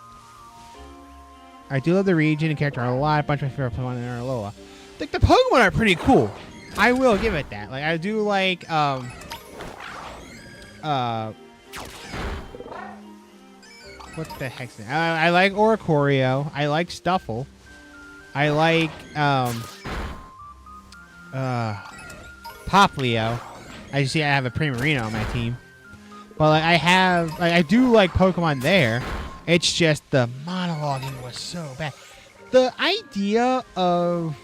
I do love the region and character a lot. A bunch of my favorite Pokemon are Alola. Like, the Pokemon are pretty cool. I will give it that. Like, I do like, what the heck's that? I like Oricorio. I like Stuffle. I like, Poplio. I see I have a Primarina on my team. But like, I do like Pokemon there. It's just the monologuing was so bad. The idea of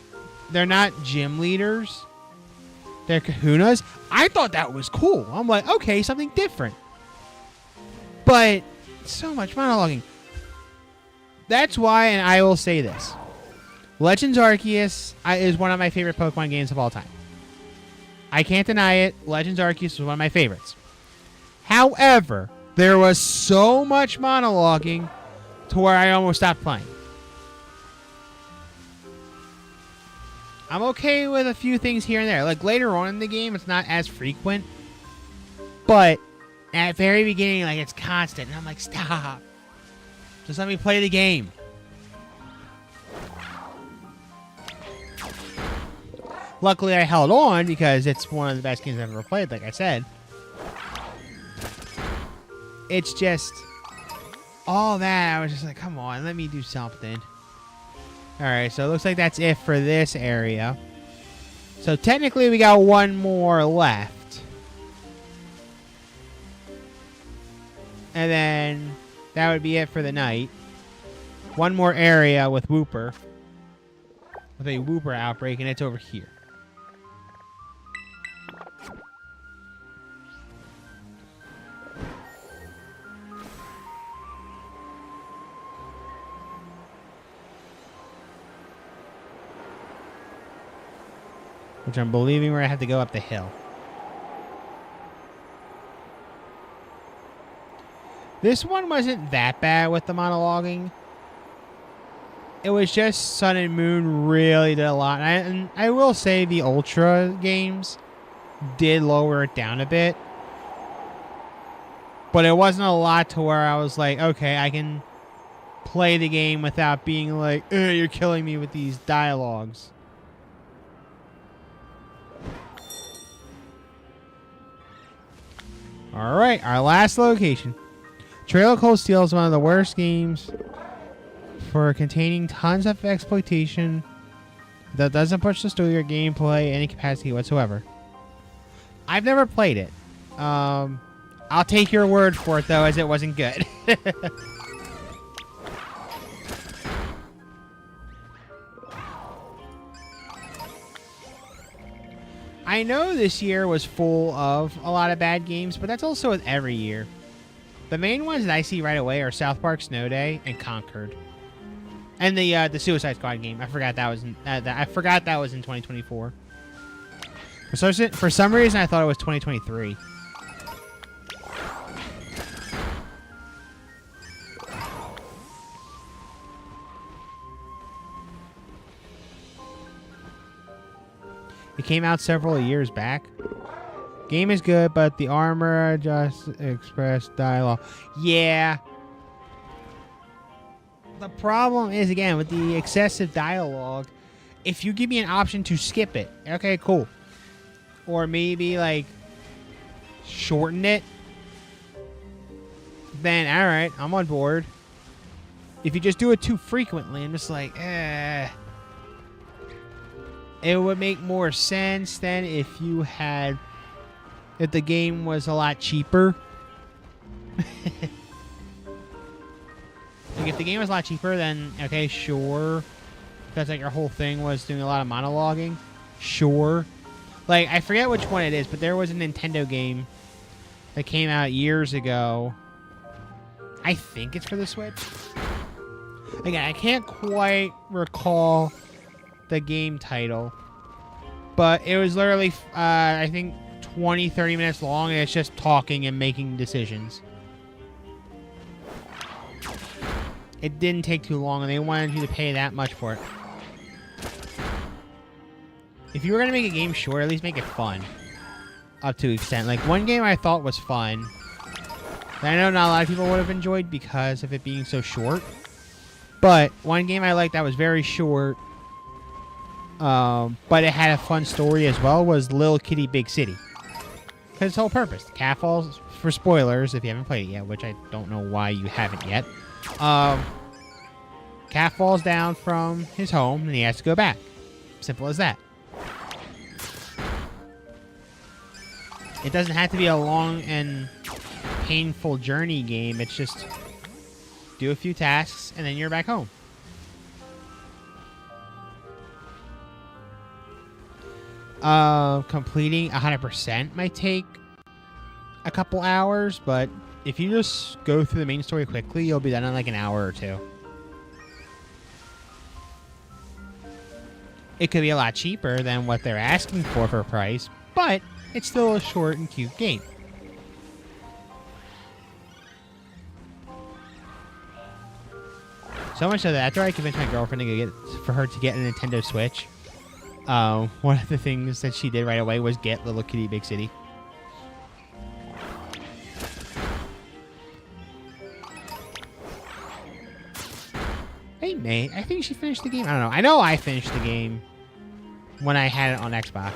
they're not gym leaders their kahunas. I thought that was cool. I'm like, okay, something different. But so much monologuing. That's why, and I will say this. Legends Arceus is one of my favorite Pokemon games of all time. I can't deny it. Legends Arceus is one of my favorites. However, there was so much monologuing to where I almost stopped playing. I'm okay with a few things here and there. Like later on in the game, it's not as frequent. But at the very beginning, like it's constant. And I'm like, stop. Just let me play the game. Luckily, I held on because it's one of the best games I've ever played, like I said. It's just all that. I was just like, come on, let me do something. Alright, so it looks like that's it for this area. So technically, we got one more left. And then that would be it for the night. One more area with Wooper. With a Wooper outbreak, and it's over here. Which I'm believing where I have to go up the hill. This one wasn't that bad with the monologuing. It was just Sun and Moon really did a lot. And I will say the Ultra games did lower it down a bit. But it wasn't a lot to where I was like, okay, I can play the game without being like, you're killing me with these dialogues. Alright, our last location. Trail of Cold Steel is one of the worst games for containing tons of exploitation that doesn't push the story or gameplay any capacity whatsoever. I've never played it. I'll take your word for it, though, as it wasn't good. I know this year was full of a lot of bad games, but that's also with every year. The main ones that I see right away are South Park Snow Day and Concord, and the Suicide Squad game. I forgot that was in, I forgot that was in 2024. For some reason, I thought it was 2023. It came out several years back. Game is good, but the armor just expressed dialogue. Yeah. The problem is, again, with the excessive dialogue, if you give me an option to skip it, okay, cool. Or maybe, like, shorten it, then, alright, I'm on board. If you just do it too frequently, I'm just like, It would make more sense than if the game was a lot cheaper. Like if the game was a lot cheaper, then okay, sure. Because like your whole thing was doing a lot of monologuing. Sure. Like I forget which one it is, but there was a Nintendo game that came out years ago. I think it's for the Switch. Again, I can't quite recall the game title, but it was literally I think 20-30 minutes long, and it's just talking and making decisions. It didn't take too long, and they wanted you to pay that much for it. If you were going to make a game short, at least make it fun up to an extent. Like one game I thought was fun that I know not a lot of people would have enjoyed because of it being so short, but one game I liked that was very short, but it had a fun story as well, was Little Kitty Big City. Because its whole purpose, cat falls, for spoilers if you haven't played it yet, which I don't know why you haven't yet. Cat falls down from his home and he has to go back. Simple as that. It doesn't have to be a long and painful journey game. It's just do a few tasks and then you're back home. Completing 100% might take a couple hours, but if you just go through the main story quickly, you'll be done in like an hour or two. It could be a lot cheaper than what they're asking for price, but it's still a short and cute game. So much so that after I convinced my girlfriend for her to get a Nintendo Switch, one of the things that she did right away was get Little Kitty Big City. Hey, mate, I think she finished the game. I don't know. I know I finished the game when I had it on Xbox.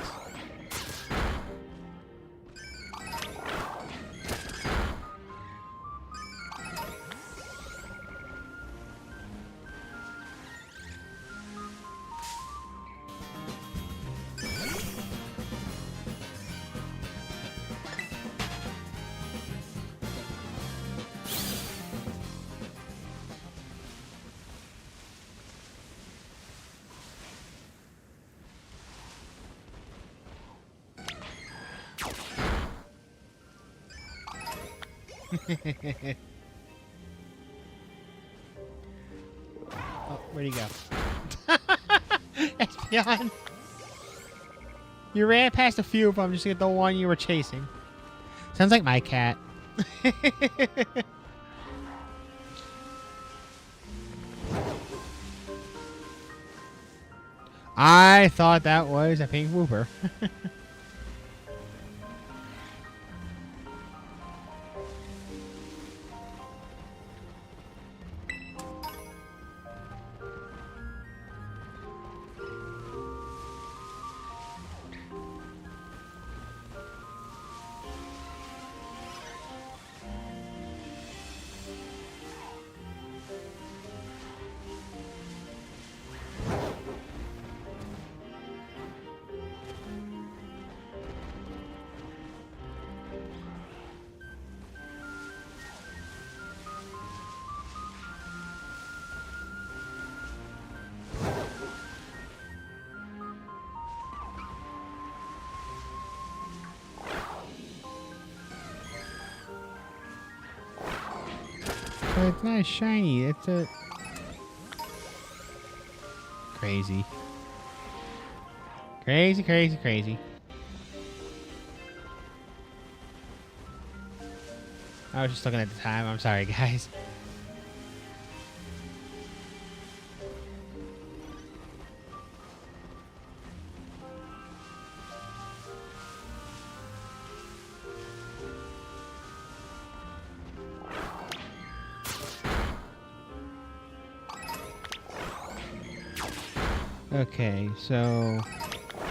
Oh, where'd he go? Espeon! You ran past a few of them just to get the one you were chasing. Sounds like my cat. I thought that was a pink Wooper. But it's not shiny. It's a... Crazy. Crazy, crazy, crazy. I was just looking at the time. I'm sorry, guys. Okay, so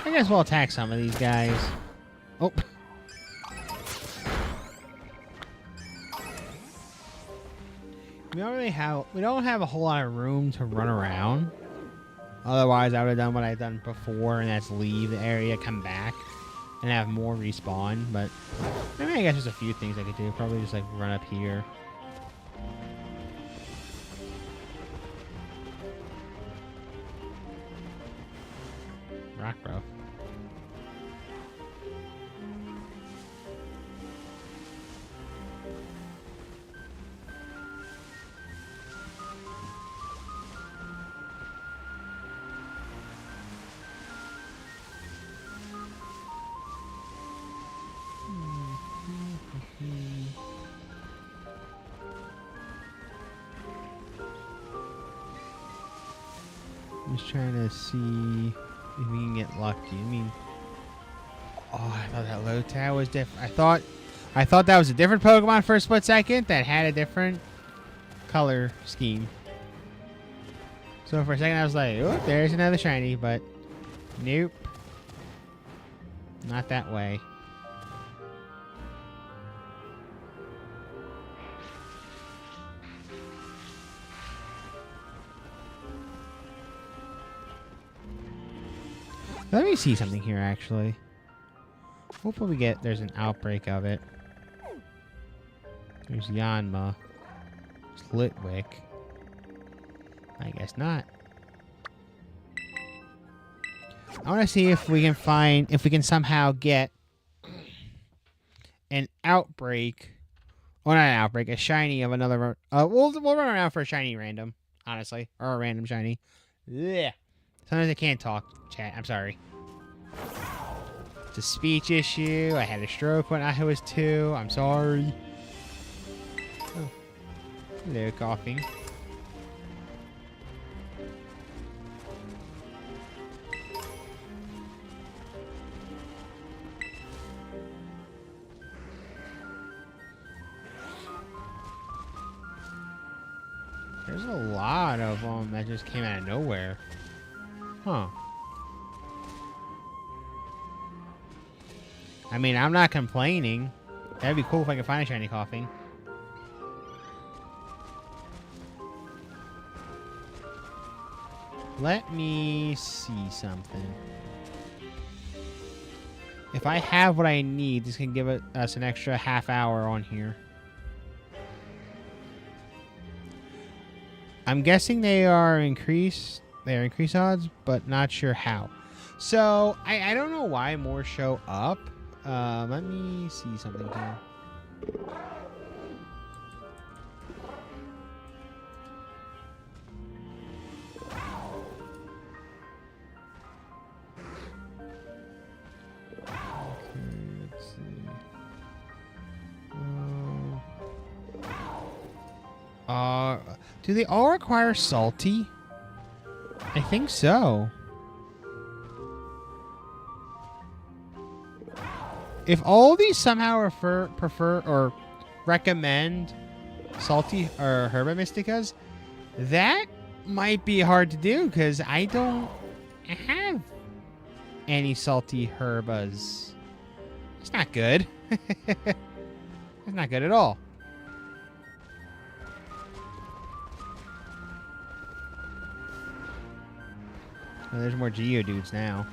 I guess we'll attack some of these guys. Oh. We don't have a whole lot of room to run around. Otherwise, I would have done what I've done before, and that's leave the area, come back, and have more respawn. But I mean, I guess there's a few things I could do. Probably just like run up here. Rock, bro. I'm just trying to see if we can get lucky. I mean, oh, I thought that Lotad was different. I thought that was a different Pokemon for a split second that had a different color scheme. So for a second I was like, oh, there's another shiny, but nope. Not that way. Let me see something here, actually. Hopefully we get... There's an outbreak of it. There's Yanma. There's Litwick. I guess not. I want to see if we can somehow get an outbreak. Well, not an outbreak, a shiny of another. We'll run around for a shiny random, honestly, or a random shiny. Yeah. Sometimes I can't talk, chat. I'm sorry. It's a speech issue. I had a stroke when I was 2. I'm sorry. Oh. Hello, coughing. There's a lot of them that just came out of nowhere. Huh. I mean, I'm not complaining. That'd be cool if I could find a shiny coughing. Let me see something. If I have what I need, this can give us an extra half hour on here. I'm guessing they are increased odds, but not sure how. So I don't know why more show up. Let me see something here. Okay, let's see. Do they all require salty? I think so. If all these somehow prefer or recommend salty or Herba Mysticas, that might be hard to do because I don't have any salty Herbas. It's not good. It's not good at all. Oh, there's more Geodudes now.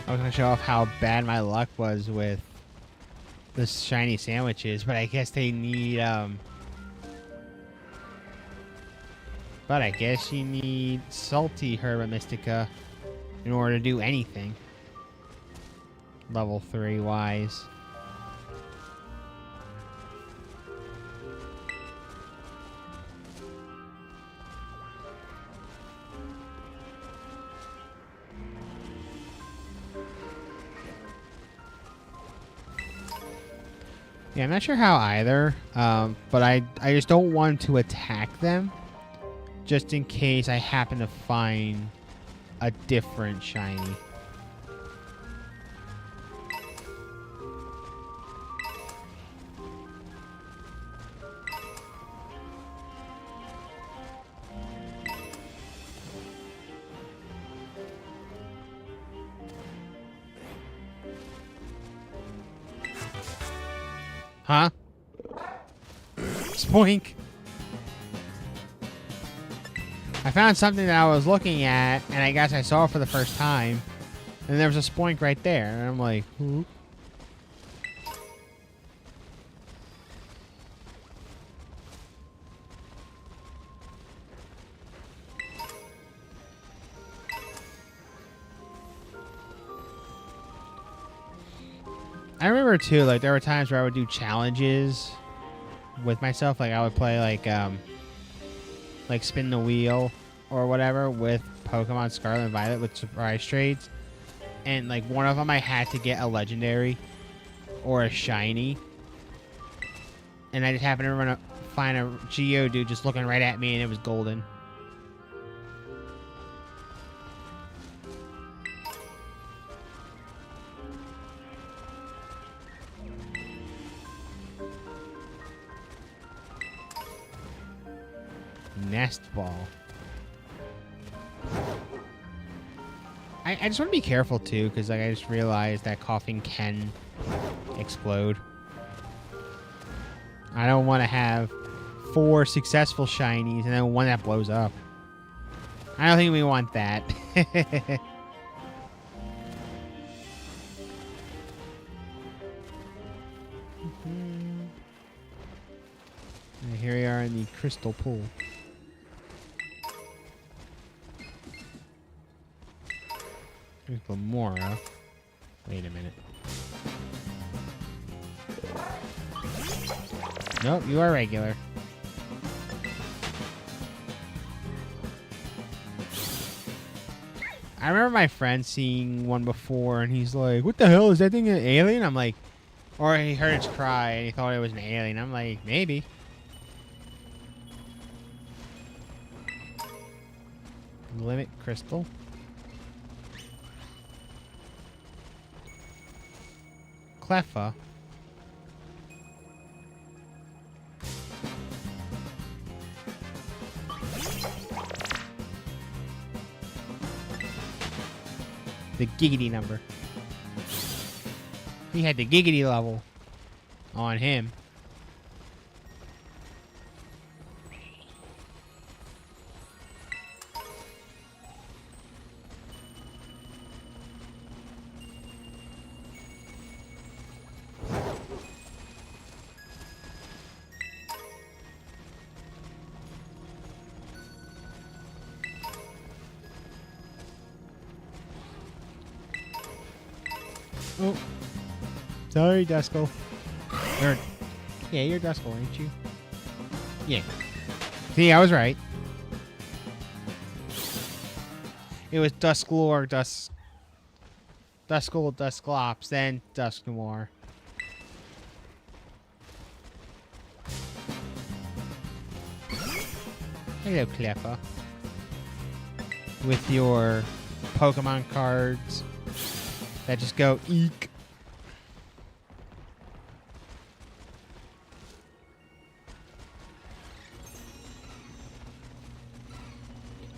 I was going to show off how bad my luck was with the shiny sandwiches, but I guess they need, but I guess you need salty Herba Mystica in order to do anything. Level 3 wise. Yeah, I'm not sure how either, but I just don't want to attack them just in case I happen to find a different shiny. Huh? Spoink. I found something that I was looking at, and I guess I saw it for the first time. And there was a spoink right there. And I'm like, who? I remember too, like there were times where I would do challenges with myself. Like I would play like spin the wheel or whatever with Pokemon Scarlet and Violet with surprise trades. And like one of them I had to get a legendary or a shiny. And I just happened to find a Geodude just looking right at me and it was golden. Nest ball. I just want to be careful too, because like I just realized that coughing can explode. I don't want to have 4 successful shinies and then one that blows up. I don't think we want that. And here we are in the crystal pool. Here's Gamora. Wait a minute. Nope, you are regular. I remember my friend seeing one before, and he's like, "What the hell is that thing? An alien?" I'm like, or he heard its cry and he thought it was an alien. I'm like, maybe. Limit crystal. Cleffa. The giggity number. He had the giggity level on him. Oh. Sorry, Duskull. Yeah, you're Duskull, ain't you? Yeah. See, I was right. It was Dusklore, Duskull, Dusklops, then Dusknoir. Hello, Cleffa. With your Pokemon cards that just go eek.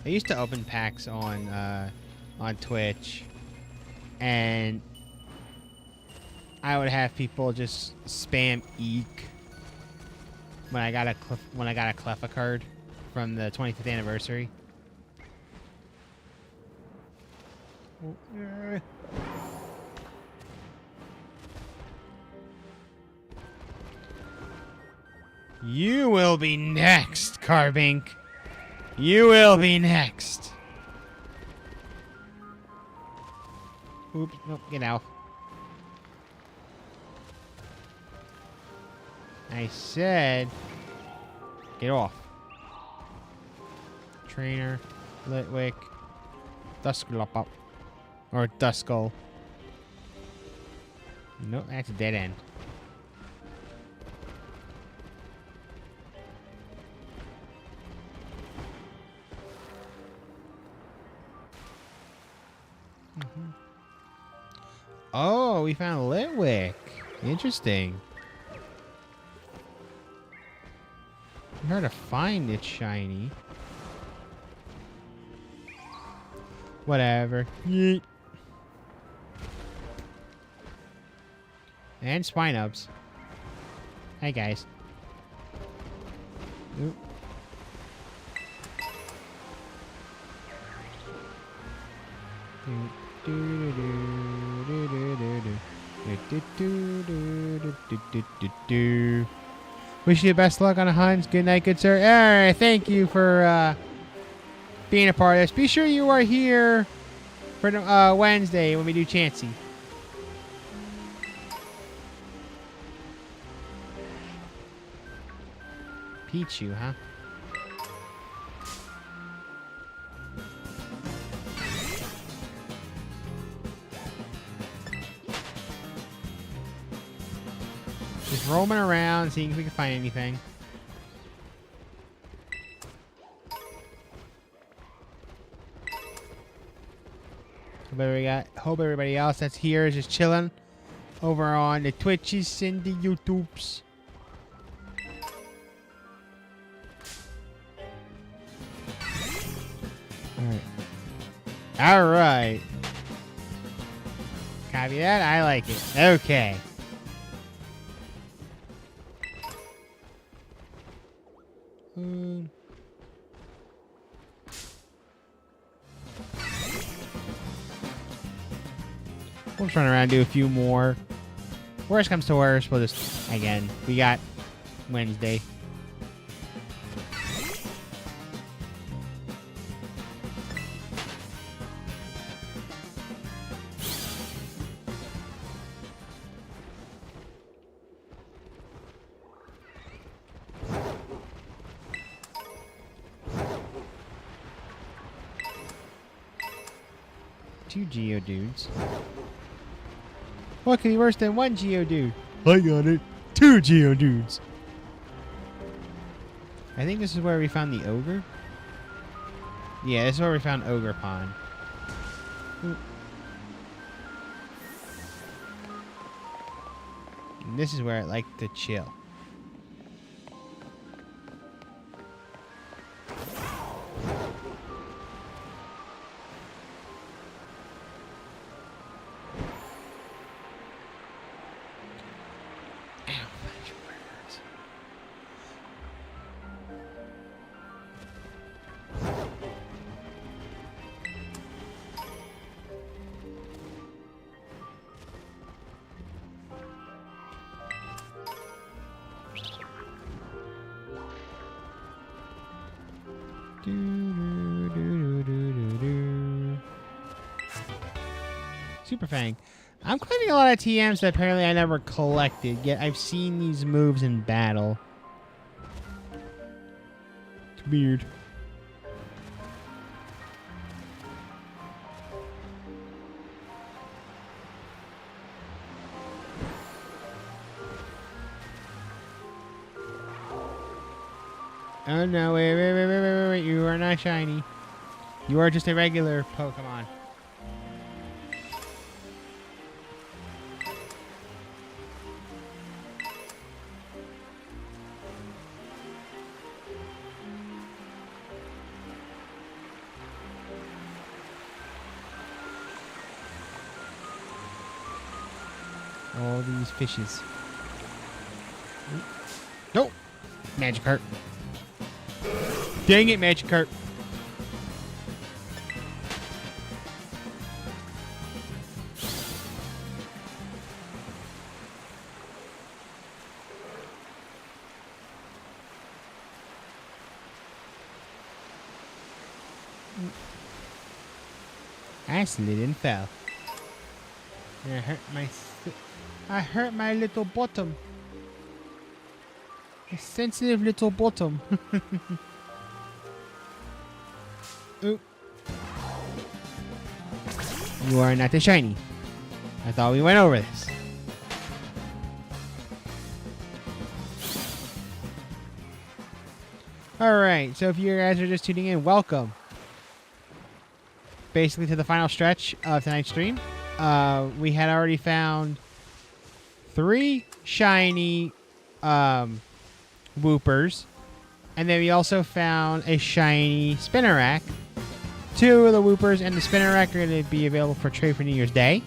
I used to open packs on Twitch, and I would have people just spam eek when I got a Cleffa card from the 25th anniversary. You will be next, Carbink. You will be next. Oops, nope, get out. I said, get off. Trainer, Litwick, Duskull, or Duskull. Nope, that's a dead end. Oh, we found Litwick. Interesting. Hard to find it shiny. Whatever. Yeet. And Spinubs. Hey guys. Oop. Wish you the best luck on the hunt. Good night, good sir. All right, thank you for being a part of this. Be sure you are here for Wednesday when we do Chansey. Pichu, huh? Just roaming around, seeing if we can find anything. Hope everybody else that's here is just chilling over on the Twitches and the YouTubes. All right. Copy that. I like it. Okay. We'll just run around and do a few more. Worst comes to worst, we'll just, again, we got Wednesday. Two Geodudes. What could be worse than one Geodude? I got it. Two Geodudes. I think this is where we found the ogre. Yeah, this is where we found Ogre Pond. Ooh. And this is where I like to chill. Super Fang. I'm collecting a lot of TMs that apparently I never collected, yet I've seen these moves in battle. It's weird. Oh no, wait, you are not shiny. You are just a regular Pokemon. All these fishes. Nope. Magikarp. Dang it, Magikarp. I slid and fell. I hurt my little bottom. A sensitive little bottom. Ooh. You are not a shiny. I thought we went over this. Alright, so if you guys are just tuning in, welcome. Basically to the final stretch of tonight's stream. We had already found 3 shiny Woopers. And then we also found a shiny Spinnerack. 2 of the Woopers and the Spinnerack are going to be available for trade for New Year's Day.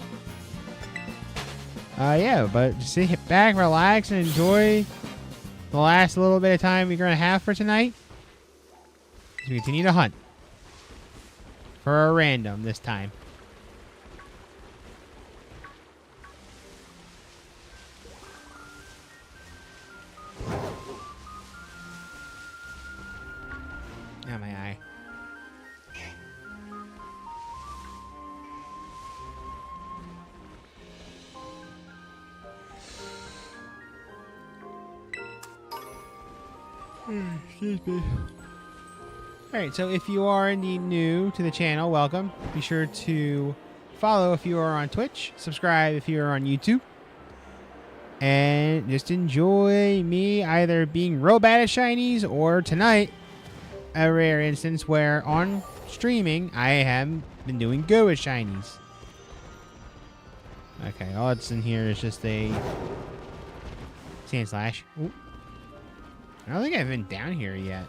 Yeah, but just sit back, relax, and enjoy the last little bit of time we're going to have for tonight. As we continue to hunt. For a random this time. Oh, my eye. Excuse me. Alright, so if you are indeed new to the channel, welcome. Be sure to follow if you are on Twitch, subscribe if you are on YouTube, and just enjoy me either being real bad at shinies or tonight, a rare instance where on streaming I have been doing good with shinies. Okay, all that's in here is just a Sand Slash. Ooh. I don't think I've been down here yet.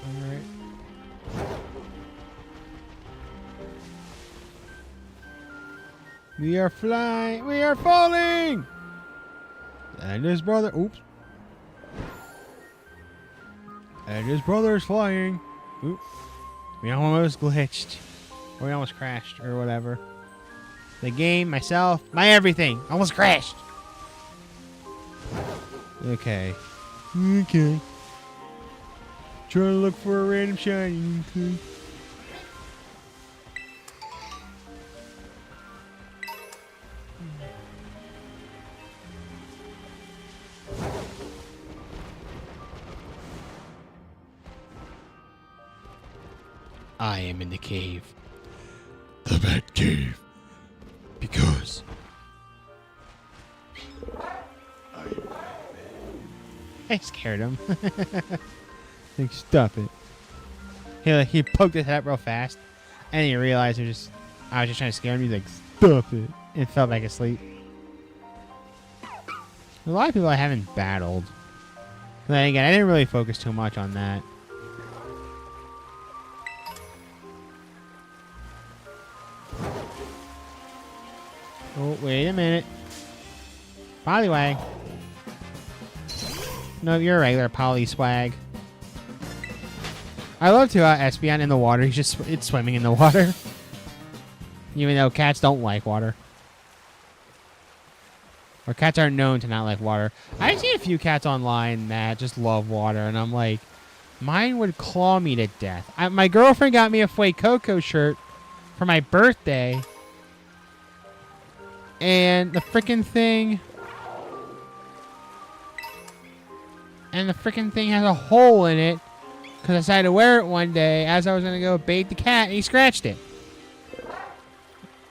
Alright. We are flying. We are falling. And his brother. Oops. And his brother is flying. Oops. We almost glitched. Or we almost crashed. Or whatever. The game, myself, my everything. Almost crashed. Okay. Okay. Trying to look for a random shiny. Okay. I am in the cave. The Bat Cave. Because I scared him. Like, stop it. He poked his head up real fast, and he realized I was just trying to scare him. He's like, stop it, and fell back asleep. A lot of people I haven't battled. But then again, I didn't really focus too much on that. Oh, wait a minute. Poliwag. No, you're a regular Polyswag. I love to Espeon in the water. It's swimming in the water. Even though cats don't like water. Or cats are known to not like water. I've seen a few cats online that just love water, and I'm like, mine would claw me to death. My girlfriend got me a Fue Coco shirt for my birthday. And the freaking thing... And the freaking thing has a hole in it. Because I decided to wear it one day as I was going to go bait the cat, and he scratched it.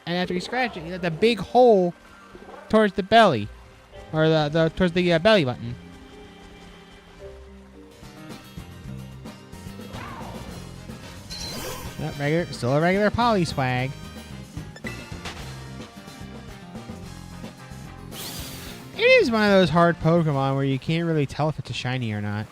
And after he scratched it, he had the big hole towards the belly. Or towards the belly button. Yep, still a regular Polyswag. It is one of those hard Pokemon where you can't really tell if it's a shiny or not.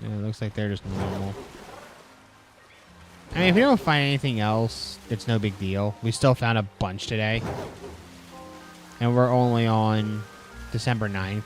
Yeah, it looks like they're just normal. I mean, if we don't find anything else, it's no big deal. We still found a bunch today. And we're only on December 9th.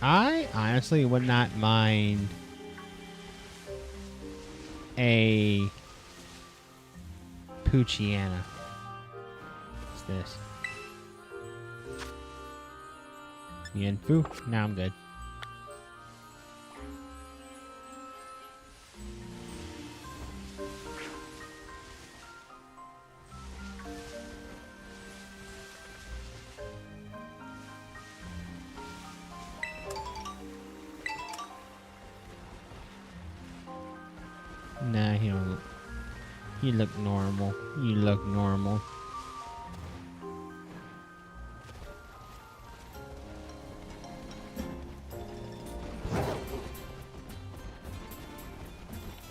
I honestly would not mind a Poochyena. What's this? Yanfu? Now I'm good. Nah, he don't. He look normal. You look normal.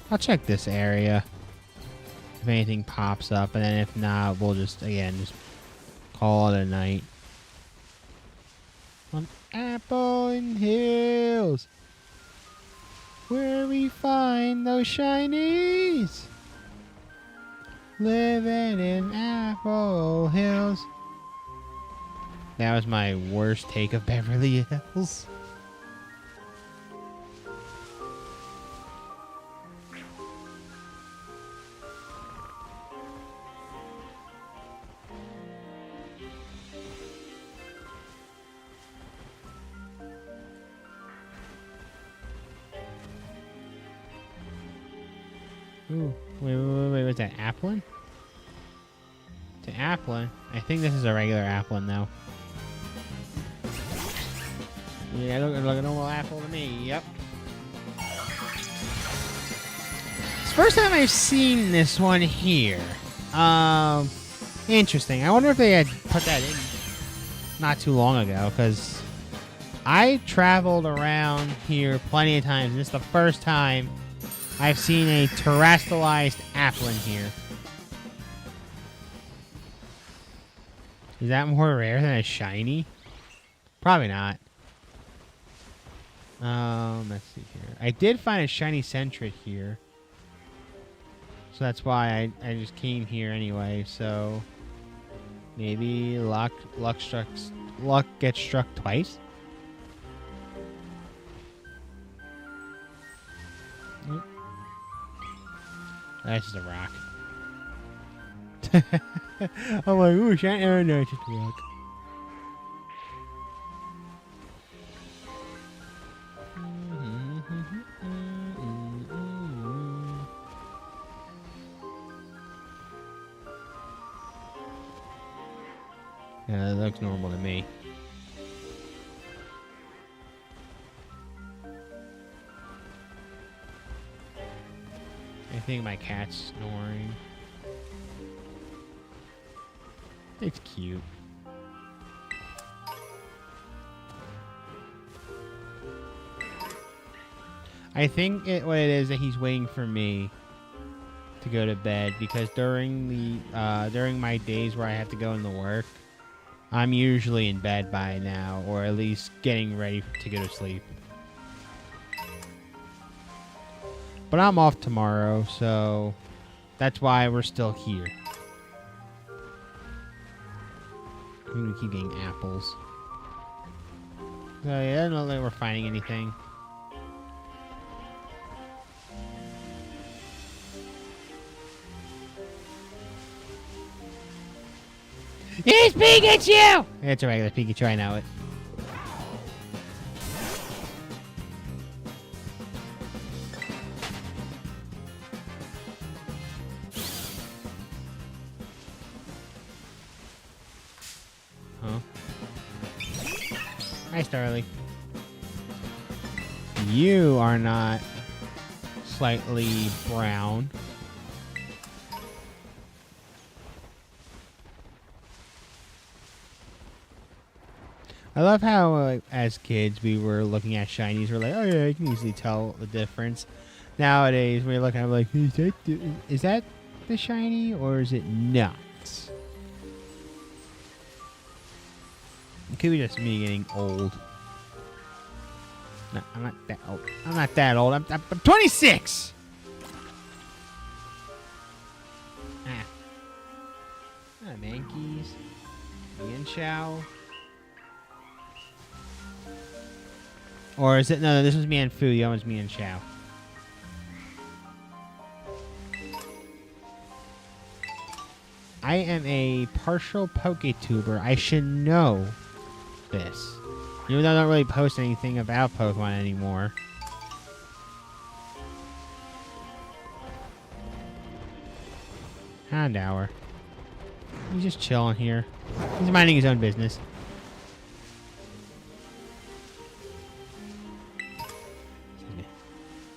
I'll check this area if anything pops up, and then if not, we'll just call it a night. On Apple and Hills. where we find those shinies. Living in Apple Hills. That was my worst take of Beverly Hills. Ooh, wait, what's that, Applin? To Applin? I think this is a regular Applin, though. Yeah, look like a normal apple to me, yep. It's the first time I've seen this one here. Interesting. I wonder if they had put that in not too long ago, because I traveled around here plenty of times, and this is the first time I've seen a terrestrialized Applin here. Is that more rare than a shiny? Probably not. Let's see here. I did find a shiny Sentret here. So that's why I just came here anyway, so maybe luck gets struck twice. Yep. That's just a rock. I'm like, ooh, shiny. Oh, no, it's just a rock. Yeah, that looks normal to me. I think my cat's snoring. It's cute. I think what it is that he's waiting for me to go to bed, because during my days where I have to go into work, I'm usually in bed by now, or at least getting ready to go to sleep. But I'm off tomorrow, so that's why we're still here. I'm gonna keep getting apples. So yeah, I don't know that we're finding anything. It's Pikachu! It's a regular Pikachu, I know it. Huh? Hi, Starly. You are not slightly brown. I love how, as kids, we were looking at shinies. We're like, oh yeah, I can easily tell the difference. Nowadays, we're looking at it like, is that the shiny or is it not? It could be just me getting old. No, I'm not that old. I'm not that old. I'm 26! Ah. Mankeys. Mienshao. Or is it... No, this was Mienfoo. The other one's Mienshao. I am a partial PokeTuber. I should know this. Even though I don't really post anything about Pokemon anymore. Houndour. He's just chilling here. He's minding his own business.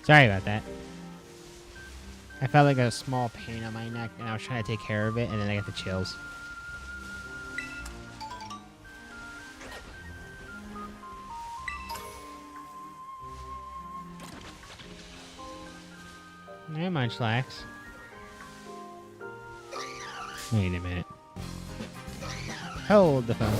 Sorry about that. I felt like a small pain on my neck, and I was trying to take care of it, and then I got the chills. Hey, Munchlax. Wait a minute. Hold the phone.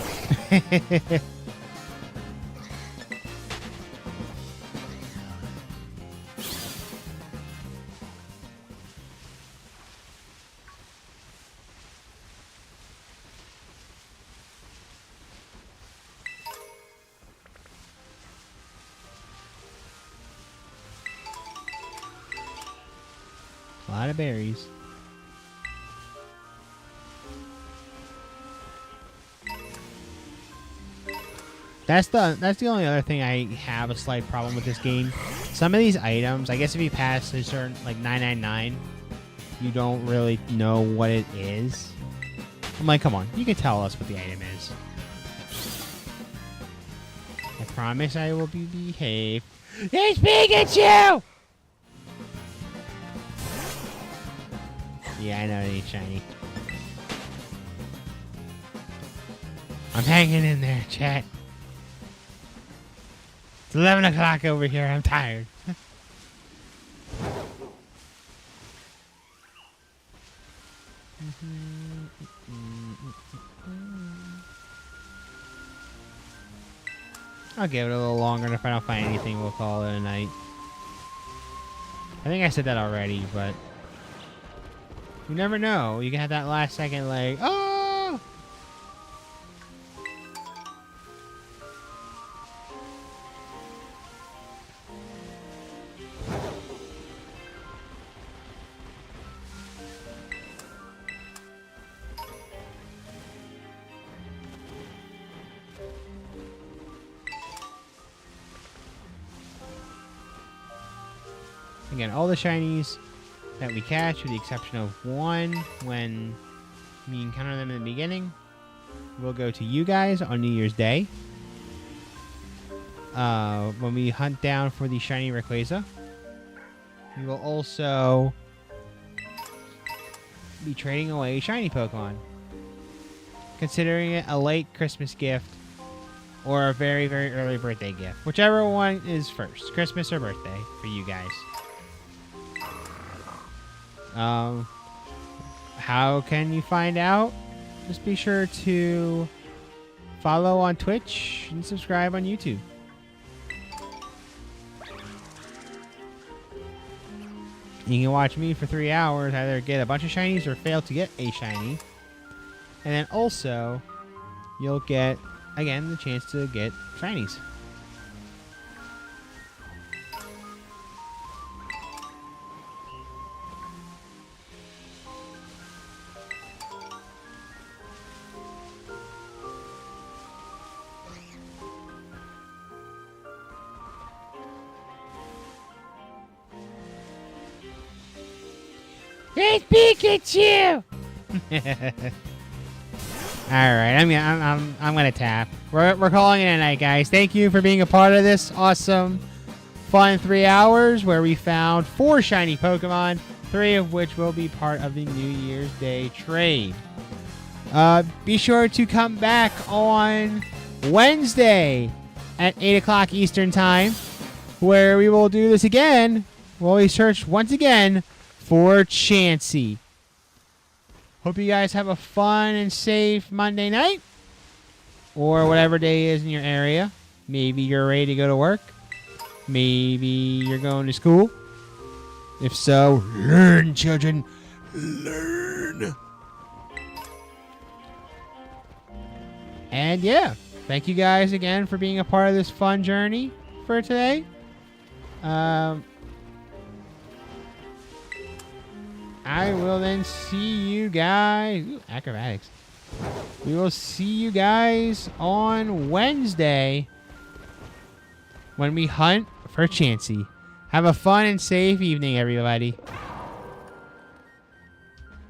A lot of berries. That's the only other thing I have a slight problem with this game. Some of these items, I guess if you pass a certain, like 999, you don't really know what it is. I'm like, come on, you can tell us what the item is. I promise I will behave. It's Pikachu! Yeah, I know it ain't shiny. I'm hanging in there, chat. It's 11 o'clock over here. I'm tired. I'll give it a little longer, and if I don't find anything, we'll call it a night. I think I said that already, but you never know. You can have that last second, like, oh! Again, all the shinies that we catch, with the exception of one, when we encounter them in the beginning, will go to you guys on New Year's Day. When we hunt down for the shiny Rayquaza, we will also be trading away shiny Pokemon, considering it a late Christmas gift or a very, very early birthday gift. Whichever one is first, Christmas or birthday for you guys. How can you find out? Just be sure to follow on Twitch and subscribe on YouTube. You can watch me for 3 hours, either get a bunch of shinies or fail to get a shiny. And then also, you'll get, again, the chance to get shinies. It's Pikachu! Alright, I'm gonna tap. We're calling it a night, guys. Thank you for being a part of this awesome, fun 3 hours where we found 4 shiny Pokemon, 3 of which will be part of the New Year's Day trade. Be sure to come back on Wednesday at 8 o'clock Eastern Time, where we will do this again. We'll search once again for Chansey. Hope you guys have a fun and safe Monday night, or whatever day is in your area. Maybe you're ready to go to work. Maybe you're going to school. If so, learn, children. Learn. And yeah, thank you guys again for being a part of this fun journey for today. I will then see you guys. Ooh, acrobatics. We will see you guys on Wednesday when we hunt for Chansey. Have a fun and safe evening, everybody.